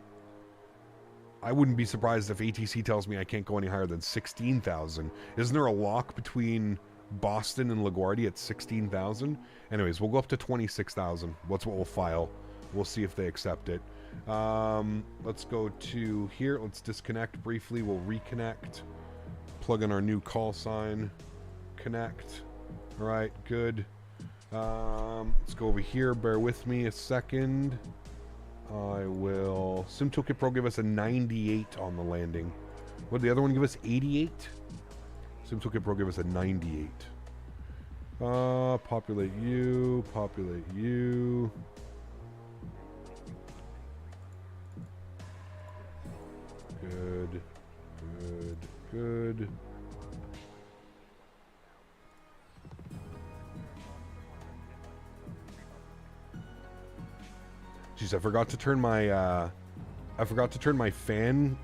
I wouldn't be surprised if ATC tells me I can't go any higher than 16,000. Isn't there a lock between Boston and LaGuardia at 16,000? Anyways, we'll go up to 26,000. That's what we'll file. We'll see if they accept it. Let's go to here. Let's disconnect briefly. We'll reconnect. Plug in our new call sign. Connect. All right, good. Let's go over here. Bear with me a second. I will... Sim Toolkit Pro give us a 98 on the landing. What did the other one give us? 88? Sim Toolkit Pro give us a 98. Populate you. Populate you. Good. Good. Good. Jeez, I forgot to turn my fan,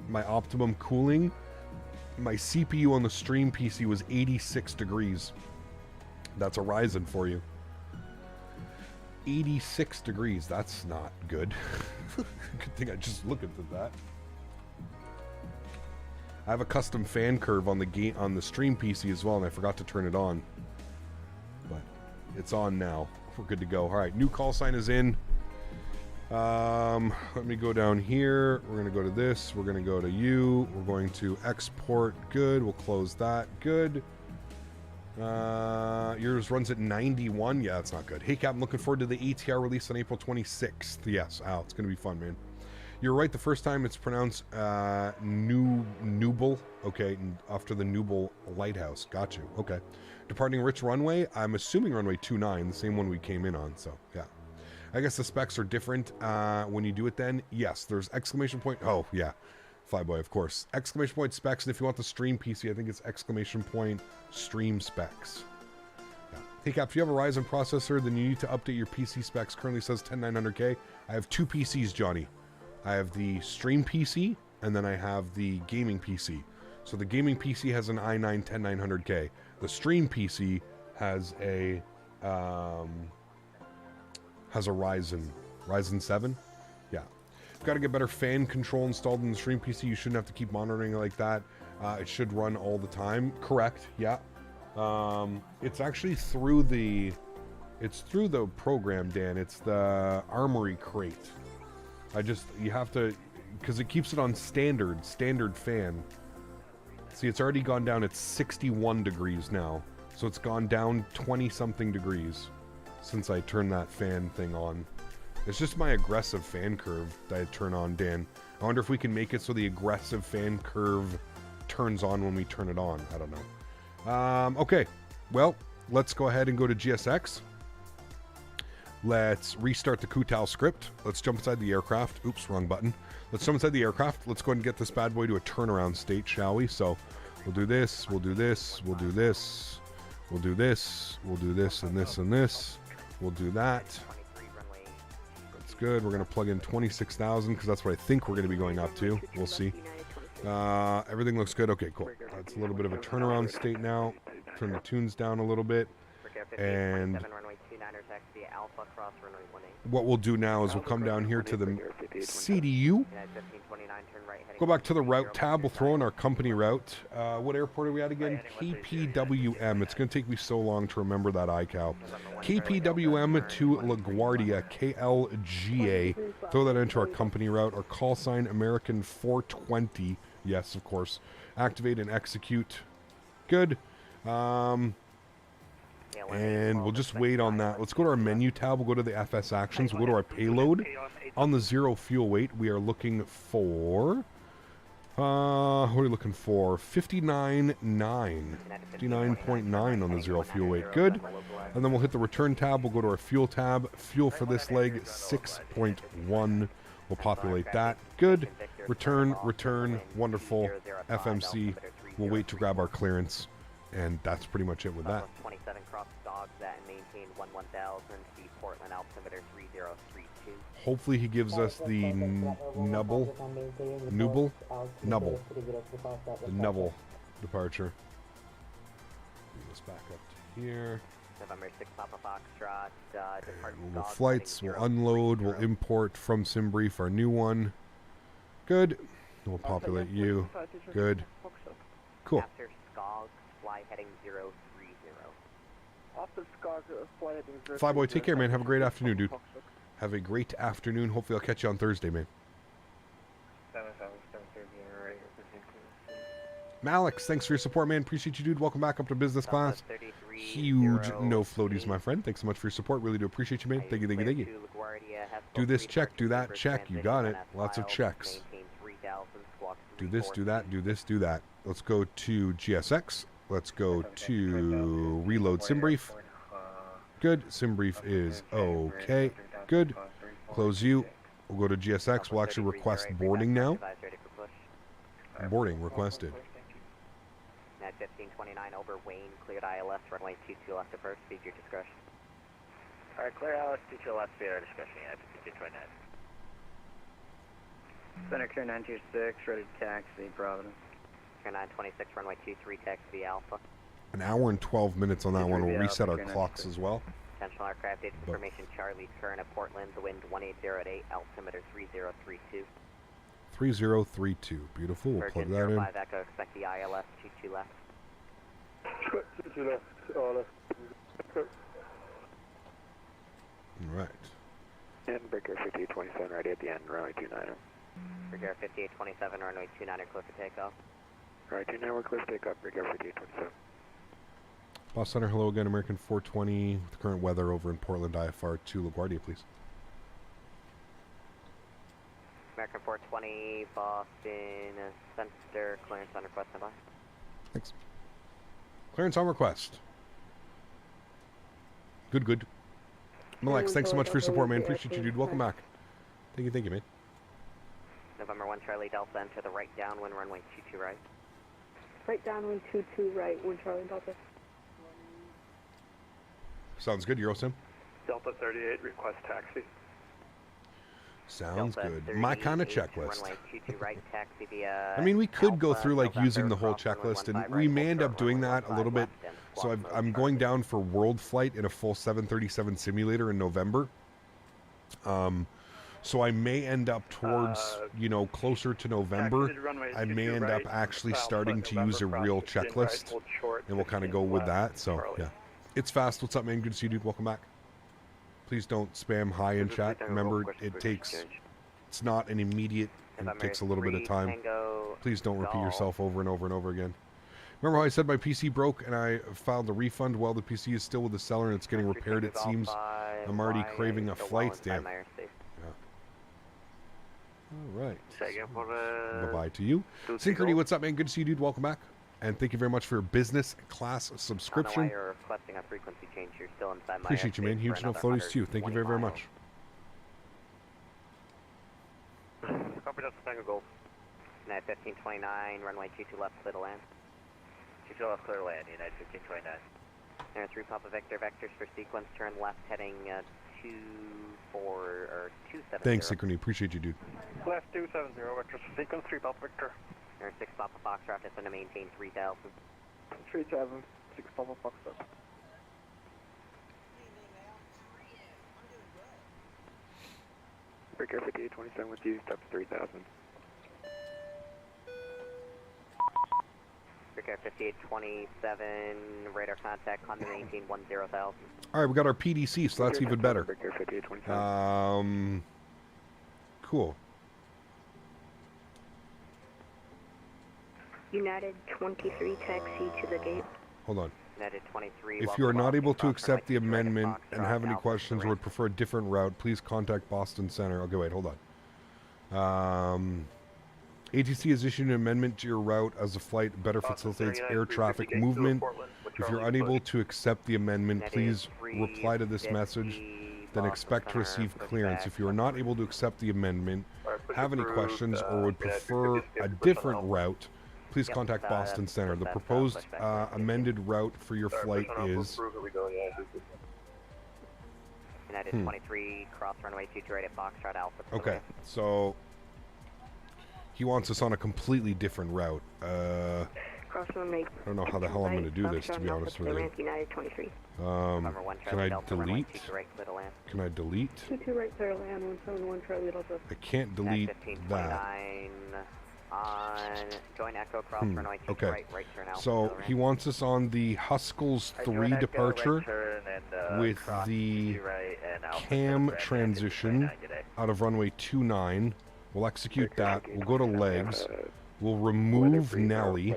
my optimum cooling. My CPU on the stream PC was 86 degrees. That's a Ryzen for you. 86 degrees, that's not good. Good thing I just looked at that. I have a custom fan curve on the stream PC as well, and I forgot to turn it on. But it's on now. We're good to go. All right, new call sign is in. Let me go down here. We're going to go to this. We're going to go to you. We're going to export. Good. We'll close that. Good. Yours runs at 91. Yeah, that's not good. Hey, Cap, I'm looking forward to the ATR release on April 26th. Yes. Ow, it's going to be fun, man. You're right. The first time it's pronounced Nubble. Okay. After the Nubble Lighthouse. Got you. Okay. Departing Rich Runway. I'm assuming runway 29, the same one we came in on. So, yeah. I guess the specs are different when you do it then. Yes, there's exclamation point. Oh, yeah. Flyboy, of course. Exclamation point specs. And if you want the stream PC, I think it's exclamation point stream specs. Yeah. Hey, Cap, if you have a Ryzen processor, then you need to update your PC specs. Currently says 10900K. I have two PCs, Johnny. I have the stream PC, and then I have the gaming PC. So the gaming PC has an i9 10900K. The stream PC has a Ryzen 7. Yeah. You've got to get better fan control installed in the stream PC. You shouldn't have to keep monitoring it like that. It should run all the time. Correct. Yeah. It's actually through the program, Dan. It's the Armory crate. You have to, because it keeps it on standard fan. See, it's already gone down. It's 61 degrees now. So it's gone down 20 something degrees since I turned that fan thing on. It's just my aggressive fan curve that I turn on, Dan. I wonder if we can make it so the aggressive fan curve turns on when we turn it on. I don't know. Okay, well, let's go ahead and go to GSX. Let's restart the Kutal script. Let's jump inside the aircraft. Oops, wrong button. Let's jump inside the aircraft. Let's go ahead and get this bad boy to a turnaround state, shall we? So we'll do this, we'll do this, we'll do this, we'll do this, we'll do this and this and this. We'll do that. That's good. We're going to plug in 26,000 because that's what I think we're going to be going up to. We'll see. Everything looks good. Okay, cool. That's a little bit of a turnaround state now. Turn the tunes down a little bit. And what we'll do now is we'll come down here to the CDU. Go back to the route tab. We'll throw in our company route. What airport are we at again? KPWM. It's going to take me so long to remember that iCal. KPWM to LaGuardia, KLGA. Throw that into our company route. Our call sign, American 420. Yes, of course. Activate and execute. Good. And we'll just wait on that. Let's go to our menu tab. We'll go to the FS actions. We'll go to our payload. On the 0 fuel weight, we are looking for What are we looking for? 59.9. 59.9 on the zero fuel weight. Good. And then we'll hit the return tab. We'll go to our fuel tab. Fuel for this leg, 6.1. We'll populate that. Good. Return. Wonderful. FMC. We'll wait to grab our clearance. And that's pretty much it with that. 27 cross dogs that maintain 1000 feet Portland altimeter 3032. Hopefully he gives us the Nubble departure. Bring this back up to here. November 6 Papa Foxtrot, We'll flights, we'll unload, we'll import from SimBrief our new one. Good. We'll populate you. Good. Cool. After Skog, fly heading 030. After Skog, fly heading 030. Flyboy, take care, man. Have a great afternoon, dude. Have a great afternoon. Hopefully I'll catch you on Thursday, man. Malex, thanks for your support, man. Appreciate you, dude. Welcome back up to business class. Huge no floaties, my friend. Thanks so much for your support. Really do appreciate you, man. Thank you, thank you, thank you. Do this check, do that check. You got it. Lots of checks. Do this, do that, do this, do that. Let's go to GSX. Let's go to reload SimBrief. Good. SimBrief is okay. Good. Close you. We'll go to GSX. We'll actually request boarding now. Boarding requested. At 1529 over Wayne, cleared ILS, runway 22 left approach, speed your discretion. Alright, clear ILS 22 left, speed our discretion, at 1529. Center Clear 926, ready to taxi, Providence. Clear 926, runway 23, taxi Alpha. An hour and 12 minutes on that one. We'll reset our clocks as well. Intentional aircraft data information, Charlie, current at Portland, the wind 180 at 8, altimeter 3032. 3032. Beautiful. We'll plug that in. 5 Echo, expect the ILS 22 left. 22 left, all left. All right. And breaker 5827 ready at the end, runway 29er. Breaker 5827, runway 29er, clear for takeoff. Runway 29, we're clear for takeoff, breaker 5827. Boss Center, hello again. American 420 with the current weather over in Portland, IFR to LaGuardia, please. American 420, Boston Center, clearance on request, standby. Thanks. Clearance on request. Good, good. Malex, thanks so much for your support, man. Appreciate you, dude. Welcome back. Thank you, man. November 1 Charlie Delta, enter the right downwind, runway 22 right. Right downwind 22 right, 1 Charlie Delta. Sounds good, Eurosim. Delta 38, request taxi. Sounds Delta good. My kind of checklist. Runway 22 right, taxi via I mean, we could go Alpha, through like November, using the whole cross runway checklist, and 15 we right, may end full up doing turn, that a little bit. left, and So squawk mode I'm going down for World Flight in a full 737 simulator in November. So I may end up towards, you know, closer to November. I may end up actually starting to use a real checklist, and we'll kind of go with that. So yeah, it's fast. What's up, man? Good to see you, dude. Welcome back. Please don't spam hi in chat. Remember, it takes. It's not an immediate. It takes a little bit of time. Please don't repeat yourself over and over and over again. Remember how I said my PC broke and I filed a refund? Well, the PC is still with the seller and it's getting repaired, it seems. I'm already craving a flight. Damn. Yeah. All right. Bye-bye to you. Synchrony, what's up, man? Good to see you, dude. Welcome back. And thank you very much for your business class subscription. You're requesting a frequency change. You're still inside my Appreciate you, man. Huge no floaties to you. Thank you very, very much. Copy, that's Tango Gold. United 1529, runway 22 left, clear to land. 22 left, clear to land, United 1529. There are 3 Papa Victor vectors for sequence, turn left heading 270. Thanks, Synchrony. Appreciate you, dude. Left 270, vectors for sequence, 3 Papa Victor. There are 6 Papa Foxtrot, it's going to maintain 3000. 37, 6 Papa Foxtrot. Breaker 5827 with you, steps 3000. Breaker 5827, radar contact, Honda maintain 10,000. All right, we got our PDC, so that's even better. Breaker 5827. Cool. United 23, taxi to the gate. Hold on. United 23. If you are not able to accept the amendment and have any questions or would prefer a different route, please contact Boston Center. Okay, wait, hold on. ATC has issued an amendment to your route as the flight better facilitates air traffic movement. If you're unable to accept the amendment, please reply to this message, then expect to receive clearance. If you are not able to accept the amendment, have any questions, or would prefer a different route, please contact Boston Center. The proposed amended route for your flight is... United 23, cross runway 22 right at Foxtrot Alpha. Okay, so he wants us on a completely different route. Cross runway. I don't know how the hell I'm going to do this, to be honest with you. United 23. Can I delete? Can I delete? 22 right, clear land, 171 Charlie Delta. I can't delete that. On join Echo cross runway 22 right turn out. So he wants us on the Huskels 3 departure with the cam transition out of runway 29. We'll execute that. We'll go to legs. We'll remove Nelly.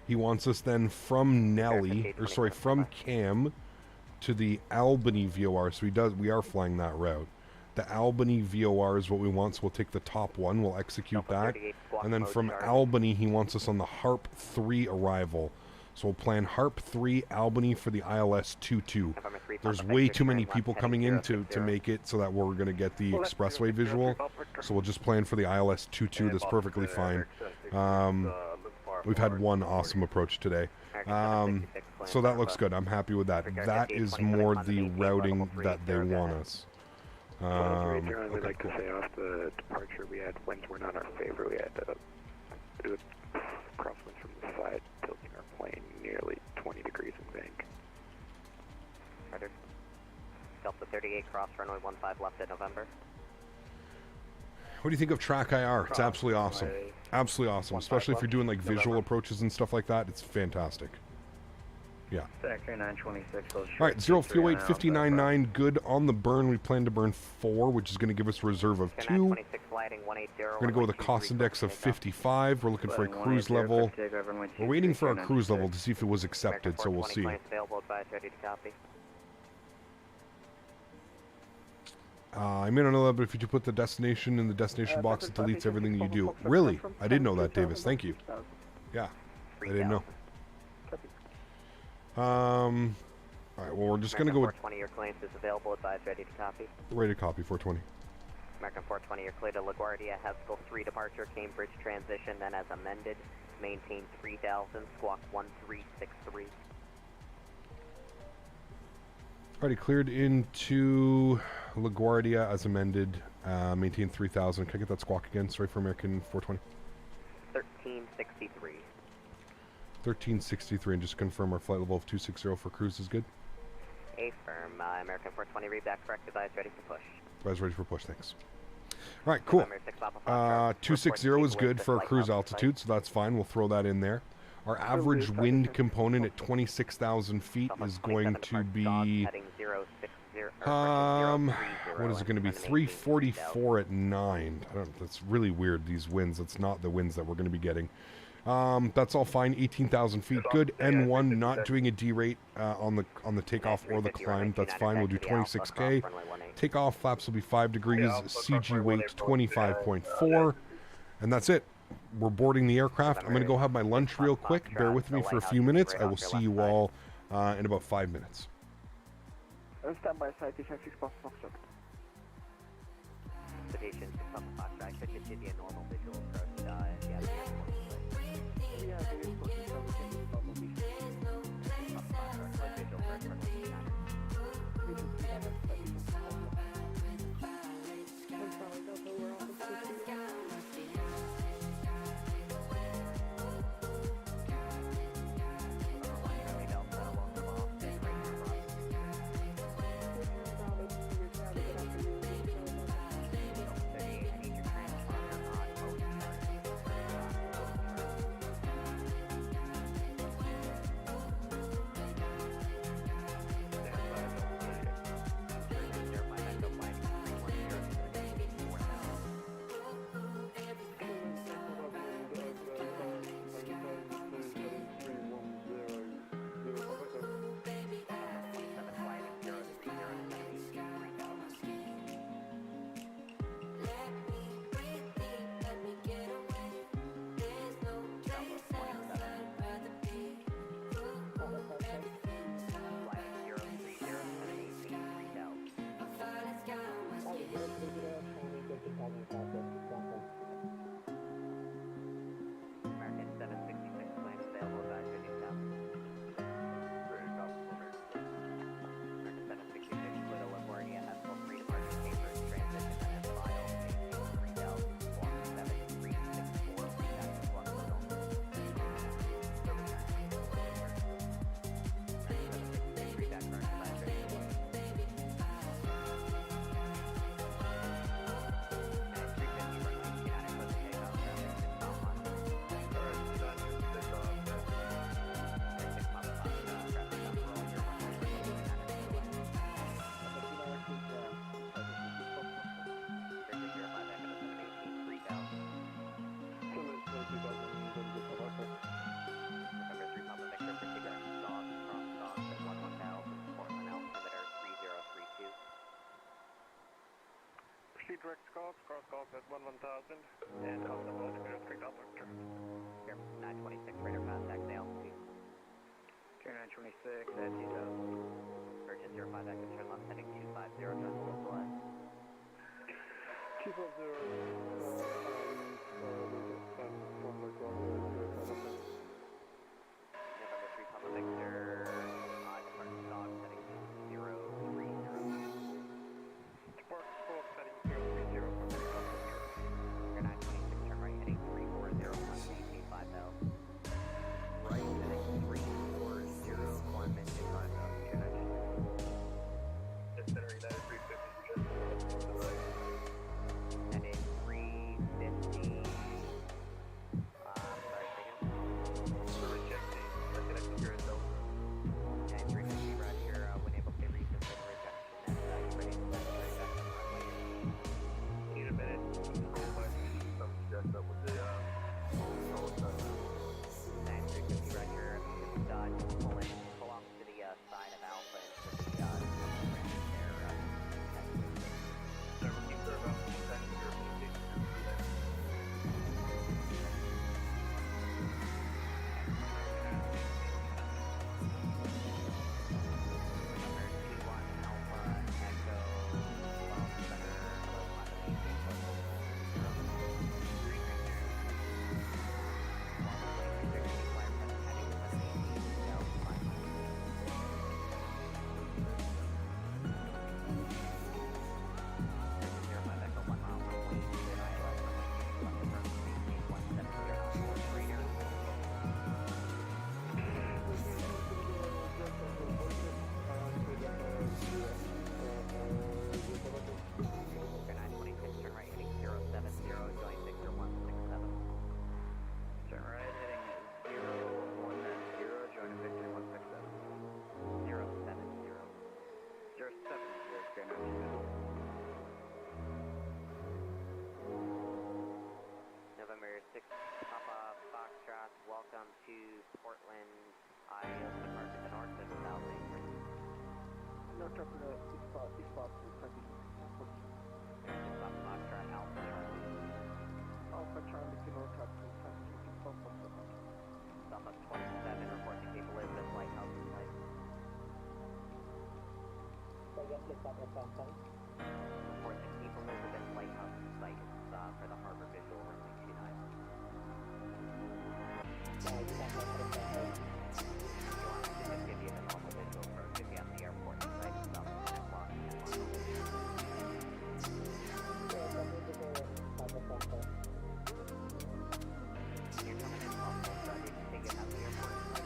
He wants us then from Nelly, or sorry, from Cam to the Albany VOR. So we are flying that route. The Albany VOR is what we want, so we'll take the top one, we'll execute that. And then from Albany, he wants us on the Harp 3 arrival. So we'll plan Harp 3 Albany for the ILS 22. There's way too many people coming in to make it so that we're going to get the expressway visual. So we'll just plan for the ILS 22. That's perfectly fine. We've had one awesome approach today. So that looks good. I'm happy with that. That is more the routing that they want us. I'd like to say off the departure we had winds were not our favor. We had do crosswinds from the side, tilting our plane nearly 20 degrees in bank. Roger. Delta 38 cross runway 15 left at November. What do you think of Track IR? It's absolutely awesome. Absolutely awesome, especially if you're doing like visual approaches and stuff like that. It's fantastic. Yeah. Sector 926. All right, 0 fuel weight 59.9, good on the burn. We plan to burn 4, which is going to give us a reserve of 2. We're going to go with a cost index of 55. We're looking for a cruise level. We're waiting for our cruise level to see if it was accepted, so we'll see. I may not know that, but if you put the destination in the destination box, it deletes everything you do. Really? I didn't know that, Davis. Thank you. Yeah, I didn't know. All right, well, we're just going to go with... 420, your clearance is available, advise ready to copy. Ready to copy, 420. American 420, you're clear to LaGuardia, Haskell 3 departure, Cambridge transition, then as amended, maintain 3000, squawk 1363. Already cleared into LaGuardia as amended, maintain 3000. Can I get that squawk again? Sorry for American 420. 1363. 1363, and just confirm our flight level of 260 for cruise is good. Affirm. American 420, read back correct, advise ready for push. Advise ready for push, thanks. All right, cool. 260 is good for our cruise altitude, so that's fine. We'll throw that in there. Our average wind component at 26,000 feet is going to be... what is it going to be? 344 at 9. That's really weird, these winds. That's not the winds that we're going to be getting. That's all fine. 18,000 feet, good. N1, not doing a D-rate on the takeoff or the climb. That's fine. We'll do 26K. Takeoff flaps will be 5 degrees. CG weight 25.4, and that's it. We're boarding the aircraft. I'm going to go have my lunch real quick. Bear with me for a few minutes. I will see you all in about 5 minutes. Stand by side, 6 Papa Foxtrot. Citation 6 Papa Foxtrot. I should give you a normal visual approach. Fox, cross Golf at 1000, and Alpha Delta Mirror 3000. Here, 926 radar contact, the altitude. Here 926 at 2000. Virgin 05 active, turn left, heading 250, turn local left. 250, November 3 Papa Victor, departure dog, heading 030. Depart Golf heading 030 from Here 926, turn right, heading 3401, maintain 5000. Right, heading 3401, maintain 5000. Descending United 350, just to the right. Heading 350. Sorry, second. Rejecting, connecting your Delta. And 350 right here, when able to reach the rejection, and you ready to set the back on runway. Need a minute. Control by some just up with the And 350 right here, just pull off to the side of Alpha and to the ramp there. Never keep their about November 6 Papa Foxtrot, welcome to Portland. I depart to the north of South Anchorage. No trouble, 6 Papa Foxtrot Alpha Charlie. Alpha Charlie Kilo Taxi, Southwest 27, reporting Cape Elizabeth Lighthouse in sight. Reporting Cape Elizabeth Lighthouse in sight. For the harbor visual runway 29. Just give you the normal visual approach if you have the airport in sight. It's about 10 o'clock. You're coming in from both sides. You can take it out the airport in sight.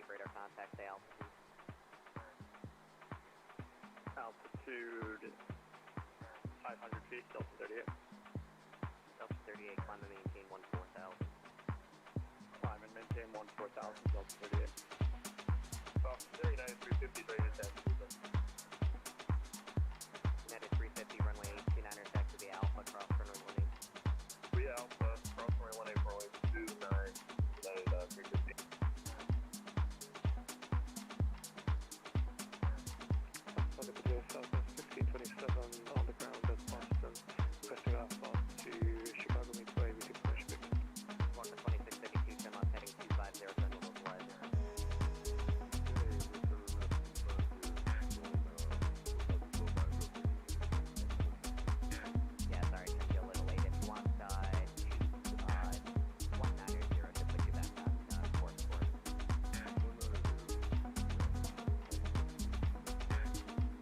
radar contact, say altitude. Altitude 500 feet, Delta 38. Delta 38, climb and maintain 14,000. Climb and maintain 14,000, Delta 38. Delta 39, 350, rated at United 350, runway 29er, taxi the Alpha, cross runway 18. 3 Alpha, cross runway 18, runway 29, United 350. Southwest 1527 on the ground at Boston, requesting alpha to Chicago Midway with your push big. One to 2652, 10 left, heading 250, turn to localizer. Yeah, sorry, turned you a little late. If you want to 190 to put you back on course.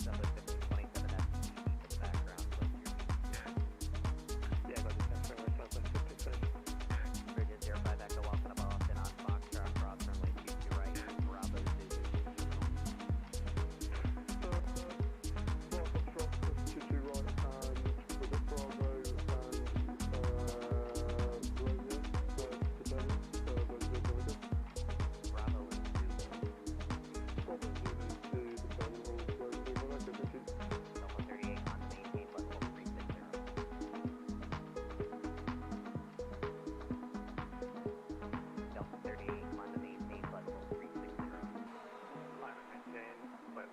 Southwest 1527, that's for the background. Yeah, go to Southwest 1527. Bridges 05 Echo, welcome to Boston on Foxtrot, cross runway 22 right, Bravo 2.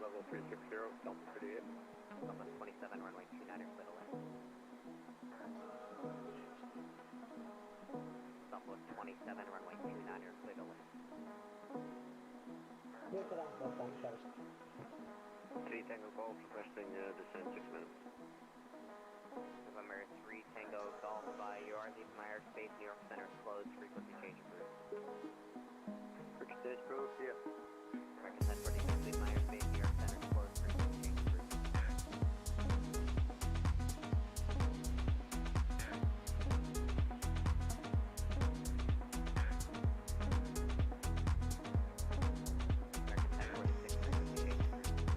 Level 360, Delta 38. Southwest 27, runway 29er, split away. Southwest 27, runway 29er, split away. 3 Tango Golf, requesting descent 6 minutes. November 3 Tango Golf, you are leaving my airspace, New York Center is closed, frequency change approved. Bridge stage approved, yeah. American 1046, leave my airspace, New York Center is closed, frequency change approved. American 1046, frequency change approved.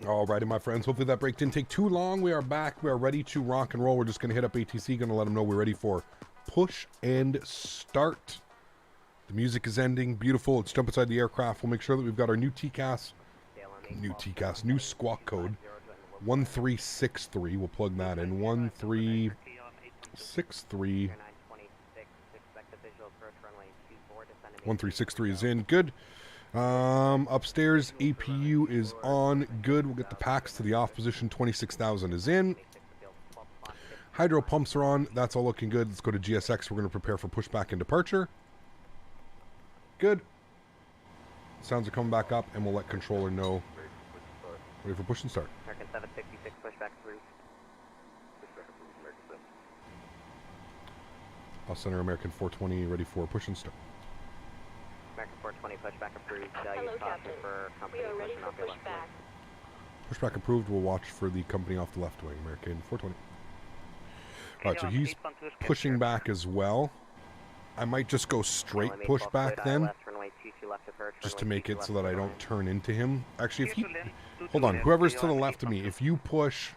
Alrighty, my friends. Hopefully that break didn't take too long. We are back. We are ready to rock and roll. We're just going to hit up ATC. Going to let them know we're ready for push and start. The music is ending. Beautiful. Let's jump inside the aircraft. We'll make sure that we've got our new TCAS. New squawk code. 1363. We'll plug that in. 1363. 1363 is in. Good. Upstairs, APU is on. Good. We'll get the packs to the off position. 26,000 is in. Hydro pumps are on. That's all looking good. Let's go to GSX. We're going to prepare for pushback and departure. Good. Sounds are coming back up, and we'll let controller know. Ready for push and start. American 766, pushback through. Bus Center, American 420, ready for push and start. American 420, pushback approved. Use caution for company pushing off your left wing. Pushback approved. We'll watch for the company off the left wing. American 420. Alright, so he's pushing back as well. I might just go straight pushback then, just to make it so that I don't turn into him. Actually, if he... Hold on, whoever's to the left of me, if you push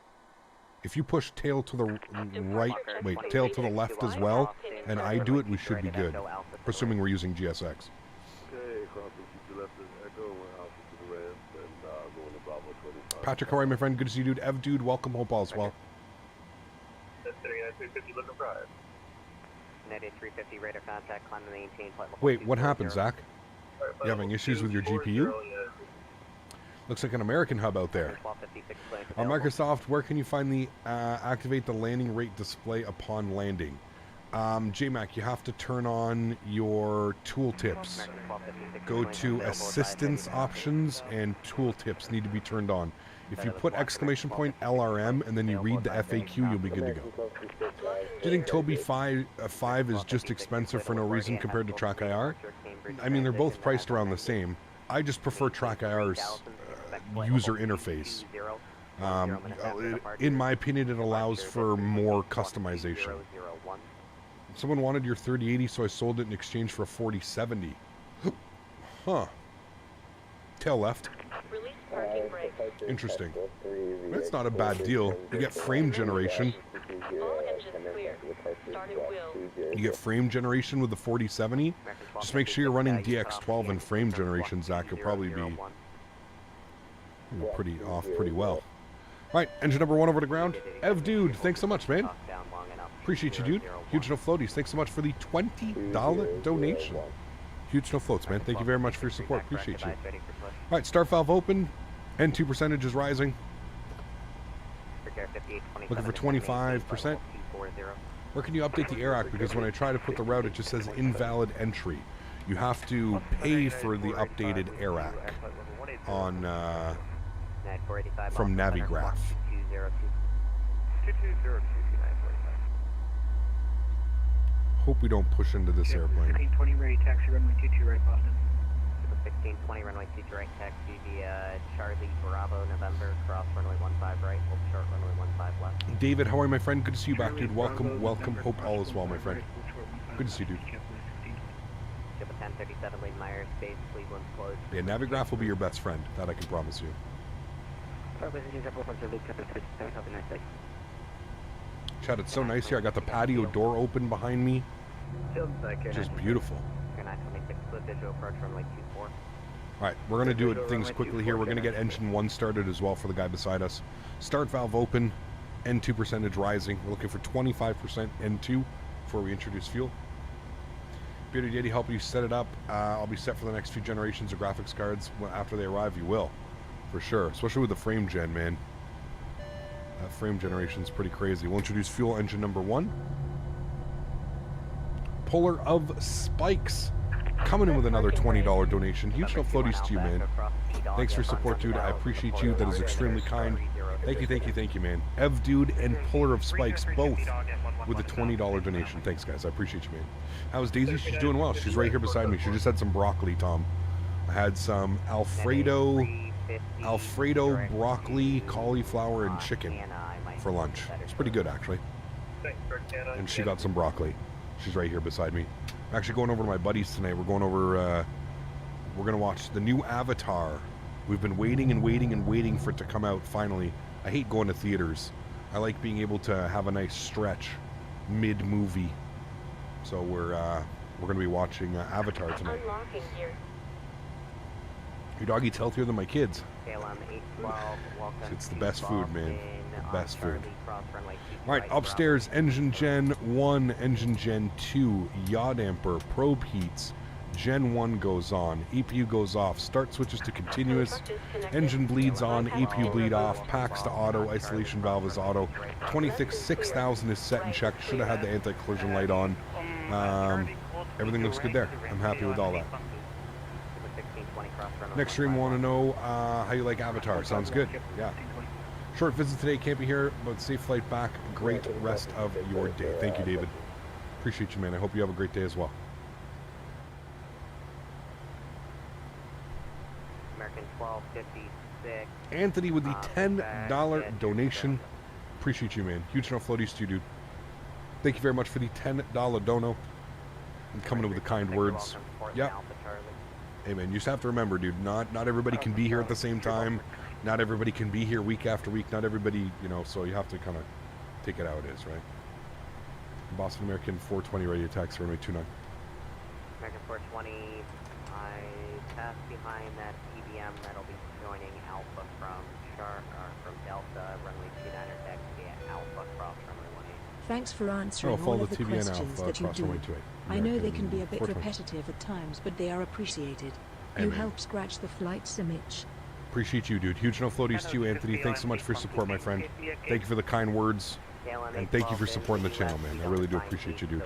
tail to the right, wait, tail to the left as well, and I do it, we should be good. Presuming we're using GSX. Patrick, how are you, my friend? Good to see you, dude. Ev, dude, welcome. Hope all's well. Nadya 350, radar contact, climb and maintain flight level. Wait, what happened, Zach? You having issues with your GPU? Looks like an American hub out there. On Microsoft, where can you find the activate the landing rate display upon landing? JMac, you have to turn on your tooltips. Go to assistance options, and tooltips need to be turned on. If you put exclamation point LRM and then you read the FAQ, you'll be good to go. Do you think Toby 5 is just expensive for no reason compared to Track IR? I mean, they're both priced around the same. I just prefer Track IR's user interface. In my opinion, it allows for more customization. Someone wanted your 3080, so I sold it in exchange for a 4070. Huh. Tail left. Interesting. That's not a bad deal. You get frame generation. You get frame generation with the 4070. Just make sure you're running DX12 and frame generation, Zach. You'll probably be pretty well. All right, engine number 1 over to ground. Ev, dude, thanks so much, man. Appreciate you, dude. Huge No Floaties, thanks so much for the $20 donation. Huge No Floats, man. Thank you very much for your support. Appreciate you. All right, start valve open. N2 percentage is rising. Looking for 25%. Where can you update the AirAC? Because when I try to put the route, it just says invalid entry. You have to pay for the updated AirAC on from Navigraph. Hope we don't push into this airplane. 1620 ready, taxi runway 22 right, Boston. 1620 runway 22 right, taxi via Charlie Bravo November, cross runway 15 right, hold short runway 15 left. David, how are you, my friend? Good to see you back, dude. Welcome. Hope all is well, my friend. Good to see you, dude. Ship a 1037 lead my airspace, Cleveland closed. Yeah, Navigraph will be your best friend. That I can promise you. Chad, it's so nice here. I got the patio door open behind me. Just beautiful. Alright, we're going to do things quickly here. We're going to get engine 1 started as well for the guy beside us. Start valve open, N2 percentage rising. We're looking for 25% N2 before we introduce fuel. Beauty Daddy, help you set it up. I'll be set for the next few generations of graphics cards. After they arrive, you will. For sure. Especially with the frame gen, man. That frame generation is pretty crazy. We'll introduce fuel engine number 1. Puller of Spikes coming in with another $20 donation. Huge no floaties to you, man. Thanks for your support, dude. I appreciate you. That is extremely kind. Thank you, man. Ev, dude, and Puller of Spikes, both with a $20 donation. Thanks, guys. I appreciate you, man. How's Daisy? She's doing well. She's right here beside me. She just had some broccoli, Tom. I had some Alfredo, broccoli, cauliflower, and chicken for lunch. It's pretty good, actually. And she got some broccoli. She's right here beside me. I'm actually going over to my buddies tonight. We're going over, we're going to watch the new Avatar We've been waiting and waiting and waiting for it to come out finally. I hate going to theaters. I like being able to have a nice stretch mid-movie. So we're going to be watching Avatar tonight. Unlocking gear. Your dog eats healthier than my kids. KLM 812, welcome It's the to best food, man. Boston, The best food. Charlie, cross runway 22 All right, right, upstairs, engine gen 1, engine gen 2, yaw damper, probe heats. Gen 1 goes on, APU goes off, start switches to continuous, engine bleeds on, APU bleed off, packs to auto, isolation valve is auto. 6,000 is set and checked. Should have had the anti-collision light on. Everything looks good there. I'm happy with all that. Next stream, want to know how you like Avatar. Sounds good. Yeah. Short visit today, can't be here, but safe flight back. Great rest of your day. Thank you, David. Appreciate you, man. I hope you have a great day as well. American 1256. Anthony with the $10 donation. Appreciate you, man. Huge enough floaties to you, dude. Thank you very much for the $10 dono. And coming in with the kind words. Yep. Hey, man, you just have to remember, dude, not everybody can be here at the same time. Not everybody can be here week after week. Not everybody, you know, so you have to kind of take it how it is, right? Boston American 420 ready to taxi runway 29. American 420, I pass behind that PBM that'll be joining Alpha from Delta, runway 29 taxi at Alpha cross runway 18. Thanks for answering follow all of the the TBN questions Alpha that you cross do. runway 28. I know they American can be a bit 420. repetitive at times, but they are appreciated. Hey, You man. help scratch the flight's image. Appreciate you, dude. Huge no floaties to you, Anthony. Thanks so much for your support, my friend. Thank you for the kind words. And thank you for supporting the channel, man. I really do appreciate you, dude.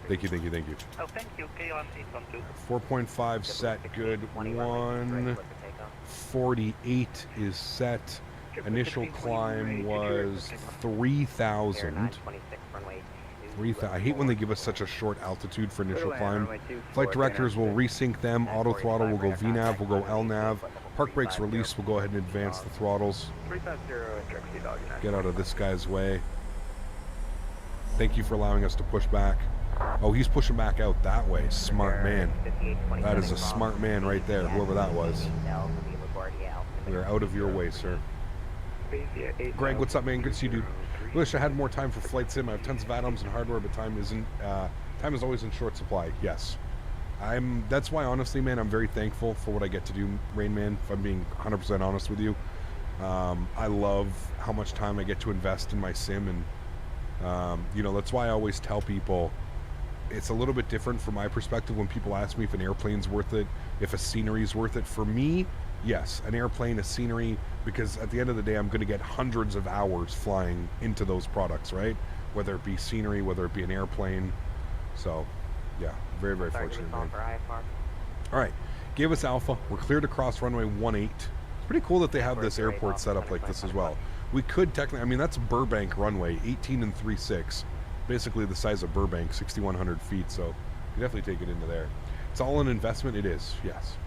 Thank you, thank you, thank you. Oh, thank you. KLM 812. 4.5 set, good. 148 is set. Initial climb was 3,000. I hate when they give us such a short altitude for initial climb. Flight directors will resync them. Auto throttle will go VNAV, will go LNAV. Park brakes release, we'll go ahead and advance the throttles. 350 dog. Get out of this guy's way. Thank you for allowing us to push back. Oh, he's pushing back out that way. Smart man. That is a smart man right there, whoever that was. We are out of your way, sir. Greg, what's up, man? Good to see you, dude. Wish I had more time for flight sim. I have tons of atoms and hardware, but time isn't. Time is always in short supply. Yes, that's why, honestly, man, I'm very thankful for what I get to do, Rain Man. If I'm being 100% honest with you, I love how much time I get to invest in my sim, and you know, that's why I always tell people it's a little bit different from my perspective when people ask me if an airplane's worth it, if a scenery's worth it. For me, yes, an airplane, a scenery, because at the end of the day, I'm going to get hundreds of hours flying into those products, right? Whether it be scenery, whether it be an airplane. So, yeah, very, very fortunate, man. All right, gave us Alpha. We're cleared to cross runway 18. It's pretty cool that they have this airport set up like this as well. We could technically, I mean, that's Burbank runway, 18 and 3.6. Basically the size of Burbank, 6,100 feet, so you definitely take it into there. It's all an investment, it is, yes.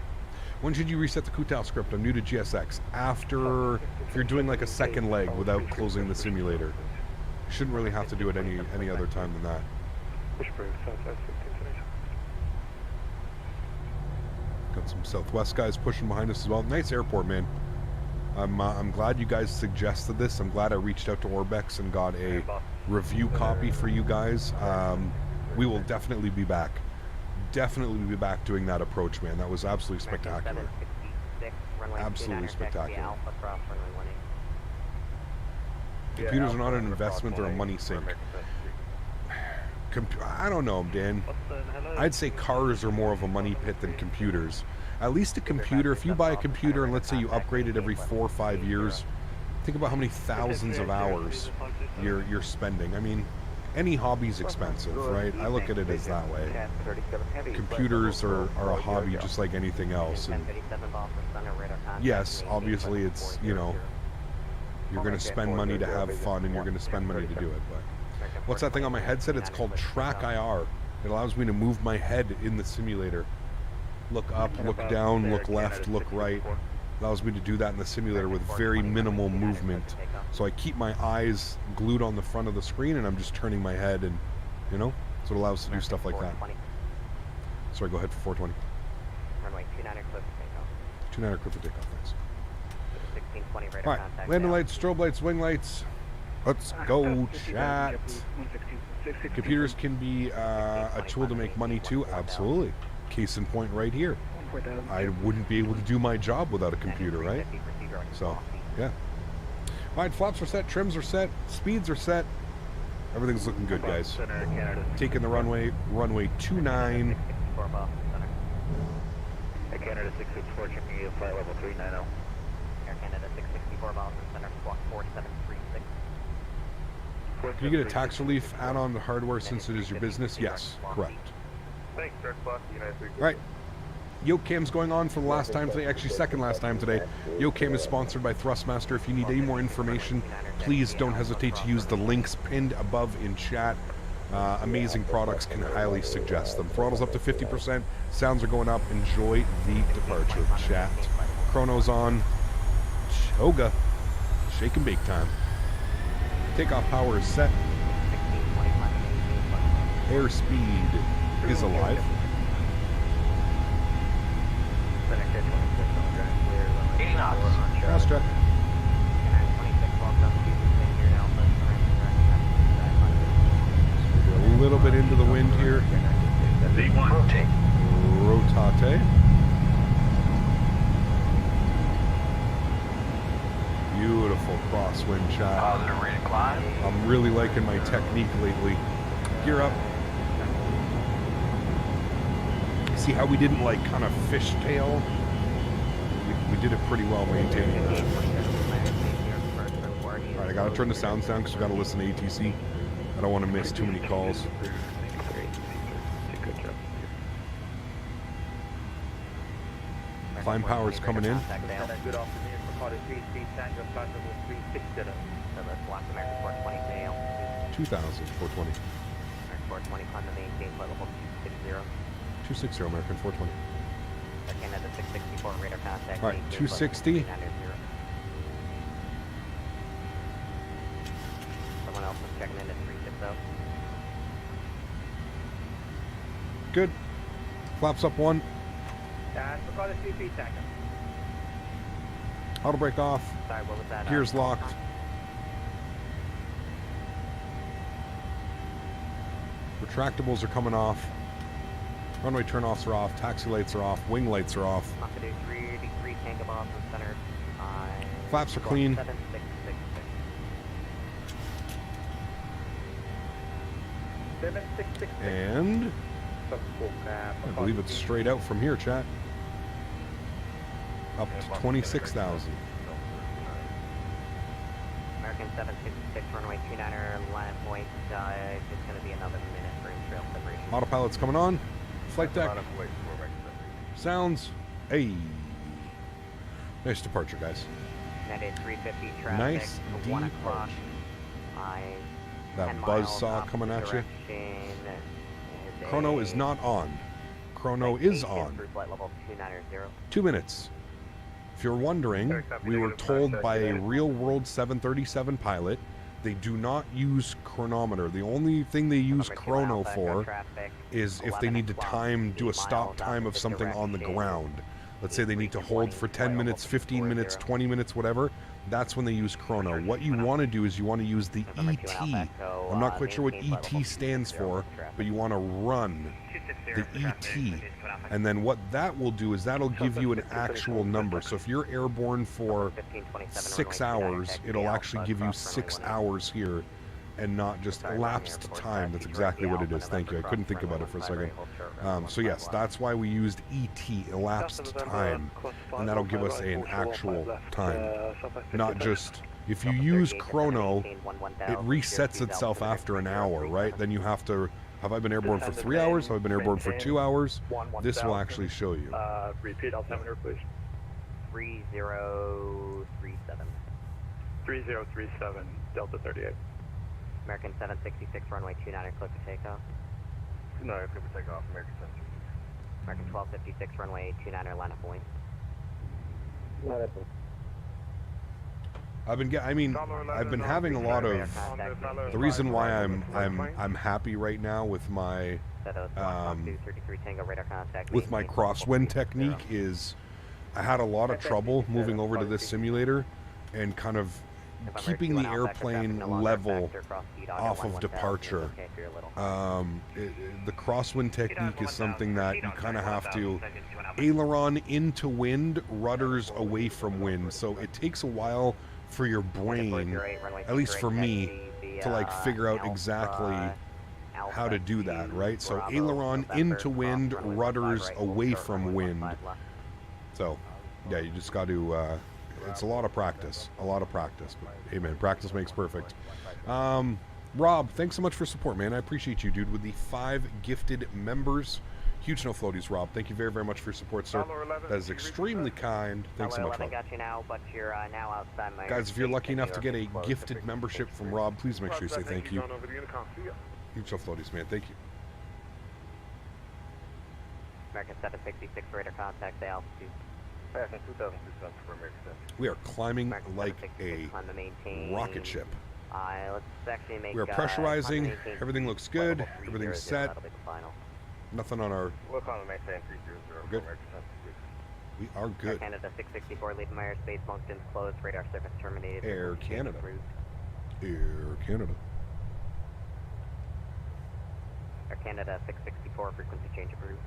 When should you reset the Kutal script? I'm new to GSX. After, if you're doing like a second leg without closing the simulator. You shouldn't really have to do it any other time than that. Got some Southwest guys pushing behind us as well. Nice airport, man. I'm glad you guys suggested this. I'm glad I reached out to Orbex and got a review copy for you guys. We will definitely be back. Definitely be back doing that approach, man. That was absolutely spectacular. Absolutely spectacular. Computers are not an investment, they're a money sink. I don't know, Dan. I'd say cars are more of a money pit than computers. At least a computer, if you buy a computer and let's say you upgrade it every 4 or 5 years, think about how many thousands of hours you're spending. I mean, any hobby's expensive, right? I look at it as that way. Computers are a hobby just like anything else. And yes, obviously it's, you know, you're going to spend money to have fun and you're going to spend money to do it. But what's that thing on my headset? It's called Track IR. It allows me to move my head in the simulator. Look up, look down, look left, look right. Allows me to do that in the simulator with very minimal movement. So I keep my eyes glued on the front of the screen and I'm just turning my head, and you know, so it allows us to do stuff like that. Sorry, go ahead for 420. Runway 29 clear for takeoff. 29 clear for takeoff, thanks. 1520 radar All right, contact. landing now. lights, strobe lights, wing lights. Let's go, chat. Computers can be a tool to make money too. Absolutely. Case in point right here. I wouldn't be able to do my job without a computer, right? So, yeah. All right, flaps are set, trims are set, speeds are set. Everything's looking good, guys. Taking the runway 29. Canada 664, checking you flight level 390. Air Canada 664, Boston Center, squawk 4736. Can you get a tax relief add-on to hardware since it is your business? Yes, correct. Thanks, Dirk Block, United 3. All right. Yoke Cam's going on for the last time today, actually second last time today. Yoke Cam is sponsored by Thrustmaster. If you need any more information, please don't hesitate to use the links pinned above in chat. Amazing products, can highly suggest them. Throttle's up to 50%, sounds are going up. Enjoy the departure, chat. Chrono's on. Choga. Shake and bake time. Takeoff power is set. Airspeed is alive. Cross check. A little bit into the wind here. Rotate. Beautiful crosswind shot. I'm really liking my technique lately. Gear up. See how we didn't like kind of fishtail? We did it pretty well maintaining that. Alright, I gotta turn the sounds down because we gotta listen to ATC. I don't want to miss too many calls. Climb power's coming in. Good afternoon, Ricardo 33, Tango, flight level 360. 2,000, 420. 420, climb the maintain, flight level 260. 260, American 420. Air Canada 664, radar contact. Alright, 260. Someone else is checking in at 360. Good. Flaps up one. Ricardo 33, Tango. Auto brake off. Sorry, what was that? Gears locked. Retractables are coming off. Runway turnoffs are off. Taxi lights are off. Wing lights are off. Mach 383, Tango Boston Center. Flaps are clean. 7666. And I believe it's straight out from here, chat. Up to 26,000. American 766, runway 29er, land point. It's going to be another minute for in-trail separation. Autopilot's coming on. Flight deck. Sounds. Hey. Nice departure, guys. United 350 traffic. Nice 1 o'clock. That buzzsaw coming at you. Chrono is not on. Chrono is on. 2 minutes. If you're wondering, we were told by a real-world 737 pilot they do not use chronometer. The only thing they use chrono for is if they need to do a stop time of something on the ground. Let's say they need to hold for 10 minutes, 15 minutes, 20 minutes, whatever. That's when they use chrono. What you want to do is you want to use the ET. I'm not quite sure what ET stands for, but you want to run the ET. And then what that will do is that'll give you an actual number. So if you're airborne for 6 hours, it'll actually give you 6 hours here and not just elapsed time. That's exactly what it is. Thank you. I couldn't think about it for a second. So yes, that's why we used ET, elapsed time, and that'll give us an actual time. Not just, if you use chrono, it resets itself after an hour, right? Then you have to, have I been airborne for 3 hours? Have I been airborne for 2 hours? This will actually show you. Repeat altimeter, please. 3037. 3037, Delta 38. American 766, runway 29er, clear for takeoff. No, clear for takeoff, American 766. American 1256, runway 29er, line of point. I've been having a lot of, the reason why I'm happy right now with my crosswind technique is I had a lot of trouble moving over to this simulator and kind of keeping the airplane level off of departure. The crosswind technique is something that you kind of have to aileron into wind, rudders away from wind. So it takes a while for your brain, at least for me, to like figure out exactly how to do that, right? So aileron into wind, rudders away from wind. So yeah, you just got to it's a lot of practice, but hey man, practice makes perfect. Rob, thanks so much for support, man. I appreciate you, dude, with the 5 gifted members. Huge no floaties, Rob. Thank you very, very much for your support, sir. That is extremely kind. Thanks so much, Rob. Got you now, but you're now outside my guys, if you're lucky enough to get a gifted membership from Rob, please make sure you say thank you. Huge no floaties, man. Thank you. American 766 radar contact, the altitude. We are climbing like a rocket ship. Let's actually make, we are pressurizing. Everything looks good. Everything's set. Nothing on our... Good. We are good. Air Canada 664, leaving my airspace. Moncton's closed. Radar service terminated. Air Canada. Air Canada. Air Canada 664, frequency change approved.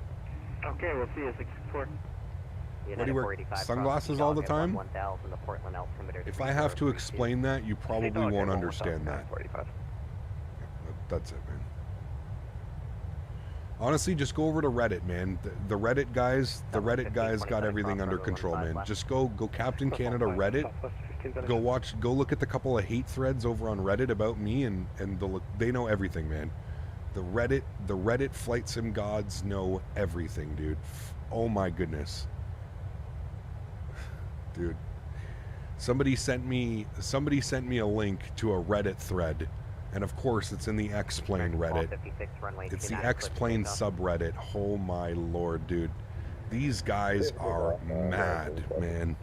Okay, we'll see you 664. What do you wear sunglasses all the time? If I have to explain that, you probably won't understand that. That's it, man. Honestly, just go over to Reddit, man. The Reddit guys got everything under control, man. Just go Captain Canada Reddit. Go look at the couple of hate threads over on Reddit about me, and they know everything, man. The Reddit flight sim gods know everything, dude. Oh my goodness. Dude, somebody sent me a link to a Reddit thread, and of course it's in the X-Plane Reddit. It's the X-Plane subreddit. Oh my lord, dude, these guys are mad, man.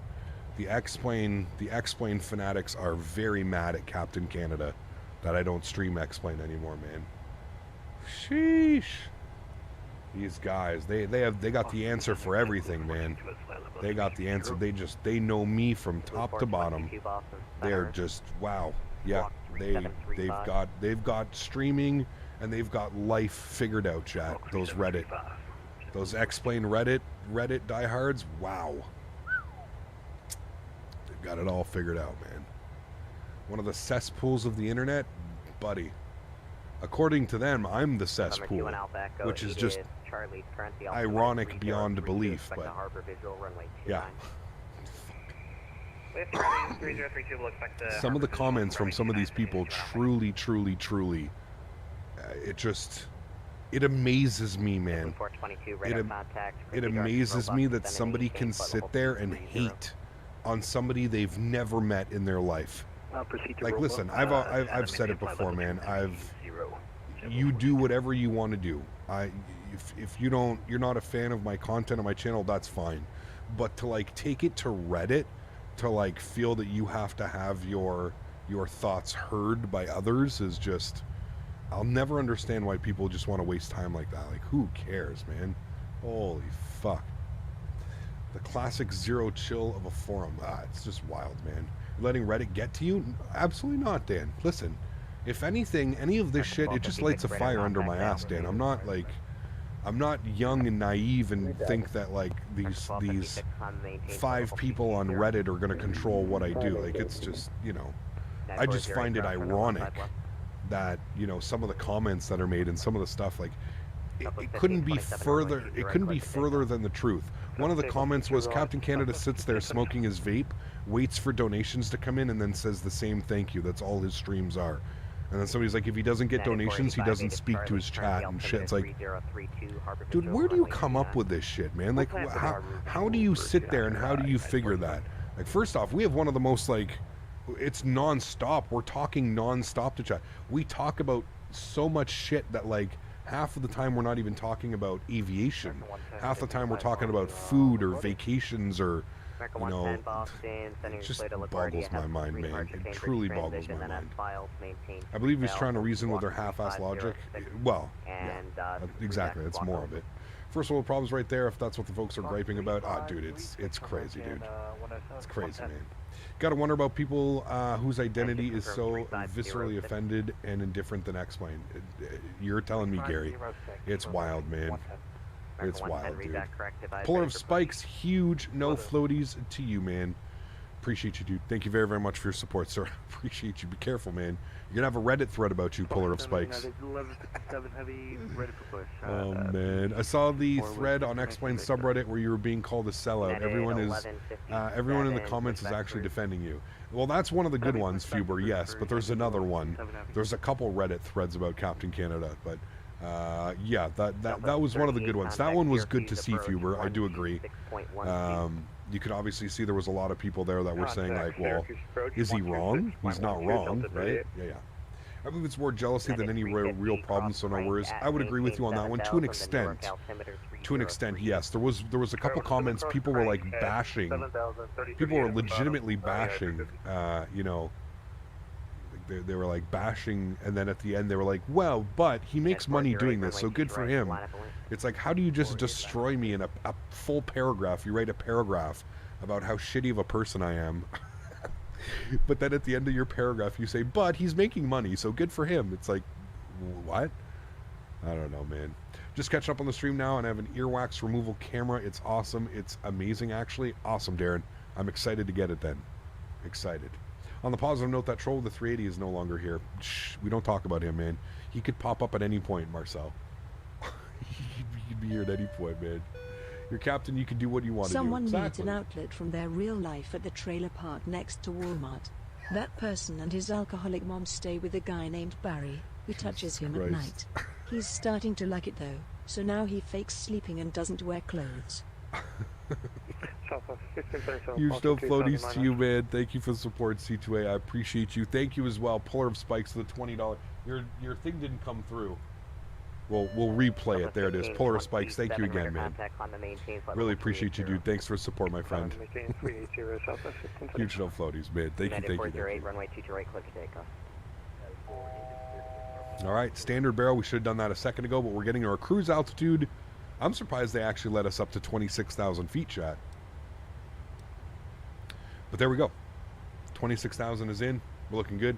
The X-Plane fanatics are very mad at Captain Canada that I don't stream X-Plane anymore, man. Sheesh. These guys, they got the answer for everything, man. They got the answer. They know me from top to bottom. They're just wow. Yeah, they've got streaming and they've got life figured out, chat. Those X-Plane Reddit diehards. Wow. They've got it all figured out, man. One of the cesspools of the internet, buddy. According to them, I'm the cesspool, which is just ironic beyond belief, but yeah. Some of the comments from some of these people truly, it amazes me, man. It amazes me that somebody can sit there and hate on somebody they've never met in their life. Like, listen, I've said it before, man. You do whatever you want to do. If you're not a fan of my content on my channel, that's fine. But to like take it to Reddit, to like feel that you have to have your thoughts heard by others is just, I'll never understand why people just want to waste time like that. Like, who cares, man? Holy fuck. The classic zero chill of a forum. It's just wild, man. Letting Reddit get to you? Absolutely not, Dan. Listen, if anything, any of this shit, it just lights a fire under my ass, Dan. I'm not young and naive and think that like these 5 people on Reddit are gonna control what I do. Like, it's just, you know, I just find it ironic that, you know, some of the comments that are made and some of the stuff, like, it couldn't be further. It couldn't be further than the truth. One of the comments was Captain Canada sits there smoking his vape, waits for donations to come in, and then says the same thank you. That's all his streams are. And then somebody's like, if he doesn't get donations, he doesn't speak to his chat and shit. It's like, dude, where do you come up with this shit, man? Like, how do you sit there and how do you figure that? Like, first off, we have one of the most, like, it's non-stop. We're talking non-stop to chat. We talk about so much shit that, like, half of the time we're not even talking about aviation. Half the time we're talking about food or vacations or, you know, it just boggles my mind, man. It truly boggles my mind. I believe he's trying to reason with their half-ass logic. Well, yeah, exactly. That's more of it. First world problems right there, if that's what the folks are griping about. Ah, dude, it's crazy, dude. It's crazy, man. Gotta wonder about people whose identity is so viscerally offended and indifferent the next plane. You're telling me, Gary. It's wild, man. It's wild, dude. Puller of Spikes, huge no floaties to you, man. Appreciate you, dude. Thank you very, very much for your support, sir. Appreciate you. Be careful, man. You're gonna have a Reddit thread about you, Puller of Spikes. Oh man, I saw the thread on X-Plane subreddit where you were being called a sellout. Everyone in the comments is actually defending you. Well, that's one of the good ones, Fuber. Yes, but there's another one. There's a couple Reddit threads about Captain Canada, but yeah, that was one of the good ones. That one was good to see, Fuber. I do agree. You could obviously see there was a lot of people there that were saying like, well, is he wrong? He's not wrong, right? Yeah. I believe it's more jealousy than any real problem, so no worries. I would agree with you on that one to an extent. To an extent, yes. There was a couple comments. People were like bashing. People were legitimately bashing. You know, they were like bashing, and then at the end they were like, well, but he makes money doing this, so good for him. It's like, how do you just destroy me in a full paragraph? You write a paragraph about how shitty of a person I am. But then at the end of your paragraph you say, but he's making money, so good for him. It's like, what? I don't know, man. Just catching up on the stream now, and I have an earwax removal camera. It's awesome. It's amazing, actually. Awesome, Darren. I'm excited to get it then. Excited. On the positive note, that troll with the 380 is no longer here. Shh, we don't talk about him, man. He could pop up at any point, Marcel. He could be here at any point, man. You're captain, you can do what you want to do. Someone needs an outlet from their real life at the trailer park next to Walmart. That person and his alcoholic mom stay with a guy named Barry, who touches him at night. He's starting to like it though, so now he fakes sleeping and doesn't wear clothes. Huge no floaties to you, man. Thank you for the support, C2A. I appreciate you. Thank you as well. Puller of Spikes for the $20. Your thing didn't come through. We'll replay it. There it is. Puller of Spikes. Thank you again, man. Really appreciate you, dude. Thanks for the support, my friend. Huge no floaties, man. Thank you. All right, standard barrel. We should have done that a second ago, but we're getting our cruise altitude. I'm surprised they actually let us up to 26,000 feet, chat. But there we go. 26,000 is in. We're looking good.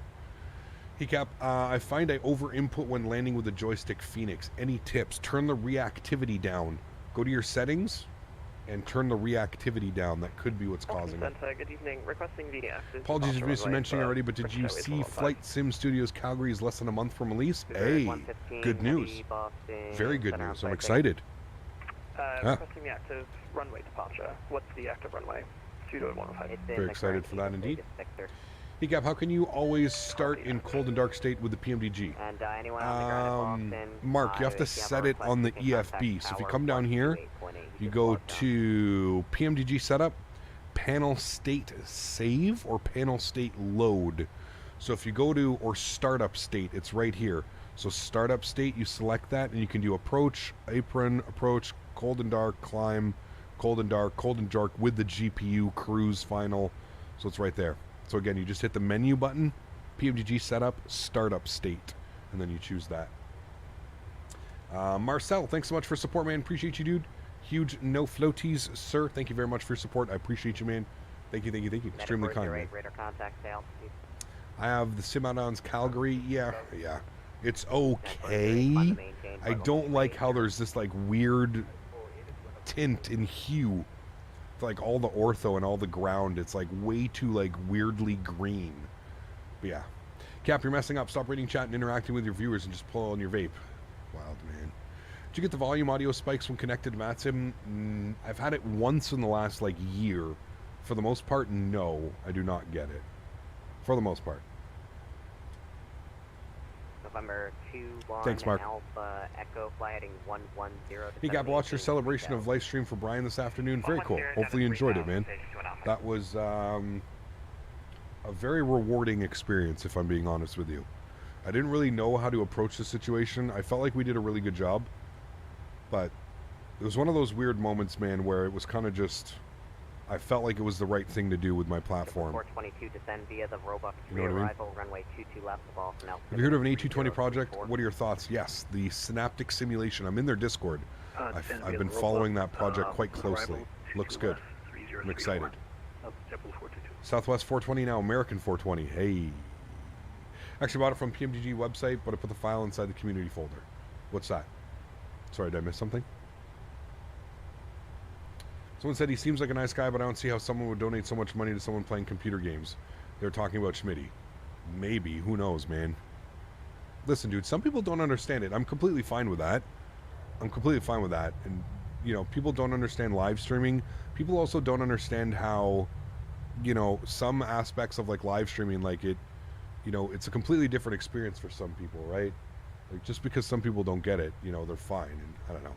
Hey Cap, I find I over-input when landing with the joystick Phoenix. Any tips? Turn the reactivity down. Go to your settings and turn the reactivity down. That could be what's causing it. Good evening. Requesting the access. Apologies if you missed mentioning already, but did you see Flight Sim Studios Calgary is less than a month from release? Hey, good news. Very good news. I'm excited. Requesting the active runway departure. What's the active runway? 2-105. Very excited for that indeed. Hey Gab, how can you always start in cold and dark state with the PMDG? Mark, you have to set it on the EFB. So if you come down here, you go to PMDG setup, panel state save, or panel state load. So if you go to, or startup state, it's right here. So startup state, you select that, and you can do approach, apron, approach, cold and dark, climb, cold and dark with the GPU, cruise, final. So it's right there. So again, you just hit the menu button, PMDG setup, startup state, and then you choose that. Marcel, thanks so much for support, man. Appreciate you, dude. Huge no floaties, sir. Thank you very much for your support. I appreciate you, man. Thank you. Extremely kind, man. I have the Sim-Add-ons Calgary. Yeah. It's okay. I don't like how there's this like weird tint and hue. Like all the ortho and all the ground, it's like way too like weirdly green. But yeah, Cap, you're messing up. Stop reading chat and interacting with your viewers and just pull on your vape. Wild, man. Did you get the volume audio spikes when connected to Matsim? I've had it once in the last like year. For the most part, no, I do not get it. For the most part. November 21 Thanks, Mark. Alpha Echo fly heading 110. Hey, Gab, watched your celebration of live stream for Brian this afternoon. Very cool. Hopefully you enjoyed it, man. That was a very rewarding experience, if I'm being honest with you. I didn't really know how to approach the situation. I felt like we did a really good job, but it was one of those weird moments, man, where it was kind of just... I felt like it was the right thing to do with my platform. 422 descend via the Roebuck you know what I mean? arrival, runway 22 left of all. Have you heard of an A220 project? What are your thoughts? Yes, the Synaptic Simulation. I'm in their Discord. I've been following that project quite closely. Looks good. I'm excited. Southwest 420 now, American 420. Hey. Actually bought it from PMDG website, but I put the file inside the community folder. What's that? Sorry, did I miss something? Someone said he seems like a nice guy, but I don't see how someone would donate so much money to someone playing computer games. They're talking about Smitty. Maybe. Who knows, man? Listen, dude, some people don't understand it. I'm completely fine with that. I'm completely fine with that. And, you know, people don't understand live streaming. People also don't understand how, you know, some aspects of, like, live streaming, like, it, you know, it's a completely different experience for some people, right? Like, just because some people don't get it, you know, they're fine. And I don't know.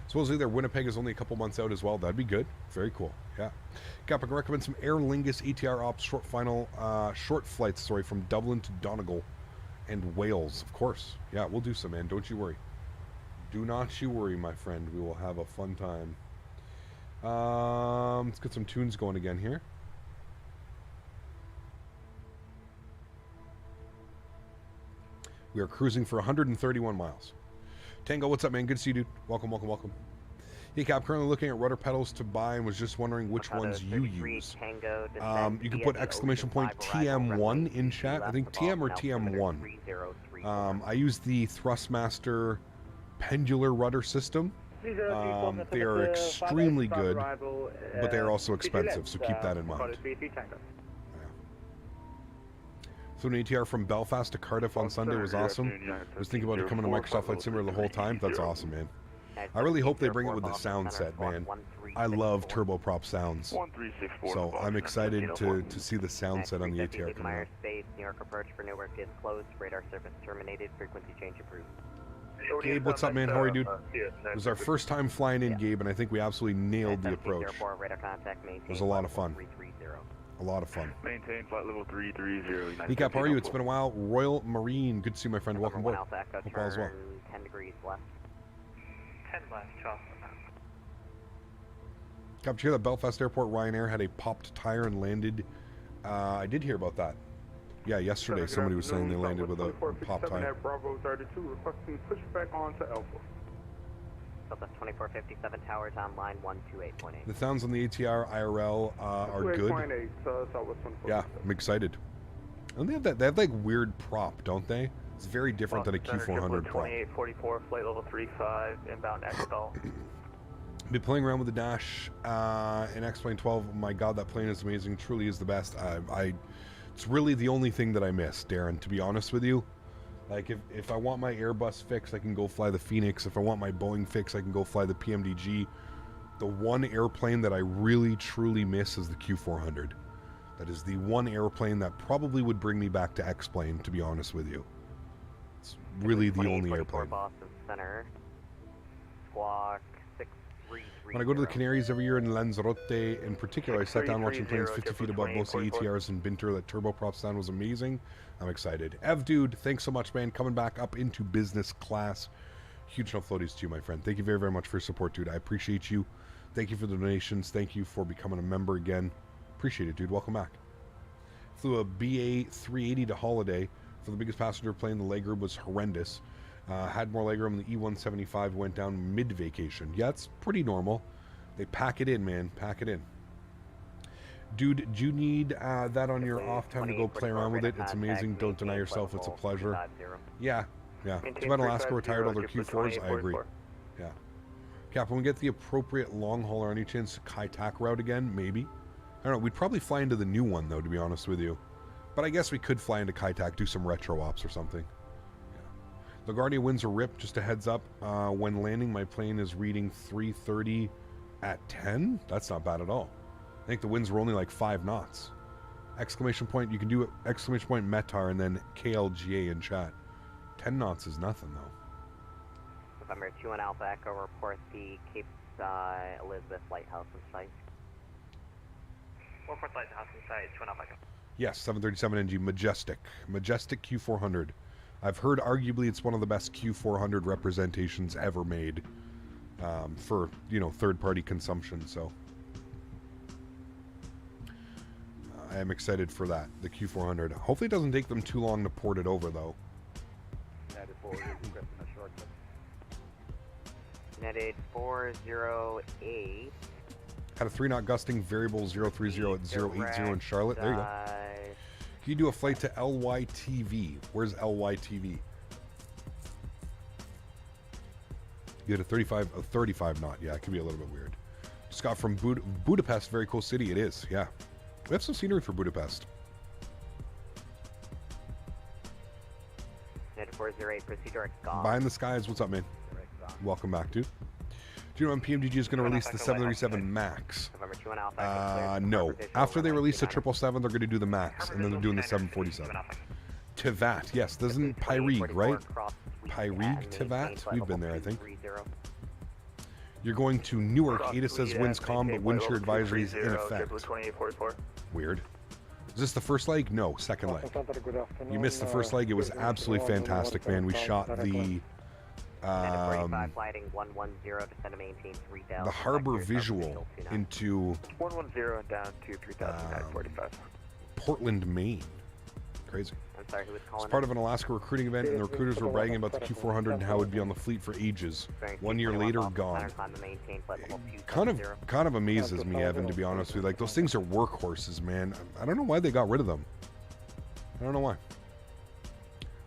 Supposedly their Winnipeg is only a couple months out as well. That'd be good. Very cool. Yeah. Cap, I can recommend some Aer Lingus ATR Ops short flights, sorry, from Dublin to Donegal and Wales. Of course. Yeah, we'll do some, man. Don't you worry. Do not you worry, my friend. We will have a fun time. Let's get some tunes going again here. We are cruising for 131 miles. Tango, what's up, man? Good to see you, dude. Welcome, welcome, welcome. Hey, Cap, currently looking at rudder pedals to buy and was just wondering which ones you use. You can put exclamation point TM1 in chat. I think TM or TM1. I use the Thrustmaster pendular rudder system. They are extremely good, but they are also expensive, so keep that in mind. So an ATR from Belfast to Cardiff on Sunday was awesome. I was thinking about becoming a Microsoft Flight Simulator the whole time. That's awesome, man. I really hope they bring it with the sound set, man. I love turboprop sounds. So I'm excited to see the sound set on the ATR come out. New York approach for Newark is closed. Radar service terminated. Frequency change approved. Gabe, what's up, man? How are you, dude? It was our first time flying in, Gabe, and I think we absolutely nailed the approach. It was a lot of fun. A lot of fun. Maintain flight level 330. Hey, Cap, how are you? It's been a while. Royal Marine, good to see you, my friend. Welcome aboard. Hope all as well. 10 degrees left. 10 left, Charles. Cap, did you hear that Belfast Airport Ryanair had a popped tire and landed? I did hear about that. Yeah, yesterday somebody was saying they landed with a popped tire. Bravo 32 requesting pushback onto Alpha. Southwest 2457 towers on line 128.8. The sounds on the ATR IRL are good. Yeah, I'm excited. And they have like weird prop, don't they? It's very different than a Q400 prop. 2844, flight level 35, inbound XL. Been playing around with the Dash in X-Plane 12. My God, that plane is amazing. Truly is the best. It's really the only thing that I miss, Darren, to be honest with you. Like, if I want my Airbus fix, I can go fly the Phoenix. If I want my Boeing fix, I can go fly the PMDG. The one airplane that I really, truly miss is the Q400. That is the one airplane that probably would bring me back to X-Plane, to be honest with you. It's really the only airplane. Boston Center. Squawk 633. When I go to the Canaries every year in Lanzarote, in particular, I sat down watching planes 50 feet above both the ATRs and Binter. That turboprop sound was amazing. I'm excited. Ev, dude, thanks so much, man. Coming back up into business class. Huge no floaties to you, my friend. Thank you very, very much for your support, dude. I appreciate you. Thank you for the donations. Thank you for becoming a member again. Appreciate it, dude. Welcome back. Flew a BA 380 to Holiday. For the biggest passenger plane, the legroom was horrendous. Had more legroom. The E175 went down mid-vacation. Yeah, it's pretty normal. They pack it in, man. Pack it in. Dude, do you need that on your off time to go play around with it? It's amazing. Don't deny yourself. It's a pleasure. Yeah, yeah. Too bad Alaska retired all their Q4s. I agree. Yeah. Cap, when we get the appropriate long haul or any chance Kai Tak route again, maybe. I don't know. We'd probably fly into the new one, though, to be honest with you. But I guess we could fly into Kai Tak, do some retro ops or something. Yeah. LaGuardia winds are ripped. Just a heads up. When landing, my plane is reading 330 at 10. That's not bad at all. I think the winds were only like 5 knots. Exclamation point, you can do it, exclamation point Metar and then KLGA in chat. 10 knots is nothing, though. November 21 Alpha Echo, report the Cape Elizabeth Lighthouse in sight. Report Lighthouse in sight, 21 Alpha Echo. Yes, 737 NG, Majestic. Majestic Q400. I've heard arguably it's one of the best Q400 representations ever made for, you know, third-party consumption, so... I am excited for that, the Q400. Hopefully it doesn't take them too long to port it over, though. United 408. Had a 3-knot gusting, variable 030 at 080 in Charlotte. There you go. Can you do a flight to LYTV? Where's LYTV? You had a 35 knot. Yeah, it can be a little bit weird. Just got from Budapest. Very cool city. It is. Yeah. We have some scenery for Budapest. 408, procedure gone. Behind the Skies. What's up, man? Welcome back, dude. Do you know when PMDG is going to release the 737 MAX? No. After they release the 777, they're going to do the MAX, and then they're doing the 747. Tivat, yes. Doesn't Pyrig, right? Pyrig, Tivat? We've been there, I think. You're going to Newark. Ada says winds calm, but wind shear advisory is in effect. Weird. Is this the first leg? No, second leg. You missed the first leg. It was absolutely fantastic, man. We shot the harbor visual into 110 down to 3045. Portland, Maine. Crazy. I'm sorry, who was calling? It's part of an Alaska recruiting event, and the recruiters were bragging about the Q400 and how it would be on the fleet for ages. 1 year later, gone. Kind of amazes me, Evan, to be honest with you. Like, those things are workhorses, man. I don't know why they got rid of them. I don't know why.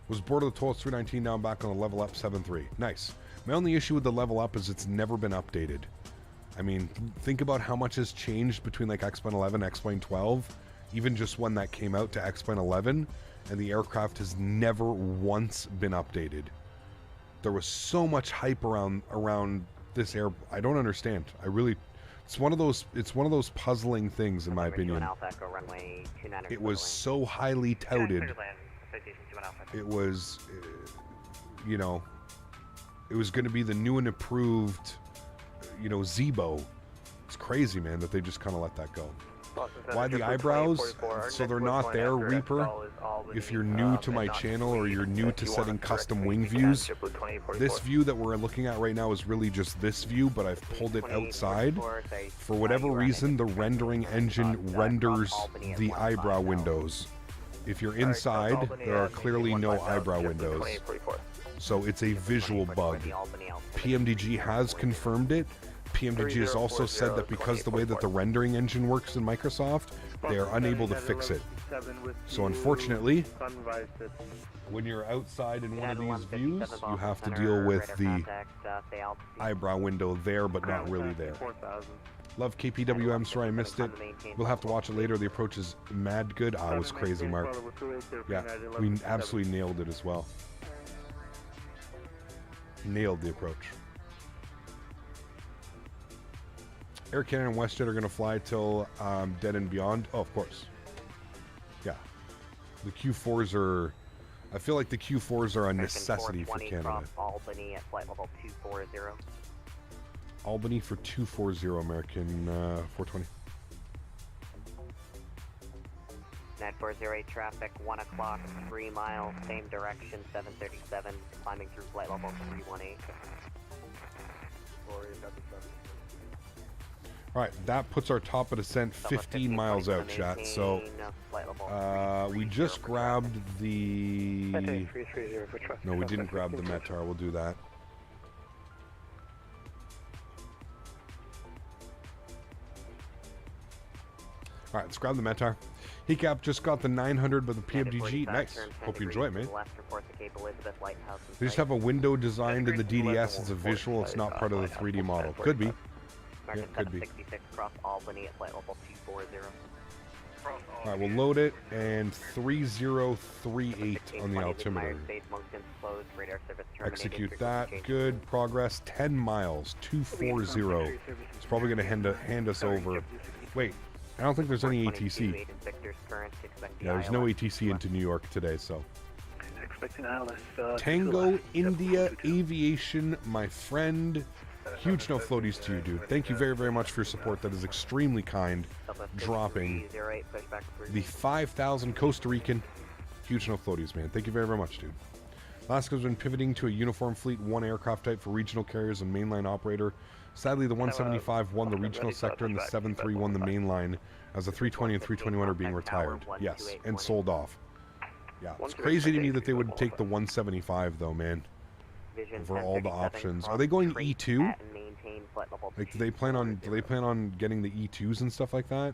Was bored of the Toll 319, now I'm back on the level up 7.3. Nice. My only issue with the level up is it's never been updated. I mean, think about how much has changed between like X-Plane 11, X-Plane 12, even just when that came out to X-Plane 11, and the aircraft has never once been updated. There was so much hype around this air. I don't understand. I really, it's one of those puzzling things in my opinion. It was so highly touted. It was, you know, it was going to be the new and improved, you know, Zebo. It's crazy, man, that they just kind of let that go. Why the eyebrows? So they're not there, Reaper. If you're new to my channel or you're new to setting custom wing views, this view that we're looking at right now is really just this view, but I've pulled it outside. For whatever reason, the rendering engine renders the eyebrow windows. If you're inside, there are clearly no eyebrow windows. So it's a visual bug. PMDG has confirmed it. PMDG has also said that because the way that the rendering engine works in Microsoft, they are unable to fix it. So unfortunately, when you're outside in one of these views, you have to deal with the eyebrow window there, but not really there. Love KPWM, sorry I missed it. We'll have to watch it later. The approach is mad good. Ah, it was crazy, Mark. Yeah, we absolutely nailed it as well. Nailed the approach. Air Canada and WestJet are going to fly till Dead and Beyond. Oh, of course. Yeah. The Q4s are... I feel like the Q4s are a necessity for Canada. Albany at flight level 240. Albany for 240, American 420. 9408 traffic, 1 o'clock, 3 miles, same direction, 737, climbing through flight level 318. Alright, that puts our top of descent 15 miles out, chat. So, we just grabbed the... No, we didn't grab the Metar. We'll do that. Alright, let's grab the Metar. Hecap just got the 900 by the PMDG. Nice. Hope you enjoy it, man. They just have a window designed in the DDS. It's a visual. It's not part of the 3D model. Could be. Yeah, could be. Alright, we'll load it, and 3038 on the altimeter. Execute that. Good progress. 10 miles. 240. It's probably going to hand us over. Wait, I don't think there's any ATC. Yeah, there's no ATC into New York today, so. Tango India Aviation, my friend. Huge no floaties to you, dude. Thank you very, very much for your support. That is extremely kind. Dropping the 5,000 Costa Rican. Huge no floaties, man. Thank you very, very much, dude. Alaska's been pivoting to a uniform fleet, one aircraft type for regional carriers and mainline operator. Sadly, the 175 won the regional sector and the 73 won the mainline, as the 320 and 321 are being retired. Yes, and sold off. Yeah, it's crazy to me that they would take the 175 though, man. For all the options. Are they going E2? flight level. Like, do they plan on getting the E2s and stuff like that?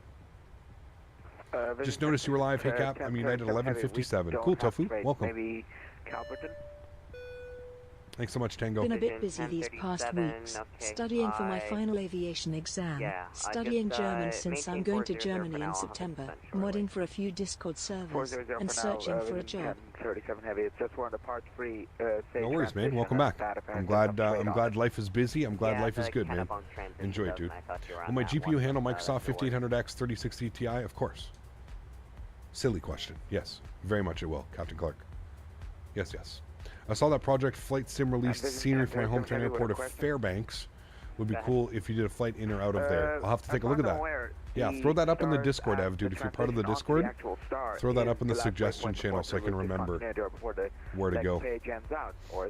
Just noticed you were live. Hey, Cap. I'm United 1157. Cool, Tofu. Welcome. Maybe Calverton? Thanks so much, Tango. Been a bit busy these past weeks, studying for my final aviation exam, studying German since I'm going to Germany in September, modding for a few Discord servers, and searching for a job. 37 heavy. It's just one of the parts free. No worries, man. Welcome back. I'm glad life is busy. I'm glad life is good, man. Enjoy it, dude. Will my GPU handle Microsoft 5800X 3060 Ti? Of course. Silly question. Yes, very much it will, Captain Clark. Yes, yes. I saw that Project Flight Sim released scenery for my hometown airport of Fairbanks. Would be cool if you did a flight in or out of there. I'll have to take a look at that. Yeah, throw that up in the Discord, Ev, dude. If you're part of the Discord, throw that up in the suggestion channel so I can remember where to go.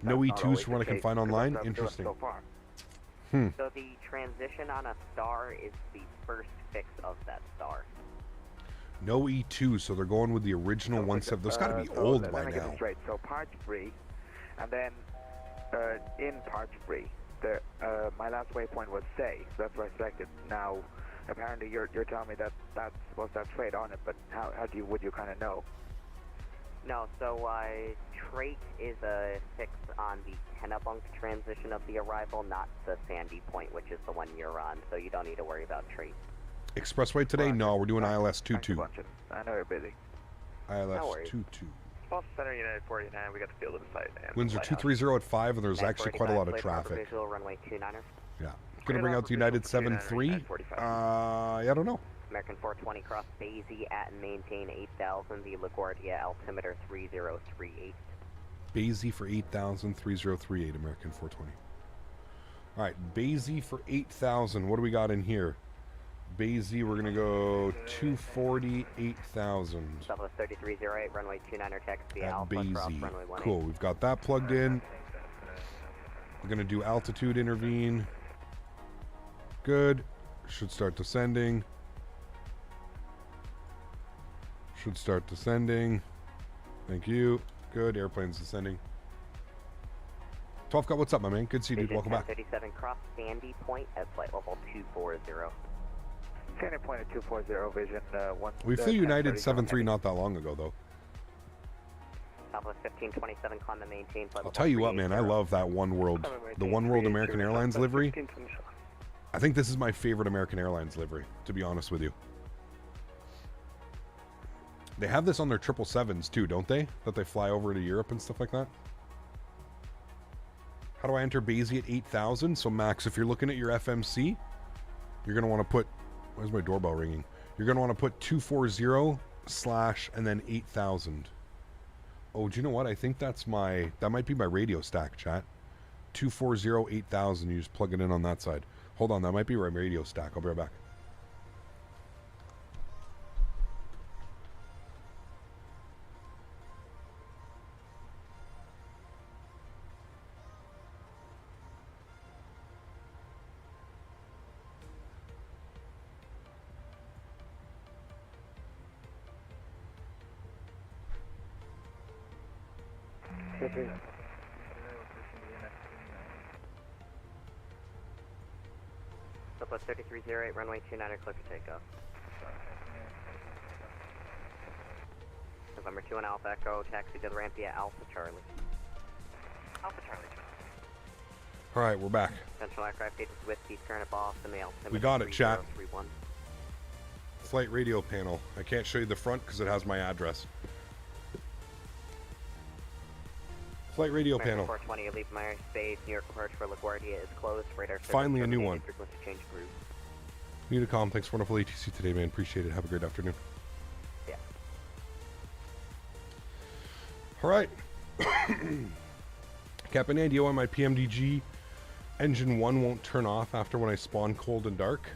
No E2s from what I can find online? Interesting. So the transition on a star is the first fix of that star. No E2s, so they're going with the original 1.7. Those got to be old by now. So parts free, and then in parts free, my last waypoint was say. So that's what I selected. Now, apparently you're telling me that that's supposed to have trait on it, but how would you kind of know? No, so trait is a fix on the Kennebunk transition of the arrival, not the Sandy Point, which is the one you're on. So you don't need to worry about trait. Expressway today? No, we're doing ILS 22. I know you're busy. ILS 22. False Center United 49, we got the field of the site. Windsor 230 at 5, and there's actually quite a lot of traffic. Visual runway 29er. Yeah. Gonna bring out the United 73. I don't know. American 420 cross Basie at and maintain 8,000. The LaGuardia altimeter 3038. Basie for 8,000, 3038, American 420. All right, Basie for 8,000. What do we got in here? Basie, we're going to go 240, 8,000. Southwest 3308, runway 29er, taxi at Alpha, Basie. cross runway 18. Cool, we've got that plugged in. We're going to do altitude intervene. Good. Should start descending. Should start descending. Thank you. Good, airplane's descending. 12 Cut, what's up, my man? Good to see you, dude. Welcome back. 37 cross Sandy Point at flight level 240. Sandy Point at 240, vision 1. We flew United 7-3 not that long ago, though. Southwest 1527, climb and maintain flight. I'll tell you what, man, I love that One World, the One World American Airlines livery. I think this is my favorite American Airlines livery, to be honest with you. They have this on their 777s too, don't they? That they fly over to Europe and stuff like that. How do I enter Basie at 8,000? So Max, if you're looking at your FMC, you're going to want to put... Where's my doorbell ringing? You're going to want to put 240 / and then 8,000. Oh, do you know what? I think that's my... That might be my radio stack, chat. 240 8,000. You just plug it in on that side. Hold on, that might be my radio stack. I'll be right back. Southwest 3308, runway 29er, clear for takeoff. November 2 and Alpha Echo, taxi to the ramp via Alpha Charlie. Alpha Charlie. All right, we're back. Central aircraft gauges with the current at Boston, the altimeter. We got it, chat. Flight radio panel. I can't show you the front because it has my address. Flight radio American panel. 420, leave my airspace. New York approach for LaGuardia is closed. Radar Finally a new one. Frequency change approved. Unicom, thanks for wonderful ATC today, man. Appreciate it. Have a great afternoon. Yeah. All right. Captain Andy, on my PMDG engine 1 won't turn off after when I spawn cold and dark.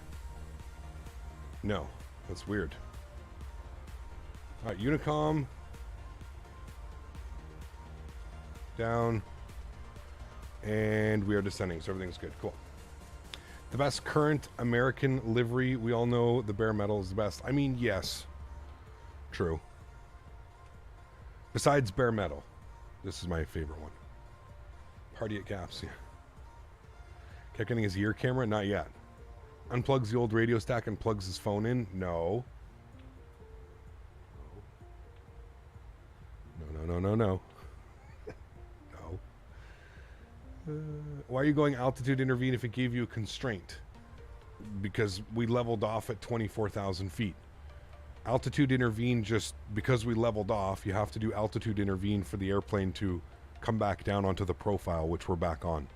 No, that's weird. All right, Unicom. Down. And we are descending, so everything's good. Cool. The best current American livery. We all know the bare metal is the best. I mean, yes. True. Besides bare metal, this is my favorite one. Party at Caps, yeah. Kept getting his ear camera? Not yet. Unplugs the old radio stack and plugs his phone in? No. No. No. Why are you going altitude intervene if it gave you a constraint? Because we leveled off at 24,000 feet. Altitude intervene, just because we leveled off, you have to do altitude intervene for the airplane to come back down onto the profile, which we're back on.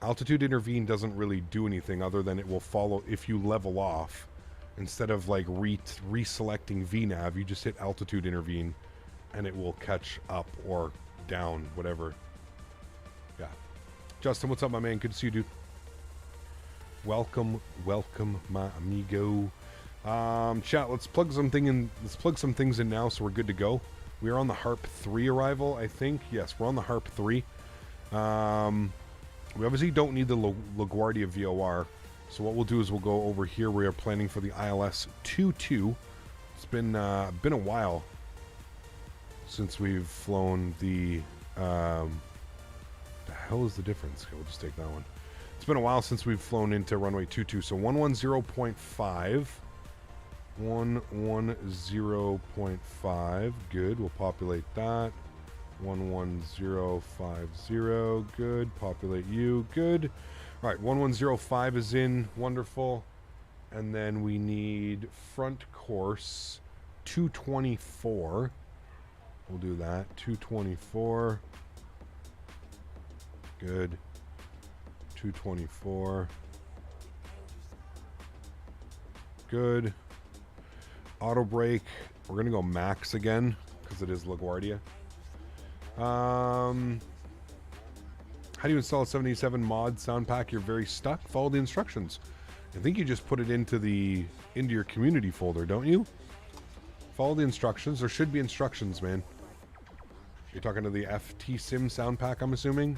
Altitude intervene doesn't really do anything other than it will follow if you level off. Instead of like reselecting VNAV, you just hit altitude intervene and it will catch up or down, whatever. Yeah. Justin, what's up, my man? Good to see you, dude. Welcome, my amigo. Chat, let's plug some things in now so we're good to go. We are on the Harp 3 arrival, I think. Yes, we're on the Harp 3. We obviously don't need the LaGuardia VOR. So what we'll do is we'll go over here. We are planning for the ILS 22. It's been a while since we've flown the... the hell is the difference? Okay, we'll just take that one. It's been a while since we've flown into runway 22. So 110.5. 110.5. Good. We'll populate that. 11050. Good. Populate you. Good. All right. 1105 is in. Wonderful. And then we need front course 224. We'll do that. 224. Good. 224. Good. Auto brake. We're going to go max again because it is LaGuardia. How do you install a 77 mod sound pack? You're very stuck. Follow the instructions. I think you just put it into your community folder, don't you? Follow the instructions. There should be instructions, man. You're talking to the FT Sim sound pack, I'm assuming?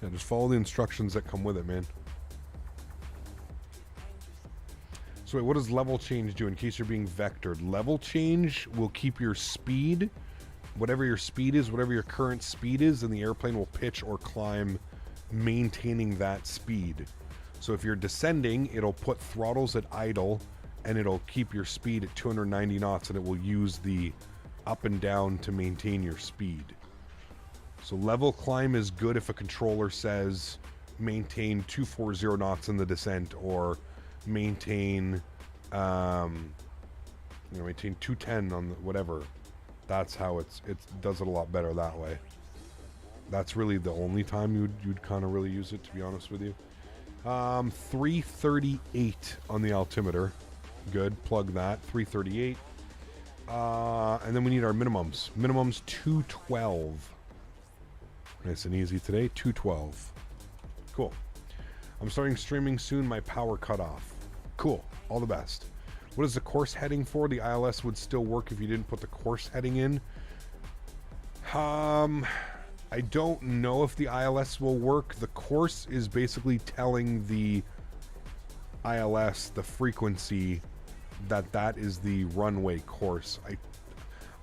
Yeah, just follow the instructions that come with it, man. So wait, what does level change do in case you're being vectored? Level change will keep your speed, whatever your speed is, whatever your current speed is, and the airplane will pitch or climb maintaining that speed. So if you're descending, it'll put throttles at idle and it'll keep your speed at 290 knots and it will use the up and down to maintain your speed. So level climb is good if a controller says maintain 240 knots in the descent or maintain maintain 210 on the whatever. That's how it does it a lot better that way. That's really the only time you'd kind of really use it, to be honest with you. 338 on the altimeter. Good, plug that. 338. And then we need our minimums. Minimums 212. Nice and easy today. 212. Cool. I'm starting streaming soon. My power cut off. Cool. All the best. What is the course heading for? The ILS would still work if you didn't put the course heading in. I don't know if the ILS will work. The course is basically telling the ILS the frequency that is the runway course.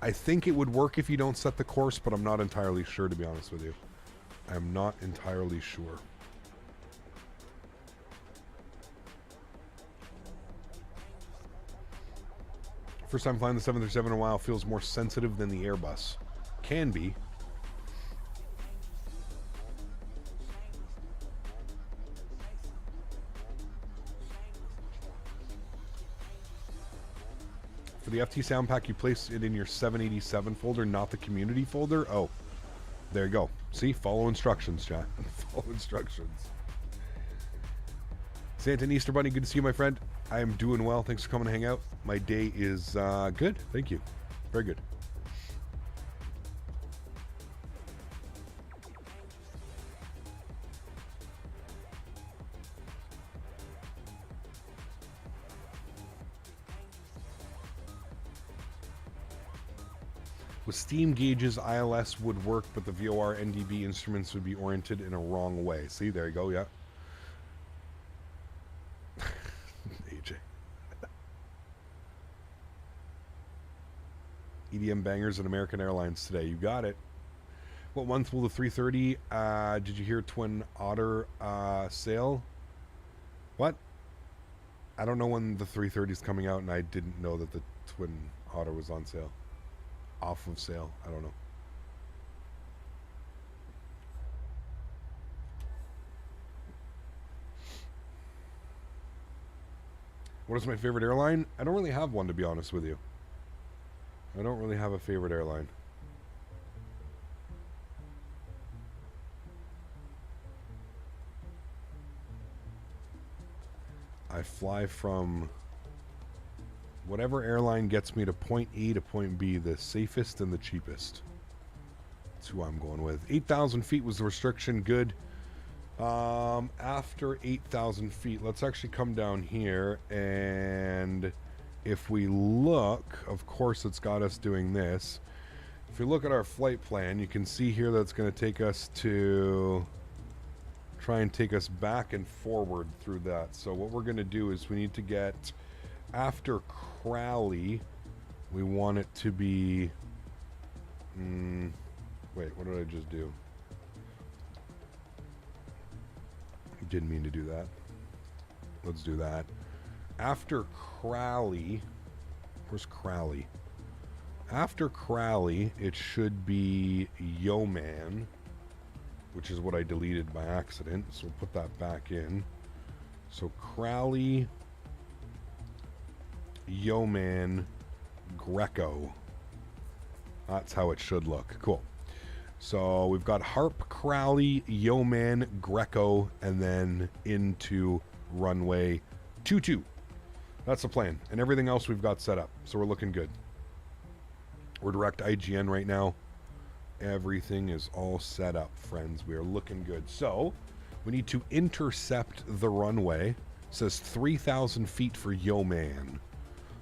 I think it would work if you don't set the course, but I'm not entirely sure, to be honest with you. I'm not entirely sure. First time flying the 737 in a while, feels more sensitive than the Airbus. Can be. For the FT sound pack, you place it in your 787 folder, not the community folder. Oh, there you go. See, follow instructions, chat. Follow instructions. Santa and Easter Bunny, good to see you, my friend. I am doing well. Thanks for coming to hang out. My day is good. Thank you. Very good. With steam gauges, ILS would work, but the VOR NDB instruments would be oriented in a wrong way. See, there you go, yeah. AJ. EDM bangers and American Airlines today. You got it. What month will the 330? Did you hear Twin Otter sale? What? I don't know when the 330 is coming out, and I didn't know that the Twin Otter was on sale. Off of sale. I don't know. What is my favorite airline? I don't really have one, to be honest with you. I don't really have a favorite airline. I fly from whatever airline gets me to point A to point B, the safest and the cheapest. That's who I'm going with. 8,000 feet was the restriction. Good. After 8,000 feet, let's actually come down here, and if we look, of course it's got us doing this. If we look at our flight plan, you can see here that it's going to take us to try and take us back and forward through that. So what we're going to do is we need to get after Crowley, we want it to be wait, what did I just do? Didn't mean to do that. Let's do that. After Crowley, where's Crowley? After Crowley, it should be Yeoman, which is what I deleted by accident. So we'll put that back in. So Crowley, Yeoman, Greco. That's how it should look. Cool. So we've got Harp, Crowley, Yeoman, Greco, and then into runway 22. That's the plan. And everything else we've got set up. So we're looking good. We're direct IGN right now. Everything is all set up, friends. We are looking good. So we need to intercept the runway. It says 3,000 feet for Yeoman.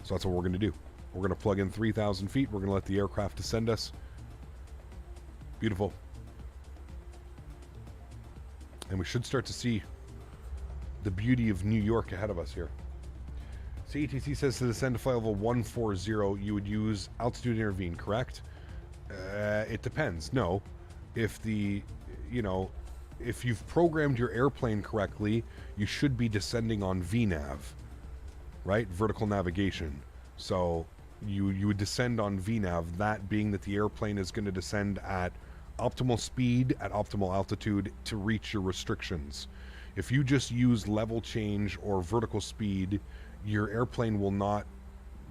So that's what we're going to do. We're going to plug in 3,000 feet. We're going to let the aircraft descend us. Beautiful. And we should start to see the beauty of New York ahead of us here. CATC says to descend to flight level 140, you would use altitude intervene, correct? It depends. No. If if you've programmed your airplane correctly, you should be descending on VNAV, right? Vertical navigation. So you would descend on VNAV, that being that the airplane is going to descend at optimal speed, at optimal altitude to reach your restrictions. If you just use level change or vertical speed, your airplane will not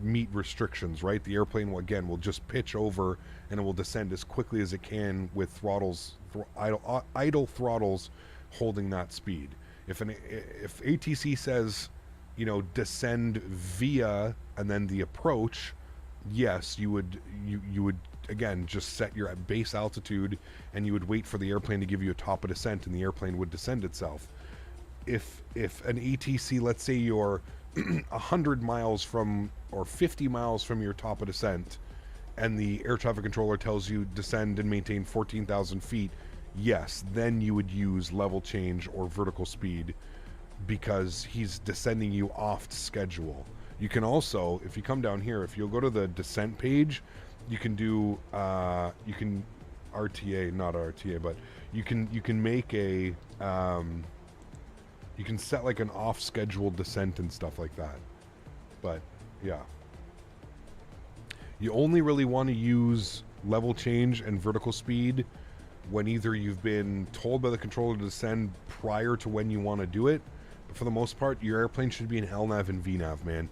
meet restrictions, right? The airplane will just pitch over and it will descend as quickly as it can with throttles, idle throttles holding that speed. If ATC says, descend via and then the approach, yes, you would again just set your base altitude and you would wait for the airplane to give you a top of descent and the airplane would descend itself. If an ATC, let's say you're 100 miles from or 50 miles from your top of descent and the air traffic controller tells you descend and maintain 14,000 feet, yes, then you would use level change or vertical speed because he's descending you off schedule. You can also, if you come down here, if you'll go to the descent page, you can do you can RTA, not RTA, but you can make a you can set like an off schedule descent and stuff like that. But yeah, you only really want to use level change and vertical speed when either you've been told by the controller to descend prior to when you want to do it, but for the most part your airplane should be in LNAV and VNAV, man.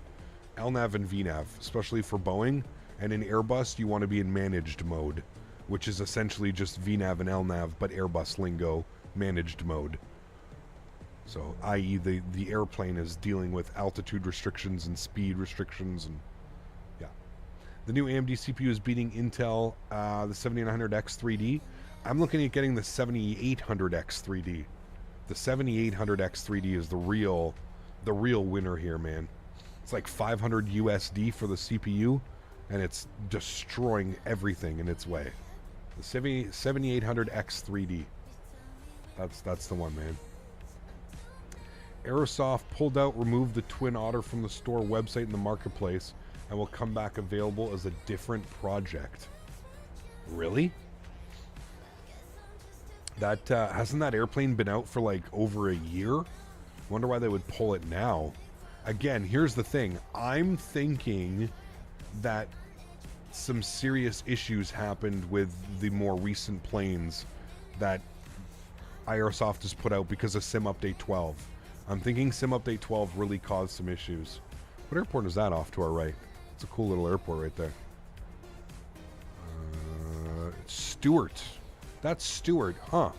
LNAV and VNAV, especially for Boeing. And in Airbus, you want to be in managed mode, which is essentially just VNAV and LNAV, but Airbus lingo, managed mode. So, i.e. the airplane is dealing with altitude restrictions and speed restrictions, and yeah. The new AMD CPU is beating Intel, the 7900X 3D. I'm looking at getting the 7800X 3D. The 7800X 3D is the real winner here, man. It's like $500 USD for the CPU, and it's destroying everything in its way. The 7800X 3D. That's the one, man. Aerosoft pulled out, removed the Twin Otter from the store website in the marketplace, and will come back available as a different project. Really? That hasn't that airplane been out for like over a year? Wonder why they would pull it now. Again, here's the thing. I'm thinking that some serious issues happened with the more recent planes that Airsoft has put out because of Sim Update 12. I'm thinking Sim Update 12 really caused some issues. What airport is that off to our right? It's a cool little airport right there. Stewart. That's Stewart, huh?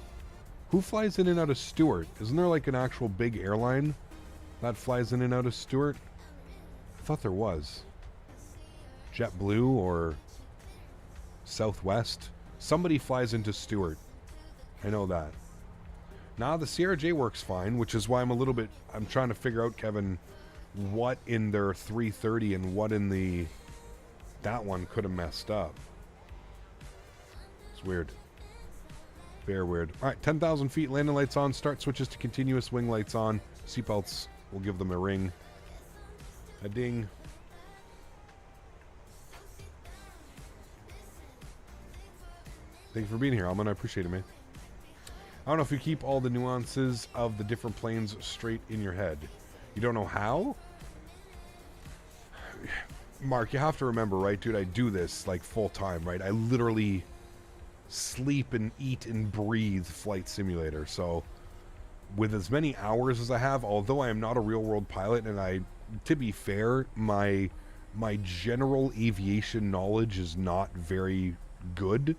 Who flies in and out of Stewart? Isn't there like an actual big airline that flies in and out of Stewart? I thought there was. JetBlue or Southwest. Somebody flies into Stewart. I know that. Now the CRJ works fine, which is why I'm trying to figure out, Kevin, what in their 330 and what in that one could have messed up. It's weird. Very weird. All right, 10,000 feet, landing lights on, start switches to continuous, wing lights on, seatbelts, we'll give them a ring. A ding. Thank you for being here, Alman. I appreciate it, man. I don't know if you keep all the nuances of the different planes straight in your head. You don't know how? Mark, you have to remember, right, dude, I do this like full time, right? I literally sleep and eat and breathe Flight Simulator. So with as many hours as I have, although I am not a real world pilot, and to be fair, my general aviation knowledge is not very good.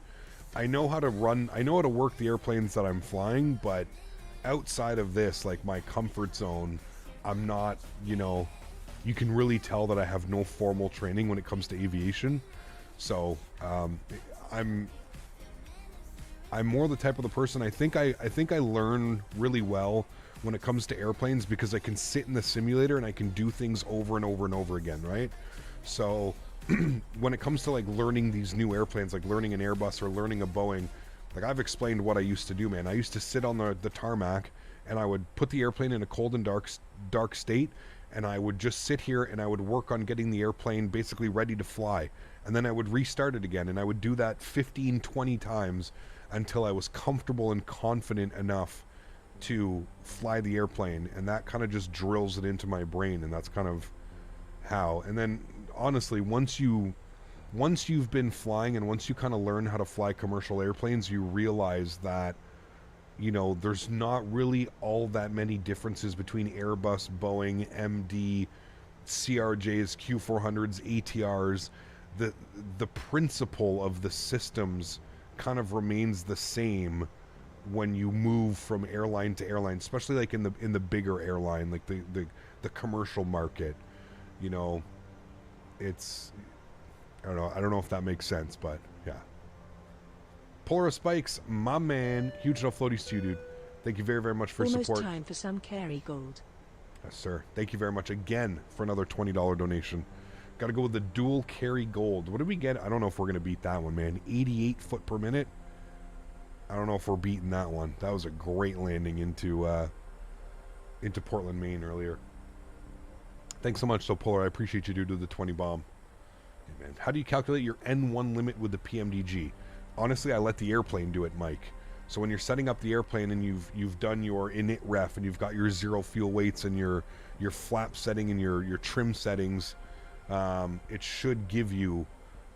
I know how to work the airplanes that I'm flying, but outside of this, like my comfort zone, I'm not, you can really tell that I have no formal training when it comes to aviation. So I'm more the type of the person, I think I learn really well when it comes to airplanes because I can sit in the simulator and I can do things over and over and over again, right? So when it comes to like learning these new airplanes, like learning an Airbus or learning a Boeing, like I've explained what I used to do, man. I used to sit on the tarmac and I would put the airplane in a cold and dark state, and I would just sit here and I would work on getting the airplane basically ready to fly. And then I would restart it again, and I would do that 15, 20 times until I was comfortable and confident enough to fly the airplane, and that kind of just drills it into my brain, and that's kind of how. And then honestly, once you've been flying and once you kind of learn how to fly commercial airplanes, you realize that there's not really all that many differences between Airbus, Boeing, MD, CRJs, Q400s, ATRs. The principle of the systems kind of remains the same when you move from airline to airline, especially like in the bigger airline, like the commercial market. It's, I don't know if that makes sense, but yeah. Polar Spikes, my man, huge enough floaties to you, dude. Thank you very, very much for your support. Almost time for some carry gold. Yes, sir. Thank you very much again for another $20 donation. Got to go with the dual carry gold. What did we get? I don't know if we're going to beat that one, man. 88 foot per minute. I don't know if we're beating that one. That was a great landing into Portland, Maine earlier. Thanks so much, so Polar. I appreciate you, dude, to the 20 bomb. Hey, man. How do you calculate your N1 limit with the PMDG? Honestly, I let the airplane do it, Mike. So when you're setting up the airplane and you've done your init ref and you've got your zero fuel weights and your flap setting and your trim settings, it should give you,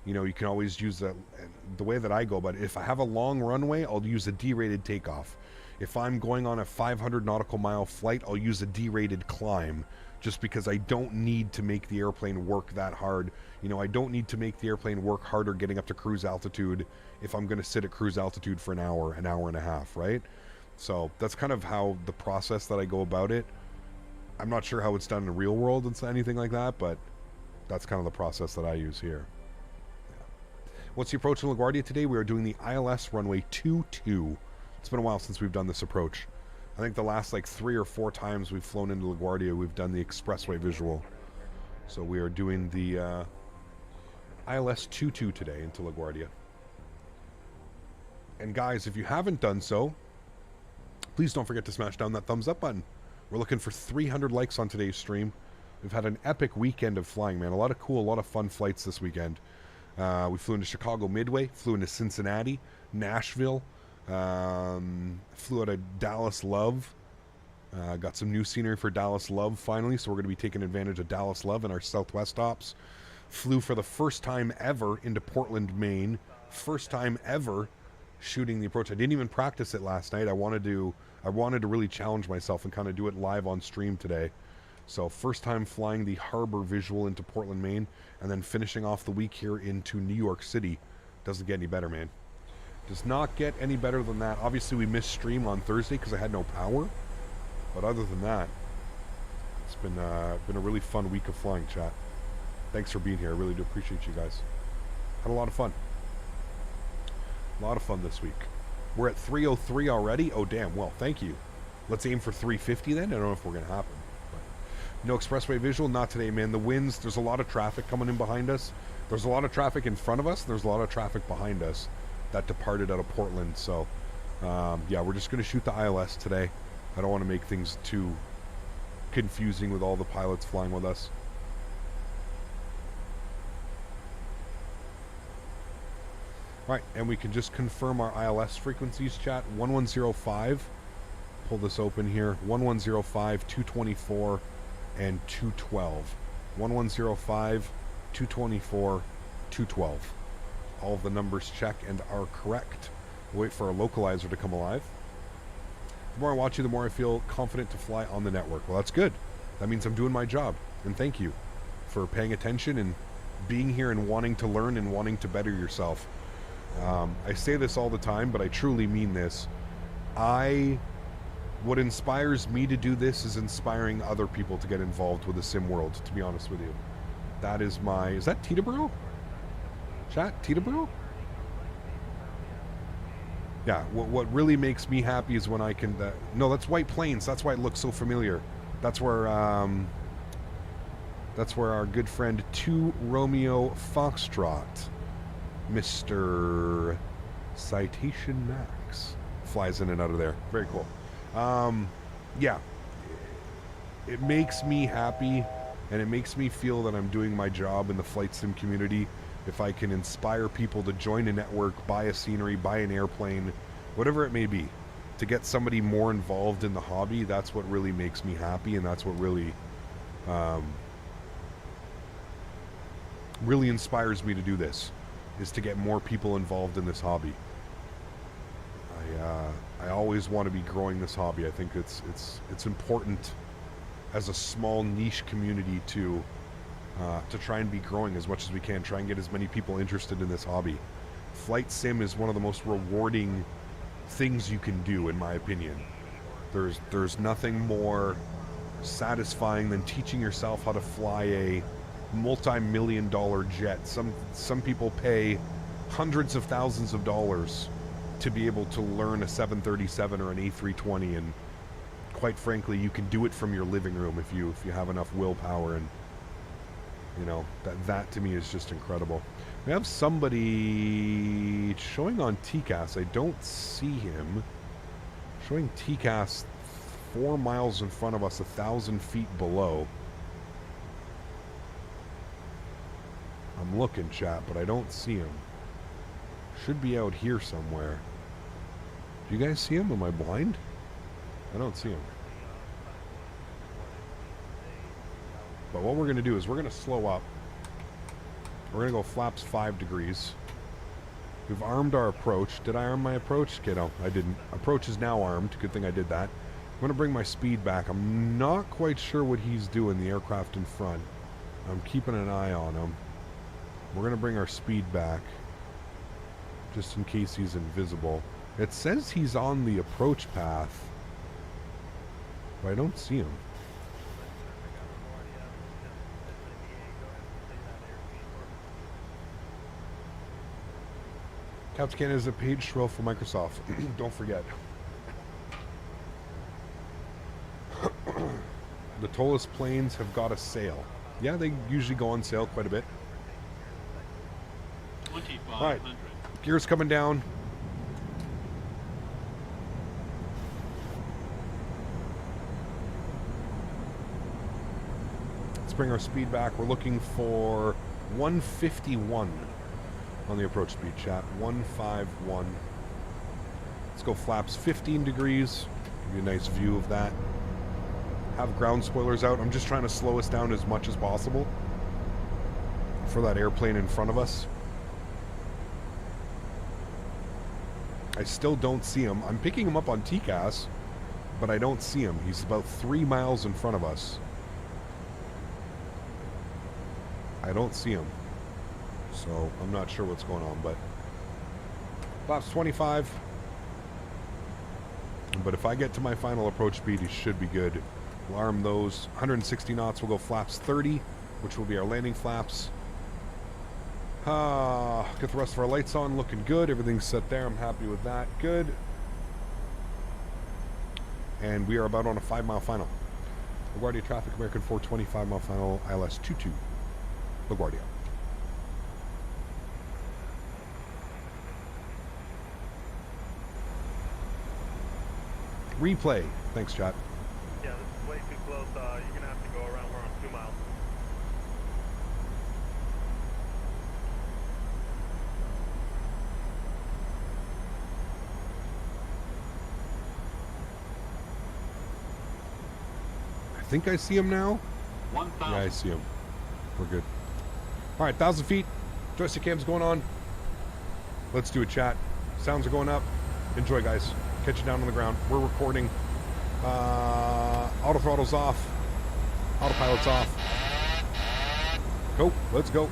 you can always use the way that I go about it. If I have a long runway, I'll use a D-rated takeoff. If I'm going on a 500 nautical mile flight, I'll use a D-rated climb, just because I don't need to make the airplane work that hard. I don't need to make the airplane work harder getting up to cruise altitude if I'm going to sit at cruise altitude for an hour and a half, right? So that's kind of how the process that I go about it. I'm not sure how it's done in the real world and anything like that, but that's kind of the process that I use here. Yeah. What's the approach in LaGuardia today? We are doing the ILS runway 22. It's been a while since we've done this approach. I think the last like 3 or 4 times we've flown into LaGuardia, we've done the expressway visual. So we are doing the ILS 22 today into LaGuardia. And guys, if you haven't done so, please don't forget to smash down that thumbs up button. We're looking for 300 likes on today's stream. We've had an epic weekend of flying, man. A lot of fun flights this weekend. We flew into Chicago Midway, flew into Cincinnati, Nashville, Flew out of Dallas Love. Got some new scenery for Dallas Love finally, so we're going to be taking advantage of Dallas Love in our Southwest ops. Flew for the first time ever into Portland, Maine. First time ever shooting the approach. I didn't even practice it last night. I wanted to really challenge myself and kind of do it live on stream today. So first time flying the harbor visual into Portland, Maine, and then finishing off the week here into New York City. Doesn't get any better, man. Does not get any better than that. Obviously, we missed stream on Thursday because I had no power. But other than that, it's been a really fun week of flying, chat. Thanks for being here. I really do appreciate you guys. Had a lot of fun. A lot of fun this week. We're at 303 already. Oh, damn. Well, thank you. Let's aim for 350 then. I don't know if we're going to happen. But no expressway visual. Not today, man. The winds, there's a lot of traffic coming in behind us. There's a lot of traffic in front of us. There's a lot of traffic behind us that departed out of Portland. So, yeah, we're just going to shoot the ILS today. I don't want to make things too confusing with all the pilots flying with us. Right, and we can just confirm our ILS frequencies, chat. 1105. Pull this open here. 1105, 224, and 212. 1105, 224, 212. All of the numbers check and are correct. We'll wait for our localizer to come alive. The more I watch you, the more I feel confident to fly on the network. Well, that's good. That means I'm doing my job. And thank you for paying attention and being here and wanting to learn and wanting to better yourself. I say this all the time, but I truly mean this. What inspires me to do this is inspiring other people to get involved with the sim world, to be honest with you. That is my... Is that Teterboro? Chat? Teterboro? Yeah, what really makes me happy is when I can... no, that's White Plains. That's why it looks so familiar. That's where our good friend 2 Romeo Foxtrot, Mr. Citation Max, flies in and out of there. Very cool. Yeah, it makes me happy, and it makes me feel that I'm doing my job in the flight sim community. If I can inspire people to join a network, buy a scenery, buy an airplane, whatever it may be, to get somebody more involved in the hobby, that's what really makes me happy, and that's what really really inspires me to do this, is to get more people involved in this hobby. I always want to be growing this hobby. I think it's important as a small niche community to try and be growing as much as we can, try and get as many people interested in this hobby. Flight sim is one of the most rewarding things you can do, in my opinion. There's nothing more satisfying than teaching yourself how to fly a multi-million-dollar jet. Some people pay hundreds of thousands of dollars to be able to learn a 737 or an A320, and quite frankly, you can do it from your living room if you have enough willpower. And you know, that to me is just incredible. We have somebody showing on TCAS. I don't see him. Showing TCAS 4 miles in front of us, 1,000 feet below. I'm looking, chat, but I don't see him. Should be out here somewhere. Do you guys see him? Am I blind? I don't see him. But what we're going to do is we're going to slow up. We're going to go flaps 5 degrees. We've armed our approach. Did I arm my approach? Okay, no, I didn't. Approach is now armed. Good thing I did that. I'm going to bring my speed back. I'm not quite sure what he's doing, the aircraft in front. I'm keeping an eye on him. We're going to bring our speed back, just in case he's invisible. It says he's on the approach path, but I don't see him. Caps Canada is a page trail for Microsoft. Don't forget. The tallest planes have got a sale. Yeah, they usually go on sale quite a bit. All right, gears coming down. Let's bring our speed back. We're looking for 151 on the approach speed, chat. 151. Let's go flaps 15 degrees. Give you a nice view of that. Have ground spoilers out. I'm just trying to slow us down as much as possible for that airplane in front of us. I still don't see him. I'm picking him up on TCAS, but I don't see him. He's about 3 miles in front of us. I don't see him. So I'm not sure what's going on, but flaps 25. But if I get to my final approach speed, he should be good. We'll arm those. 160 knots, we'll go flaps 30, which will be our landing flaps. Get the rest of our lights on, looking good. Everything's set there. I'm happy with that. Good. And we are about on a 5-mile final. LaGuardia traffic, American 420, 5-mile final, ILS 22. LaGuardia. Replay. Thanks, chat. Yeah, this is way too close. You're going to have to go around. We're on 2 miles. I think I see him now. 1,000. Yeah, I see him. We're good. All right, 1,000 feet. Joystick cam's going on. Let's do a chat. Sounds are going up. Enjoy, guys. Catch you down on the ground. We're recording. Auto throttle's off. Autopilot's off. Go. Let's go. All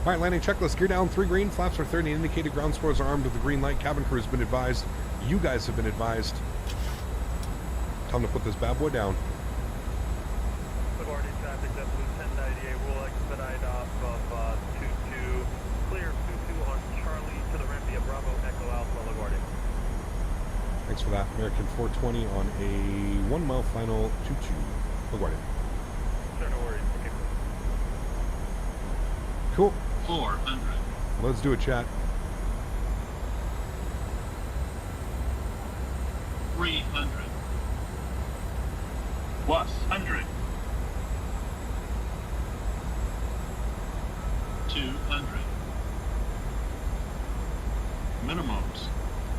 right, landing checklist. Gear down, 3 green. Flaps are 30. Indicated ground spoilers are armed with the green light. Cabin crew has been advised. You guys have been advised. Time to put this bad boy down. LaGuardia traffic, JetBlue 1098, we'll expedite off of 22, clear 22 on Charlie to the ramp via Bravo Echo Alpha, LaGuardia. Thanks for that. American 420 on a 1-mile final 22. LaGuardia. Sure, no worries. Okay. Cool. 400. Let's do it, chat. 300. Plus 100. 200. Minimums.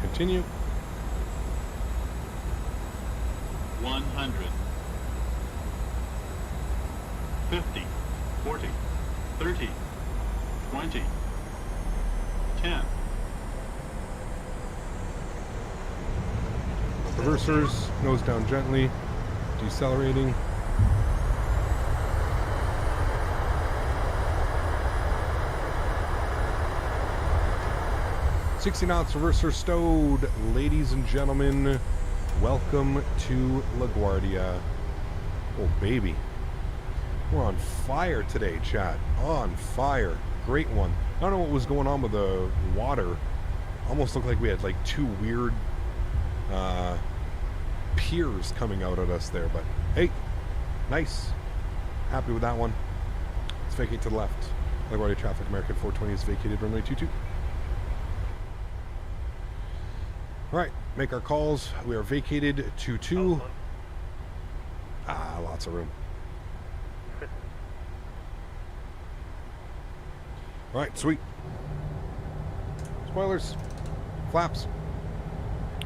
Continue. 100. 50. 40. 30. 20. 10. Reversers, nose down gently. Decelerating. $60 knots, reverser stowed. Ladies and gentlemen, welcome to LaGuardia. Oh, baby. We're on fire today, chat. On fire. Great one. I don't know what was going on with the water. Almost looked like we had like 2 weird piers coming out at us there, but hey, nice. Happy with that one. Let's vacate to the left. LaGuardia traffic, American 420 is vacated, runway 22. All right, make our calls. We are vacated 22. Lots of room. All right, sweet. Spoilers, flaps.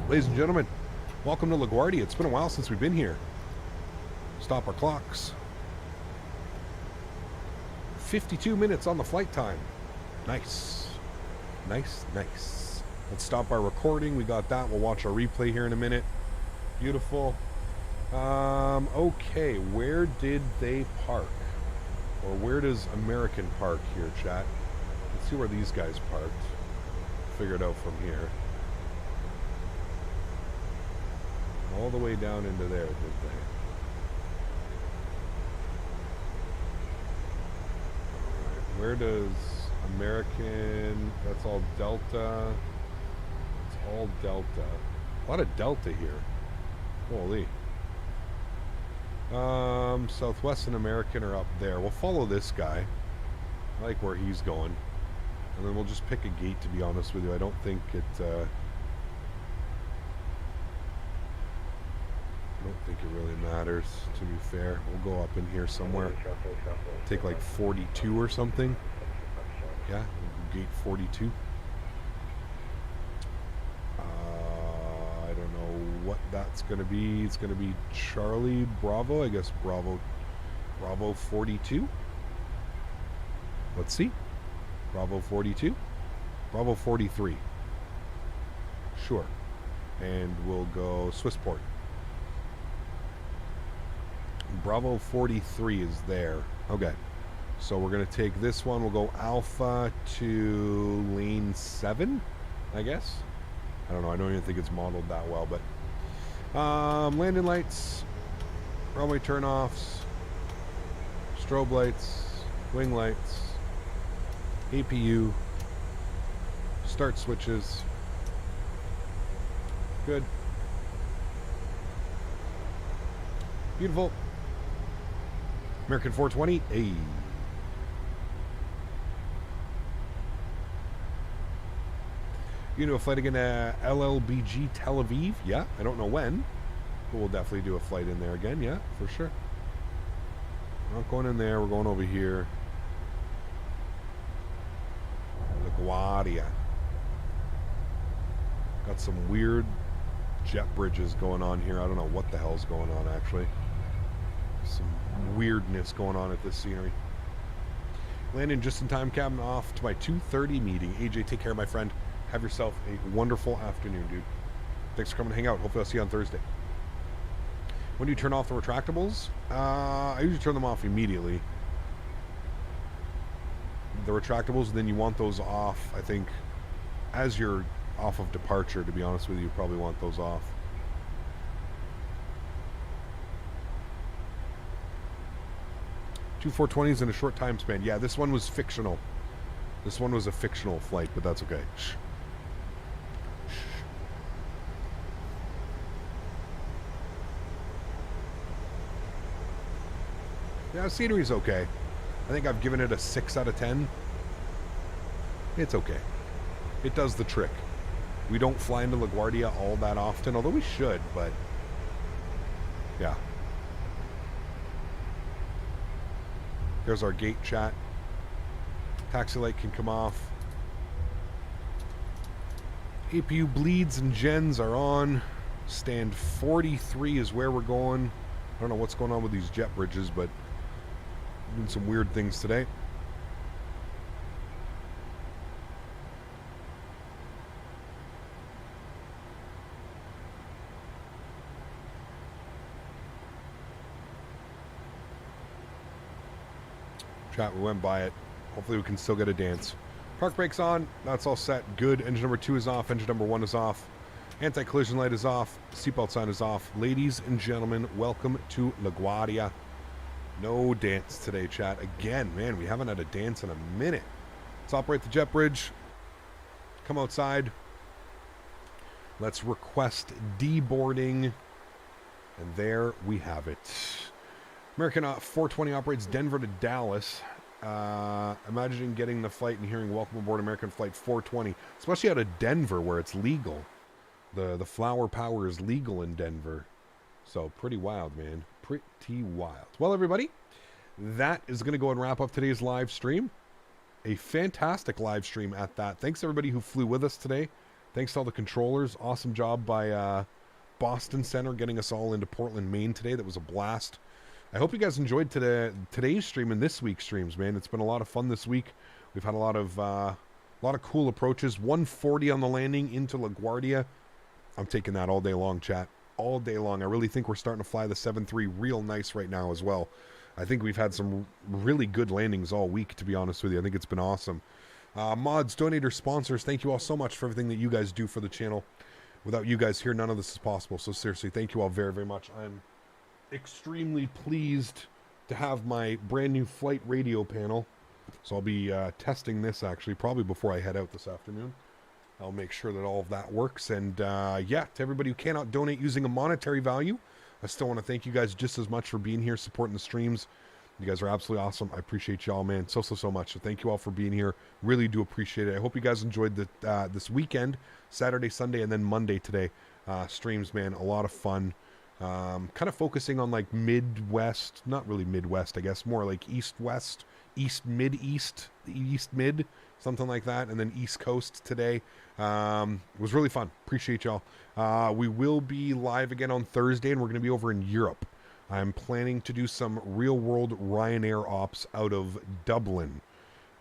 Ladies and gentlemen, welcome to LaGuardia. It's been a while since we've been here. Stop our clocks. 52 minutes on the flight time. Nice. Nice, nice. Let's stop our recording. We got that. We'll watch our replay here in a minute. Beautiful. Okay, where did they park? Or where does American park here, chat? Let's see where these guys parked. Figure it out from here. All the way down into there, did they? Alright, where does American... That's all Delta. It's all Delta. A lot of Delta here. Holy. Southwest and American are up there. We'll follow this guy. I like where he's going. And then we'll just pick a gate, to be honest with you. I don't think it... I don't think it really matters, to be fair. We'll go up in here somewhere. Take like 42 or something. Yeah, gate 42. what that's going to be. It's going to be Charlie Bravo, I guess Bravo 42. Let's see. Bravo 42. Bravo 43. Sure. And we'll go Swissport. Bravo 43 is there. Okay. So we're going to take this one. We'll go Alpha to lane 7, I guess. I don't know. I don't even think it's modeled that well, but landing lights, runway turnoffs, strobe lights, wing lights, APU, start switches. Good. Beautiful. American 420. Hey. You do a flight again to LLBG Tel Aviv? Yeah, I don't know when, but we'll definitely do a flight in there again. Yeah, for sure. We're not going in there. We're going over here. LaGuardia. Got some weird jet bridges going on here. I don't know what the hell's going on, actually. Some weirdness going on at this scenery. Landing just in time, cabin off to my 2:30 meeting. AJ, take care, my friend. Have yourself a wonderful afternoon, dude. Thanks for coming to hang out. Hopefully I'll see you on Thursday. When do you turn off the retractables? I usually turn them off immediately. The retractables, then you want those off, I think, as you're off of departure, to be honest with you. You probably want those off. Two 420s in a short time span. Yeah, this one was fictional. This one was a fictional flight, but that's okay. Shh. Yeah, scenery's okay. I think I've given it a 6 out of 10. It's okay. It does the trick. We don't fly into LaGuardia all that often, although we should, but yeah. There's our gate chat. Taxi light can come off. APU bleeds and gens are on. Stand 43 is where we're going. I don't know what's going on with these jet bridges, but doing some weird things today. Chat, we went by it. Hopefully we can still get a dance. Park brakes on. That's all set. Good. Engine number 2 is off. Engine number 1 is off. Anti-collision light is off. Seatbelt sign is off. Ladies and gentlemen, welcome to LaGuardia. No dance today, chat. Again, man, we haven't had a dance in a minute. Let's operate the jet bridge. Come outside. Let's request deboarding. And there we have it. American 420 operates Denver to Dallas. Imagining getting the flight and hearing welcome aboard American Flight 420, especially out of Denver where it's legal. The flower power is legal in Denver. So pretty wild, man. Pretty wild. Well, everybody, that is going to go and wrap up today's live stream. A fantastic live stream at that. Thanks everybody who flew with us today. Thanks to all the controllers. Awesome job by Boston Center getting us all into Portland, Maine today. That was a blast. I hope you guys enjoyed today's stream and this week's streams, man. It's been a lot of fun this week. We've had a lot of cool approaches. 140 on the landing into LaGuardia. I'm taking that all day long, chat. All day long. I really think we're starting to fly the 7-3 real nice right now as well. I think we've had some really good landings all week, to be honest with you. I think it's been awesome. Mods, donators, sponsors, thank you all so much for everything that you guys do for the channel. Without you guys here, none of this is possible. So seriously, thank you all very, very much. I'm extremely pleased to have my brand new flight radio panel. So I'll be testing this actually probably before I head out this afternoon. I'll make sure that all of that works. And yeah, to everybody who cannot donate using a monetary value, I still want to thank you guys just as much for being here, supporting the streams. You guys are absolutely awesome. I appreciate y'all, man, so much. So thank you all for being here. Really do appreciate it. I hope you guys enjoyed this weekend, Saturday, Sunday, and then Monday today. Streams, man, a lot of fun. Kind of focusing on like Midwest, not really Midwest, I guess, more like East-West, East-Mid-East, East-Mid, something like that, and then East Coast today. It was really fun. Appreciate y'all. We will be live again on Thursday, and we're going to be over in Europe. I'm planning to do some real-world Ryanair ops out of Dublin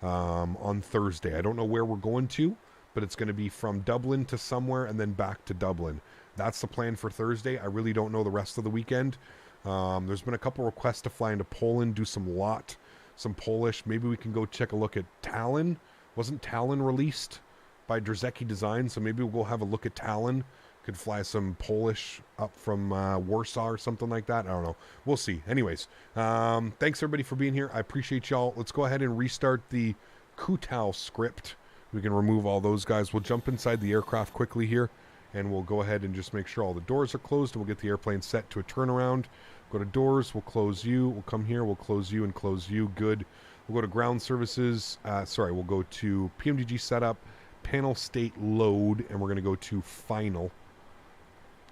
on Thursday. I don't know where we're going to, but it's going to be from Dublin to somewhere and then back to Dublin. That's the plan for Thursday. I really don't know the rest of the weekend. There's been a couple requests to fly into Poland, do some LOT, some Polish. Maybe we can go check a look at Tallinn. Wasn't Tallinn released by Drzecki Design? So maybe we'll go have a look at Tallinn. Could fly some Polish up from Warsaw or something like that. I don't know. We'll see. Anyways, thanks everybody for being here. I appreciate y'all. Let's go ahead and restart the Kutau script. We can remove all those guys. We'll jump inside the aircraft quickly here, and we'll go ahead and just make sure all the doors are closed, and we'll get the airplane set to a turnaround. Go to doors. We'll close you. We'll come here. We'll close you and close you. Good. We'll go to ground services. We'll go to PMDG setup, panel state load, and we're going to go to final.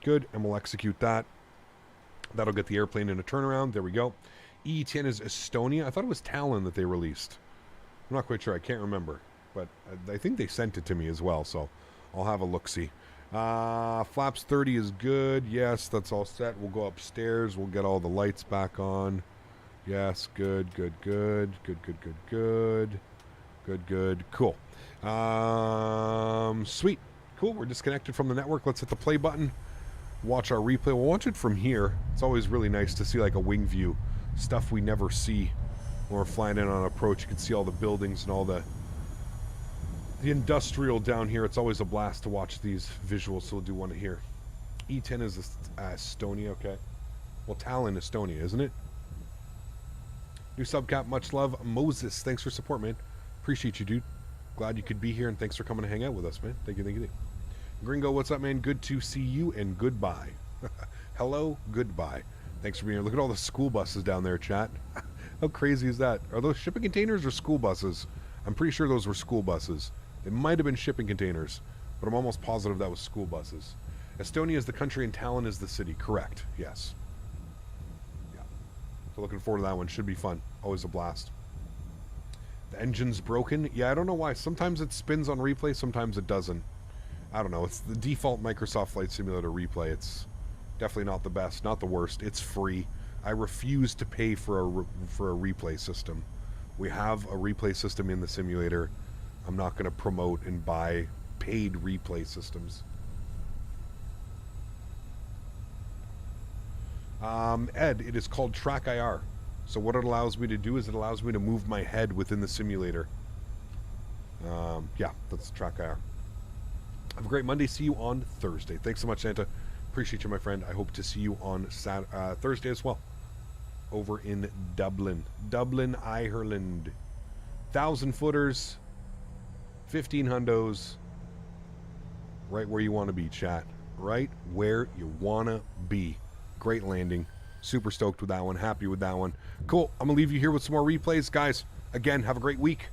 Good, and we'll execute that. That'll get the airplane in a turnaround. There we go. E10 is Estonia. I thought it was Tallinn that they released. I'm not quite sure. I can't remember. But I think they sent it to me as well, so I'll have a look-see. Flaps 30 is good. Yes, that's all set. We'll go upstairs. We'll get all the lights back on. Yes, good, good, good. Good, good, good, good. Good, good. Cool. Sweet. Cool. We're disconnected from the network. Let's hit the play button. Watch our replay. We'll watch it from here. It's always really nice to see like a wing view. Stuff we never see when we're flying in on approach. You can see all the buildings and all the industrial down here. It's always a blast to watch these visuals, so we'll do one here. E10 is Estonia, okay. Well, Tallinn, Estonia, isn't it? New subcap, much love. Moses, thanks for support, man. Appreciate you, dude. Glad you could be here, and thanks for coming to hang out with us, man. Thank you, thank you, thank you. Gringo, what's up, man? Good to see you, and goodbye. Hello, goodbye. Thanks for being here. Look at all the school buses down there, chat. How crazy is that? Are those shipping containers or school buses? I'm pretty sure those were school buses. It might have been shipping containers, but I'm almost positive that was school buses. Estonia is the country and Tallinn is the city. Correct. Yes. Yeah. So looking forward to that one. Should be fun. Always a blast. The engine's broken. Yeah, I don't know why. Sometimes it spins on replay. Sometimes it doesn't. I don't know. It's the default Microsoft Flight Simulator replay. It's definitely not the best, not the worst. It's free. I refuse to pay for a replay system. We have a replay system in the simulator. I'm not going to promote and buy paid replay systems. Ed, it is called Track IR. So what it allows me to do is it allows me to move my head within the simulator. Yeah, that's Track IR. Have a great Monday. See you on Thursday. Thanks so much, Santa. Appreciate you, my friend. I hope to see you on Thursday as well. Over in Dublin. Dublin, Ireland. 1,000 footers. 15 hundos. Right where you want to be, chat. Right where you want to be. Great landing. Super stoked with that one. Happy with that one. Cool. I'm going to leave you here with some more replays. Guys, again, have a great week.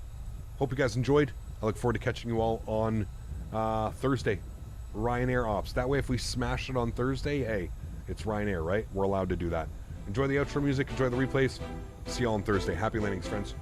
Hope you guys enjoyed. I look forward to catching you all on Thursday. Ryanair ops. That way, if we smash it on Thursday, hey, it's Ryanair, right? We're allowed to do that. Enjoy the outro music. Enjoy the replays. See you all on Thursday. Happy landings, friends.